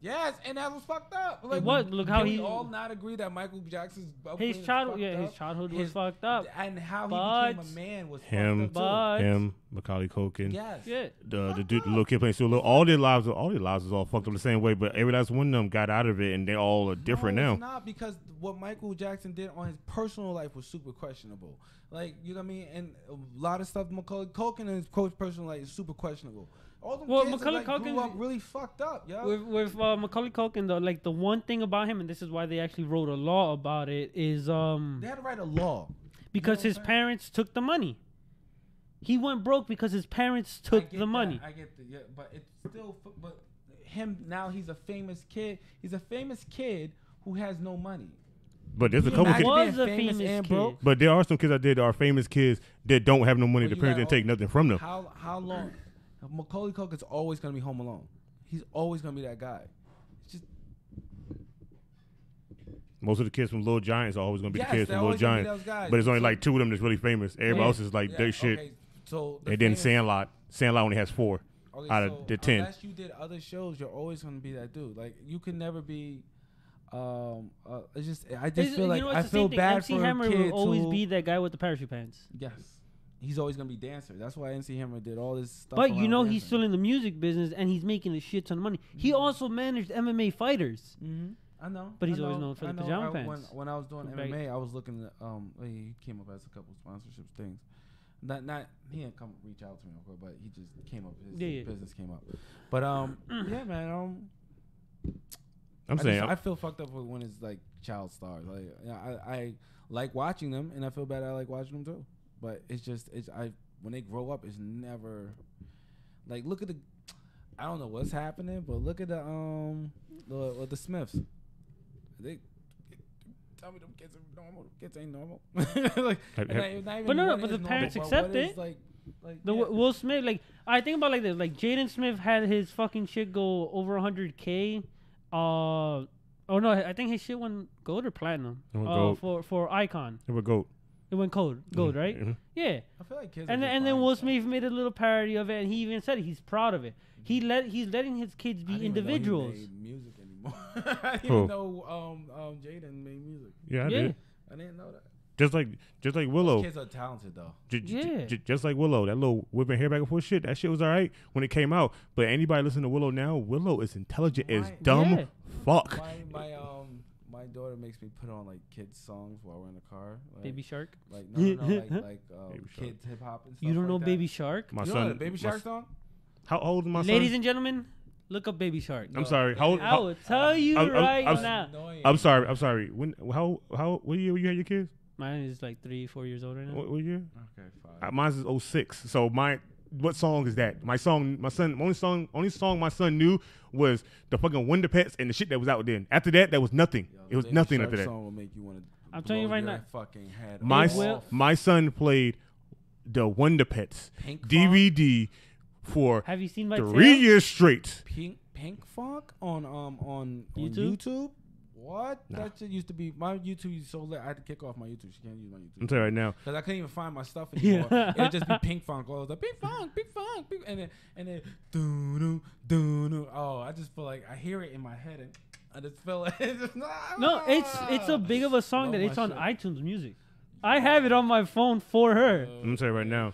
Yes, and that was fucked up. Like, what? Look how we all not agree that Michael Jackson's his childhood was fucked up, and how he became a man was fucked up too. Him, Macaulay Culkin. Yes. Yeah. The little kid playing Sulu. All their lives is all fucked up the same way. But every last one of them got out of it, and they all are different now. It's not, because what Michael Jackson did on his personal life was super questionable. Like, you know what I mean? And a lot of stuff Macaulay Culkin and his personal life is super questionable. All them kids Macaulay Culkin grew up really fucked up, yo. With Macaulay Culkin, though, like, the one thing about him, and this is why they actually wrote a law about it, is they had to write a law because his parents took the money. He went broke because his parents took the money. I get but it's still, but him now. He's a famous kid. He's a famous kid who has no money. But there's a couple kids. Was a famous kid. Broke? But there are some kids out there that are famous kids that don't have no money. The parents didn't take nothing from them. How long? Macaulay Culkin's always gonna be Home Alone. He's always gonna be that guy. It's just most of the kids from Little Giants are always gonna be the kids from Little Giants. Guys. But it's only like 2 of them that's really famous. Everybody else is like their shit. Okay, so and then Sandlot only has 4 out of the 10. Unless you did other shows, you're always gonna be that dude. Like you can never be. I just feel like I feel bad MC for Hammer kids will always be that guy with the parachute pants. Yes, he's always gonna be dancer. That's why MC Hammer did all this stuff. But you know he's still in the music business and he's making a shit ton of money. He also managed MMA fighters. I know, but he's always known for the pajama pants. When I was doing MMA, I was looking at he came up as a couple sponsorship things. Not he didn't come reach out to me, but he just came up. His business came up. But yeah, man. I feel fucked up when it's like child stars. Like I like watching them, and I feel bad. I like watching them too. But when they grow up, it's never like look at the. I don't know what's happening, but look at the Smiths. They tell me them kids are normal. Kids ain't normal. But the parents accept it. Will Smith, like I think about like this. Like Jaden Smith had his fucking shit go over 100K. Oh no, I think his shit went gold or platinum. For Icon. It went gold. It went gold, right? Mm-hmm. Yeah. I feel like kids. And then Will Smith made a little parody of it, and he even said he's proud of it. He's letting his kids be individuals. He made music anymore. I didn't even know Jaden made music. Yeah, I did. I didn't know that. Just like Willow. Those kids are talented though. Just like Willow, that little whipping hair back and forth shit. That shit was alright when it came out. But anybody listening to Willow now, Willow is intelligent as dumb fuck. My daughter makes me put on like kids songs while we're in the car. Like, Baby Shark. Like like kids hip hop and stuff. You don't know like Baby Shark? My you son. Know the Baby Shark song. How old is my son? Ladies and gentlemen, look up Baby Shark. I'm sorry. How old? I will tell you right now. I'm sorry. What year you had your kids? Mine is like 3-4 years old right now. What year? Okay, 5. Mine's is 06. So what song is that? My son, only song my son knew was the fucking Wonder Pets and the shit that was out then. After that, there was nothing. It was nothing after that. Song will make you want to. I'm telling you right now. Fucking head my son played the Wonder Pets DVD for Have you seen my 3 years straight. Pink Funk on YouTube? What? Nah. That shit used to be my YouTube. So lit. I had to kick off my YouTube. She can't use my YouTube. I'm telling you right now because I couldn't even find my stuff anymore. It would just be Pink Funk. All the Pink Funk, and then doo. Oh, I just feel like I hear it in my head and I just feel like it's a big of a song that it's on iTunes Music. I have it on my phone for her. I'm telling you right now.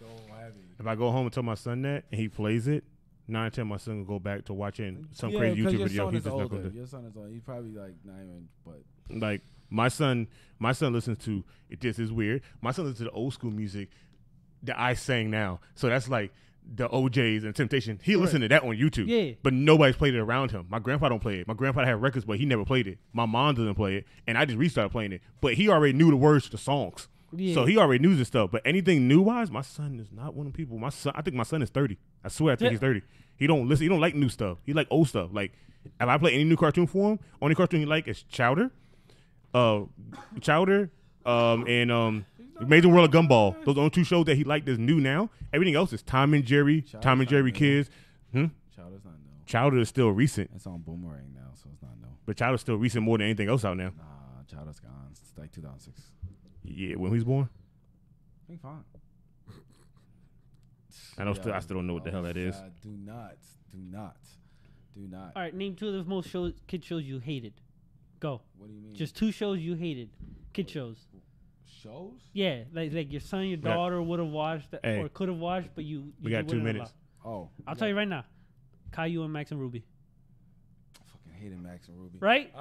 If I go home and tell my son that and he plays it, 9 out of 10 my son will go back to watching some crazy YouTube video. He's just not gonna do. Your son is older. He's probably like not even. But like my son listens to this is weird. My son listens to the old school music that I sang now. So that's like the OJs and Temptation. He listened to that on YouTube. Yeah. But nobody's played it around him. My grandpa don't play it. My grandpa had records, but he never played it. My mom doesn't play it, and I just restarted playing it. But he already knew the words to the songs. Yeah. So he already knew this stuff. But anything new wise, my son is not one of the people. I think my son is 30. I swear I think he's 30. He don't listen. He don't like new stuff. He like old stuff. Like if I play any new cartoon for him, only cartoon he like is Chowder, and Amazing World of Gumball. Those are the only 2 shows that he liked that's new now. Everything else is Tom and Jerry, Tom and Jerry Kids. Chowder's not new. Chowder is still recent. It's on Boomerang now, so it's not new. But Chowder's still recent more than anything else out now. Nah, Chowder's gone. It's like 2006. Yeah, when he was born. I think fine. I still don't know what the hell that is. Do not. All right, name 2 of the most kid shows you hated. Go. What do you mean? Just 2 shows you hated. Kid shows. Shows? Yeah, like your son, your daughter would have watched or could have watched, but you we got 2 minutes. Oh, I'll tell you right now. Caillou and Max and Ruby. I fucking hated Max and Ruby. Right?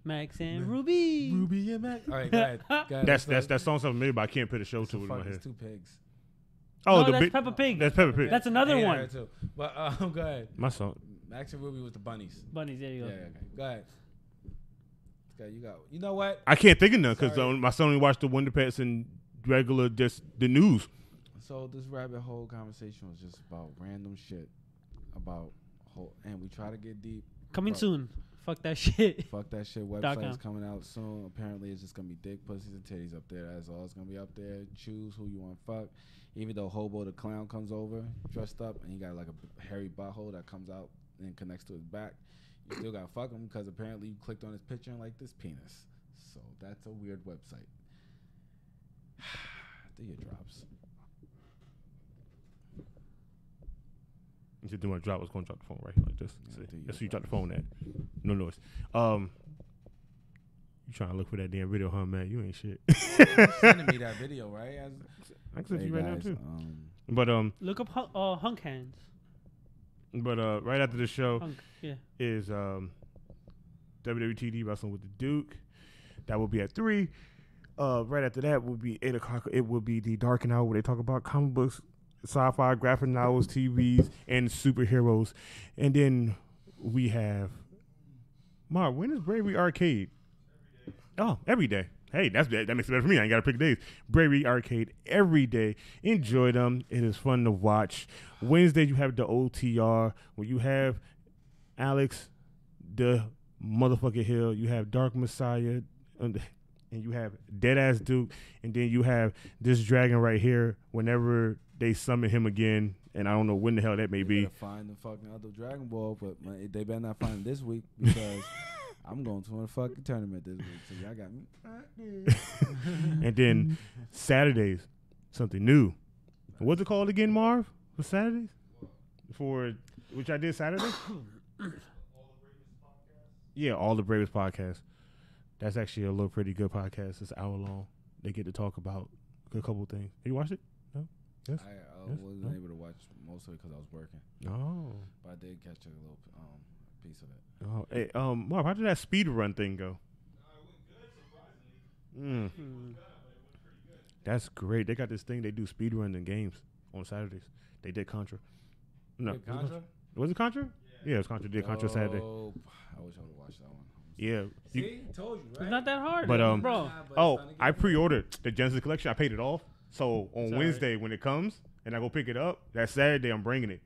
Max and Ruby. Ruby and Max. All right, go ahead. That song's familiar, but I can't put a show to it in my head. It's 2 pigs. Oh, no, that's Peppa Pig. That's Peppa Pig. That's another one. Too. But go ahead. My song. Max and Ruby was the bunnies. Bunnies, there you go. Yeah, okay. Go ahead. Okay, you got. You know what? I can't think of none because my son only watched the Wonder Pets and regular just the news. So this rabbit hole conversation was just about random shit about and we try to get deep. Coming soon. Fuck that shit. Fuck that shit. Website's coming out soon. Apparently, it's just gonna be dick, pussies, and titties up there. That's all it's gonna be up there. Choose who you want to fuck. Even though Hobo the clown comes over dressed up and he got like a hairy butthole that comes out and connects to his back, you still gotta fuck him because apparently you clicked on his picture and like this penis. So that's a weird website. The eardrops. You should do my drop. I was going to drop the phone right here like this. Yeah, That's where you drop the phone at. No noise. You trying to look for that damn video, huh, man? You ain't shit. You're sending me that video, right? I can send you right now too. But look up Hunk Hands. But right after the show yeah. is WWTD Wrestling with the Duke. That will be at 3. Right after that will be 8 o'clock. It will be the Dark Hour where they talk about comic books, sci-fi, graphic novels, TVs, and superheroes. And then we have Mark. When is Bravery Arcade? Every day. Hey, that makes it better for me. I ain't got to pick days. Bravery Arcade every day. Enjoy them. It is fun to watch. Wednesday you have the OTR where you have Alex, the motherfucking Hill. You have Dark Messiah, and you have Deadass Duke, and then you have this dragon right here. Whenever they summon him again, and I don't know when the hell that may be. Find the fucking other Dragon Ball, but they better not find it this week because I'm going to a fucking tournament this week. So y'all got me. And then Saturdays, something new. What's it called again, Marv? For Saturdays? For which I did Saturday? Yeah, All the Bravest Podcast. That's actually a little pretty good podcast. It's an hour long. They get to talk about a couple of things. Have you watched it? No? Yes? I wasn't able to watch most of it because I was working. Oh. But I did catch a little piece of it. Oh, hey, Marv, how did that speed run thing go? It went good, surprisingly. That's great. They got this thing. They do speed runs in games on Saturdays. They did Contra. No. Contra? Was it Contra? Yeah, it was Contra. Did Contra Saturday. I wish I would have watched that one. Yeah. See? Told you, right? It's not that hard. But, bro. I pre-ordered the Genesis Collection. I paid it off. So on Wednesday when it comes and I go pick it up, that Saturday I'm bringing it.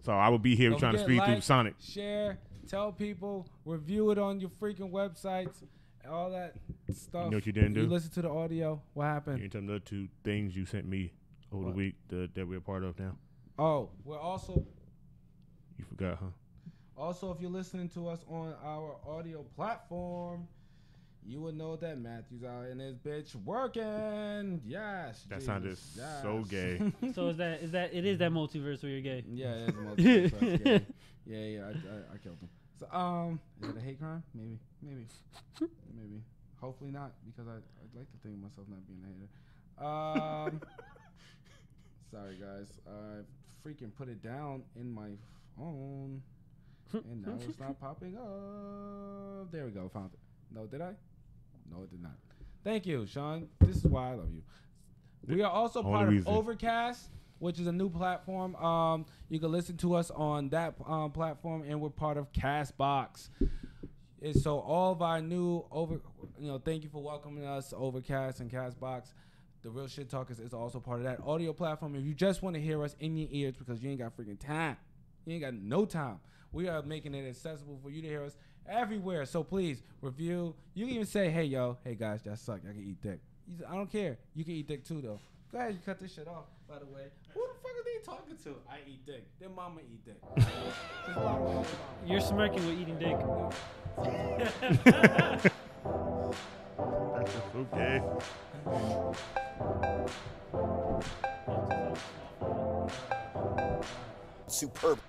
So I will be here trying to speed through Sonic. Share, tell people, review it on your freaking websites, all that stuff. You know what you didn't do? You listen to the audio. What happened? You can tell me the 2 things you sent me over the week that we're a part of now. Oh, we're also... You forgot, huh? Also, if you're listening to us on our audio platform, you would know that Matthew's out in his bitch working. Yes. That sounded so gay. So is that it is that multiverse where you're gay? Yeah, it is a multiverse. Gay. Yeah. I killed him. So is it a hate crime? Maybe. Hopefully not, because I'd like to think of myself not being a hater. Sorry guys, I freaking put it down in my phone, and now it's not popping up. There we go, found it. No, did I? No, it did not. Thank you, Sean. This is why I love you. We are also part of Overcast, which is a new platform. You can listen to us on that platform, and we're part of Castbox. And so all of our new thank you for welcoming us, Overcast and Castbox. The Real Shit Talkers is also part of that audio platform. If you just want to hear us in your ears because you ain't got freaking time, you ain't got no time, we are making it accessible for you to hear us everywhere. So please review. You can even say, hey guys, that sucked. I can eat dick. I don't care. You can eat dick too though. Go ahead and cut this shit off. By the way, who the fuck are they talking to? I eat dick. Their mama eat dick. You're smirking with eating dick. That's just okay. Superb.